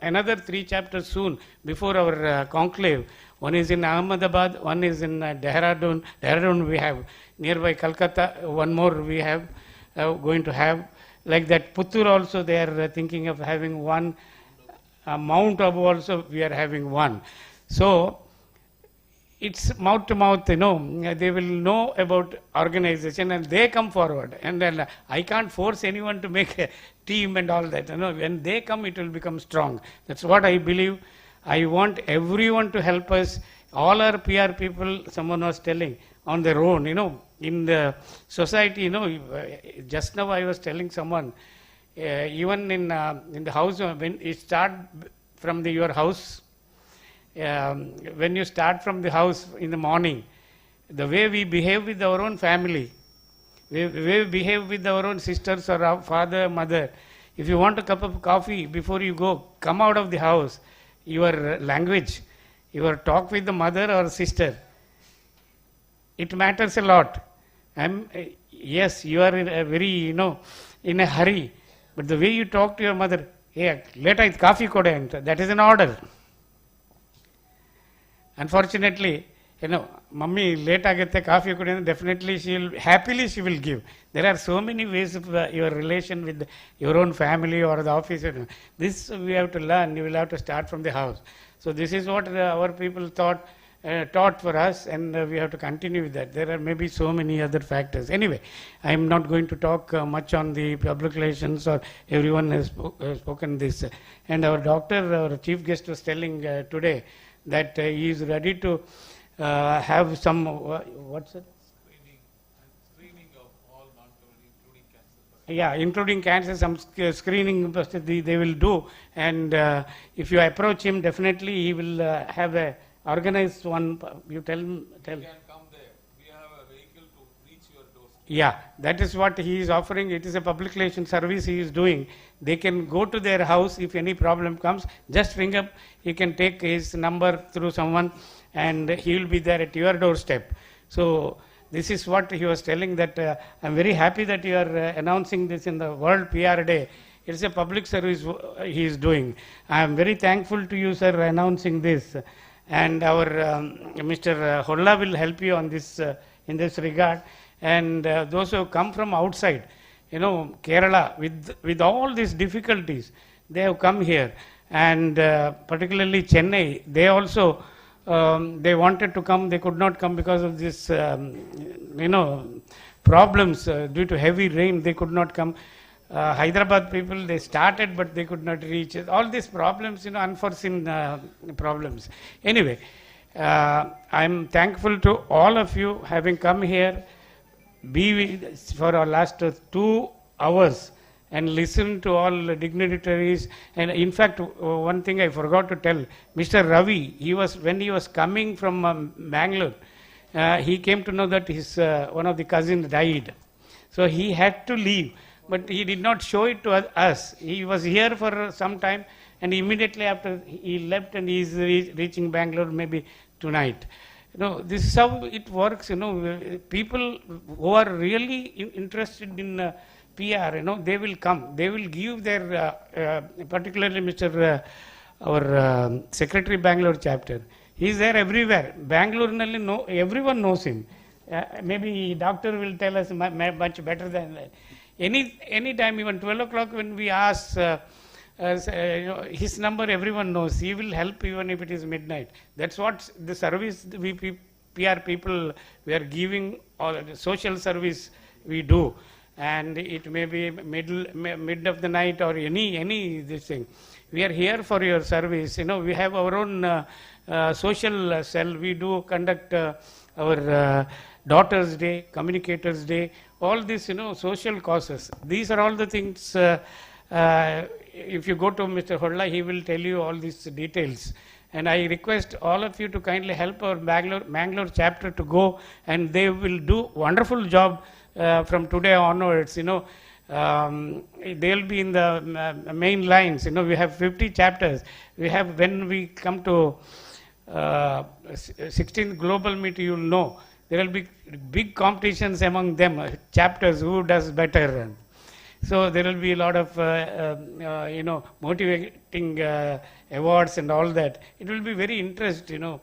I: another 3 chapters soon before our conclave. One is in Ahmedabad, one is in Dehradun. Dehradun we have nearby Calcutta, one more we have going to have. Like that Puttur also they are thinking of having one. Mount Abu also we are having one. So it's mouth to mouth, you know, they will know about organization and they come forward. And then I can't force anyone to make a team and all that. You know, when they come, it will become strong. That's what I believe. I want everyone to help us. All our PR people, someone was telling, on their own, you know, in the society, you know, just now I was telling someone, even in the house, when you start from your house, when you start from the house in the morning, the way we behave with our own family, the way we behave with our own sisters or our father, mother, if you want a cup of coffee before you go, come out of the house, your language, your talk with the mother or sister, it matters a lot. Yes, you are in a very, you know, in a hurry, but the way you talk to your mother, hey, let I coffee kode, that is an order. Unfortunately, you know, mummy late agate coffee kode, definitely happily she will give. There are so many ways of your relation with your own family or the office. This we have to learn. You will have to start from the house. So this is what our people taught for us, and we have to continue with that. There are maybe so many other factors. Anyway, I am not going to talk much on the public relations, or everyone has spoken this. And our doctor, our chief guest was telling today that he is ready to have some, what's it?
L: Screening of all non-covered, including cancer.
I: Yeah, including cancer, some screening they will do. And if you approach him, definitely he will have a organized one. You tell him.
L: You can come there. We have a vehicle to reach your doorstep.
I: Yeah, that is what he is offering. It is a public relation service he is doing. They can go to their house if any problem comes. Just ring up. He can take his number through someone and he will be there at your doorstep. So this is what he was telling, that I'm very happy that you are announcing this in the World PR Day. It's a public service he is doing. I am very thankful to you, sir, announcing this. And our Mr. Holla will help you on this in this regard. And those who come from outside, you know, Kerala, with all these difficulties, they have come here. And particularly Chennai, they also they wanted to come, they could not come because of this, you know, problems due to heavy rain. They could not come. Hyderabad people, they started, but they could not reach it. All these problems, you know, unforeseen problems. Anyway, I'm thankful to all of you having come here, be for our last 2 hours and listen to all the dignitaries. And in fact, one thing I forgot to tell, Mr. Ravi, when he was coming from Mangalore, he came to know that his one of the cousins died. So he had to leave. But he did not show it to us. He was here for some time, and immediately after he left, and he is reaching Bangalore maybe tonight. You know, this is how it works. You know, people who are really interested in PR, you know, they will come. They will give their, particularly Mr. Our Secretary Bangalore chapter. He is there everywhere. Bangalore, everyone knows him. Maybe doctor will tell us much better than that. Any time, even 12 o'clock when we ask, you know, his number everyone knows. He will help even if it is midnight. That's what the service we PR people, we are giving, all the social service we do. And it may be mid of the night or any this thing. We are here for your service. We have our own social cell. We do conduct our Daughters' Day, Communicators' Day, all these, social causes. These are all the things, if you go to Mr. Holla, he will tell you all these details. And I request all of you to kindly help our Mangalore chapter to go, and they will do wonderful job from today onwards. They'll be in the main lines. We have 50 chapters. We have, when we come to 16th global meet, you'll know there will be big competitions among them, chapters who does better. So there will be a lot of motivating awards and all that. It will be very interesting,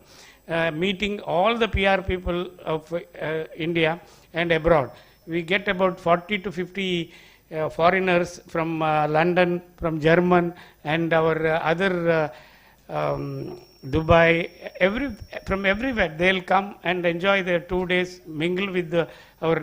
I: meeting all the PR people of India and abroad. We get about 40 to 50 foreigners from London, from German, and our other Dubai, from everywhere. They'll come and enjoy their 2 days, mingle with our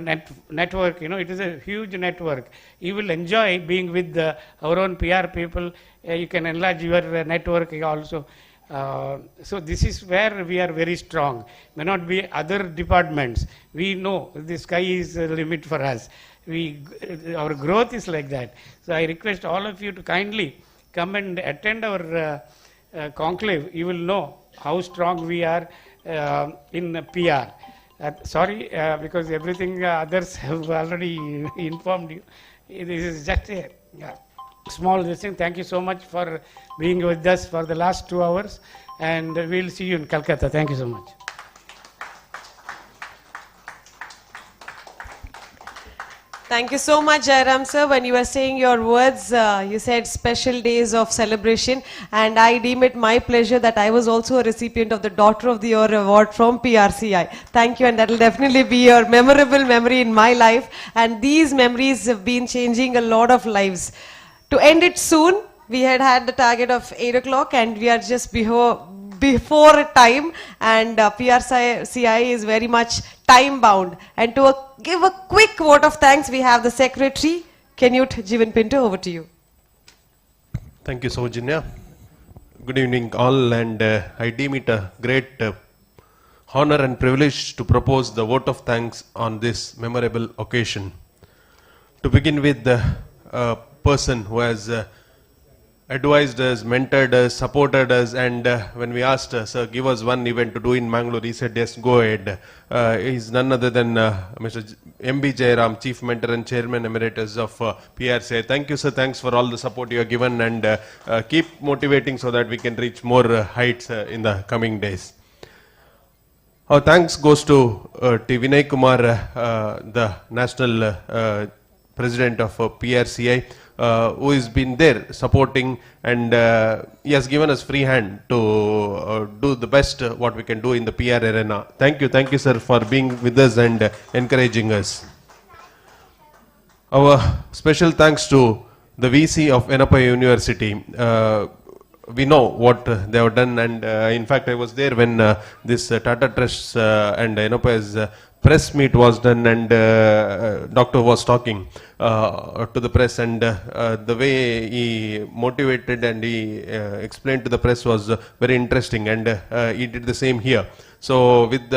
I: network. It is a huge network. You will enjoy being with our own PR people. You can enlarge your network also. So this is where we are very strong. May not be other departments. We know the sky is the limit for us. Our growth is like that. So I request all of you to kindly come and attend our conclave. You will know how strong we are in PR. Sorry, because everything others have already informed you. This is just a small thing. Thank you so much for being with us for the last 2 hours, and we'll see you in Calcutta. Thank you so much.
A: Thank you so much, Jairam sir. When you were saying your words, you said special days of celebration, and I deem it my pleasure that I was also a recipient of the Daughter of the Year award from PRCI. Thank you, and that will definitely be a memorable memory in my life, and these memories have been changing a lot of lives. To end it soon, we had the target of 8 o'clock, and we are just before time, and PRCI is very much time bound. And to give a quick vote of thanks, we have the Secretary, Kenute Jivan Pinto. Over to you.
N: Thank you, Sojinya. Good evening all, and I deem it a great honor and privilege to propose the vote of thanks on this memorable occasion. To begin with, the person who has advised us, mentored us, supported us, and when we asked, sir, give us one event to do in Mangalore, he said, yes, go ahead. He's none other than Mr. M.B. Jairam, Chief Mentor and Chairman Emeritus of PRCI. Thank you, sir. Thanks for all the support you have given, and keep motivating so that we can reach more heights in the coming days. Our thanks goes to T. Vinay Kumar, the National President of PRCI, who has been there supporting, and he has given us free hand to do the best what we can do in the PR arena. Thank you, sir, for being with us and encouraging us. Our special thanks to the VC of Enapa University. We know what they have done, and in fact I was there when this Tata Trust and Enapa's press meet was done, and doctor was talking to the press, and the way he motivated and he explained to the press was very interesting, and he did the same here. So with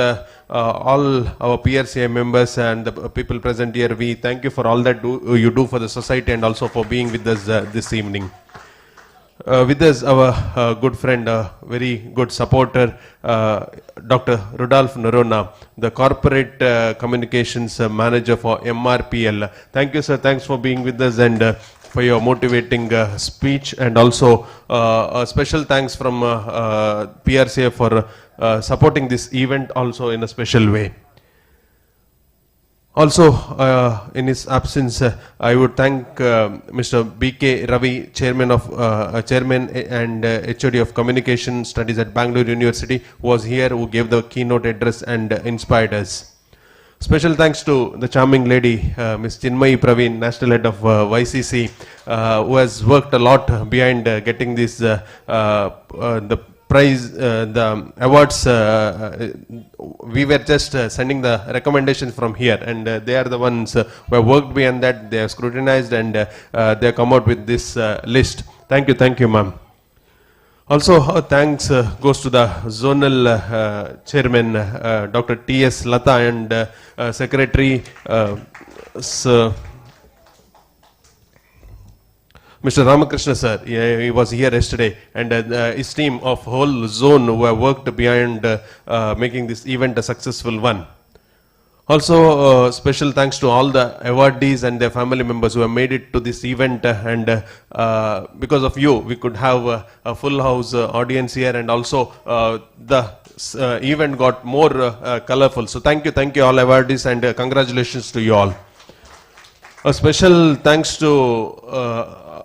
N: all our PRCI members and the people present here, we thank you for all that you do for the society, and also for being with us this evening. With us, our good friend, very good supporter, Dr. Rudolph Narona, the Corporate Communications Manager for MRPL. Thank you, sir. Thanks for being with us and for your motivating speech, and also a special thanks from PRCA for supporting this event also in a special way. Also, in his absence, I would thank Mr. B.K. Ravi, Chairman and HOD of Communication Studies at Bangalore University, who was here, who gave the keynote address and inspired us. Special thanks to the charming lady, Ms. Chinmayi Praveen, National Head of YCC, who has worked a lot behind getting this the prize, the awards. We were just sending the recommendations from here, and they are the ones who have worked behind that. They have scrutinized, and they have come out with this list. Thank you, ma'am. Also, thanks goes to the zonal chairman, Dr. T.S. Lata, and secretary, Sir Mr. Ramakrishna sir. He was here yesterday, and his team of whole zone who have worked behind making this event a successful one. Also, special thanks to all the awardees and their family members who have made it to this event, and because of you, we could have a full house audience here, and also the event got more colorful. So thank you all awardees, and congratulations to you all. A special thanks to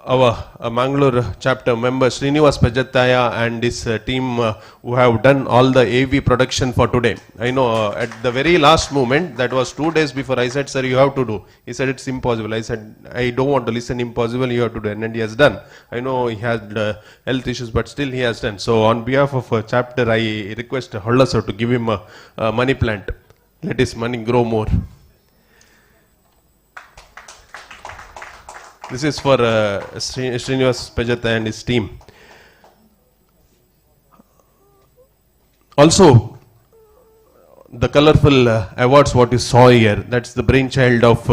N: our Mangalore chapter member Srinivas Pajataya and his team who have done all the AV production for today. I know at the very last moment, that was 2 days before, I said, sir, you have to do. He said, it's impossible. I said, I don't want to listen, impossible, you have to do. And he has done. I know he had health issues, but still he has done. So on behalf of a chapter, I request Holla sir to give him a money plant. Let his money grow more. This is for Srinivas Pajata and his team. Also, the colorful awards what you saw here, that's the brainchild of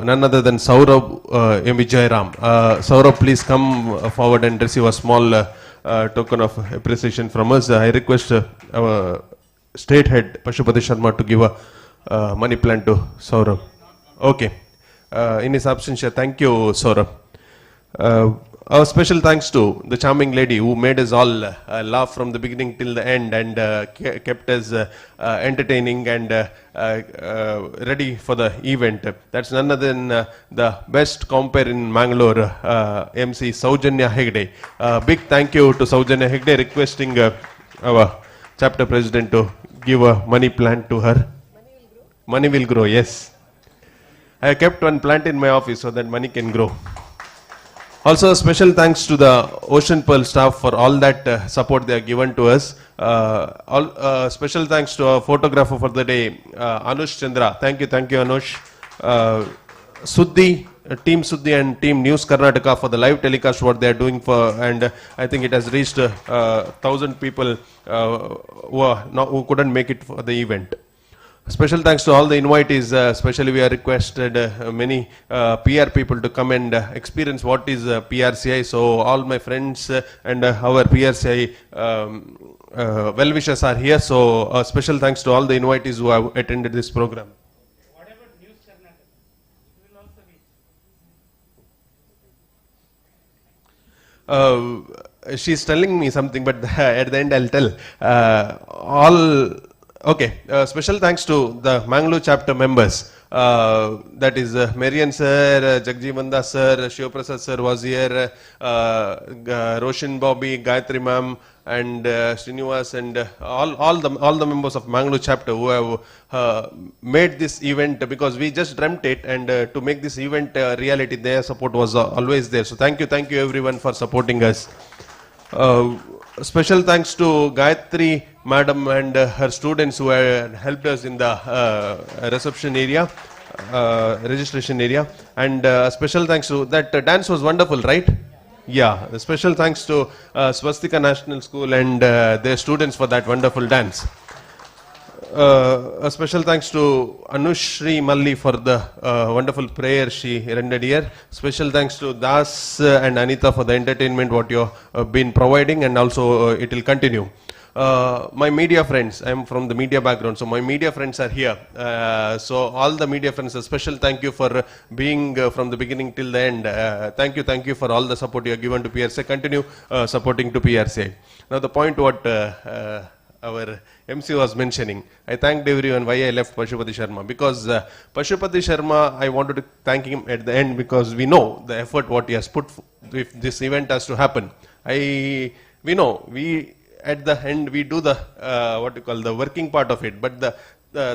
N: none other than Saurabh M. Vijayram. Saurabh, please come forward and receive a small token of appreciation from us. I request our state head, Pashupati Sharma, to give a money plant to Saurabh. Okay. In his absence, thank you, Saurabh. Our special thanks to the charming lady who made us all laugh from the beginning till the end, and kept us entertaining and ready for the event. That's none other than the best compere in Mangalore, MC Saujanya Hegde. Big thank you to Saujanya Hegde, requesting our chapter president to give a money plant to her. Money will grow, yes. I kept one plant in my office so that money can grow. Also, special thanks to the Ocean Pearl staff for all that support they have given to us. Special thanks to our photographer for the day, Anush Chandra. Thank you, Anush. Suddhi, Team Suddhi and Team News Karnataka for the live telecast what they are doing for, and I think it has reached 1,000 people who couldn't make it for the event. Special thanks to all the invitees, especially we have requested many PR people to come and experience what is PRCI. So all my friends and our PRCI well-wishers are here. So special thanks to all the invitees who have attended this program.
I: Whatever news Karnataka, it will also be.
N: She's telling me something, but at the end I'll tell. Okay, special thanks to the Mangalore chapter members. That is Marian sir, Jagjeevanda sir, Shivprasad sir was here, Roshan Bobby, Gayatri ma'am, and Srinivas, and all the members of Mangalore chapter who have made this event, because we just dreamt it, and to make this event reality, their support was always there. So thank you everyone for supporting us. Special thanks to Gayatri madam and her students who had helped us in the reception area, registration area, and special thanks to that dance was wonderful, right? Yeah, special thanks to Swastika National School and their students for that wonderful dance. A special thanks to Anushri Malli for the wonderful prayer she rendered here. Special thanks to Das and Anita for the entertainment what you have been providing, and also it will continue. My media friends, I am from the media background, so my media friends are here. So all the media friends, a special thank you for being from the beginning till the end. Thank you for all the support you have given to PRCI. Continue supporting to PRCI. Now the point what our MC was mentioning, I thanked everyone why I left Pashupati Sharma, because Pashupati Sharma, I wanted to thank him at the end, because we know the effort what he has put if this event has to happen. We know, at the end we do the the working part of it, but the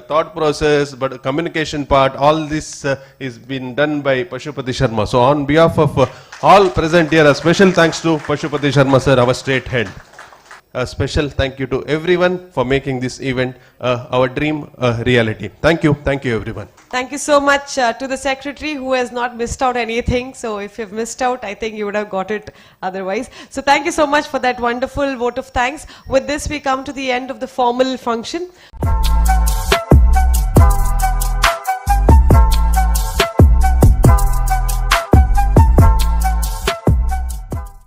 N: thought process, but communication part, all this is been done by Pashupati Sharma. So on behalf of all present here, a special thanks to Pashupati Sharma sir, our state head. A special thank you to everyone for making this event our dream a reality. Thank you everyone.
A: Thank you so much to the secretary who has not missed out anything. So if you've missed out, I think you would have got it otherwise. So thank you so much for that wonderful vote of thanks. With this, we come to the end of the formal function.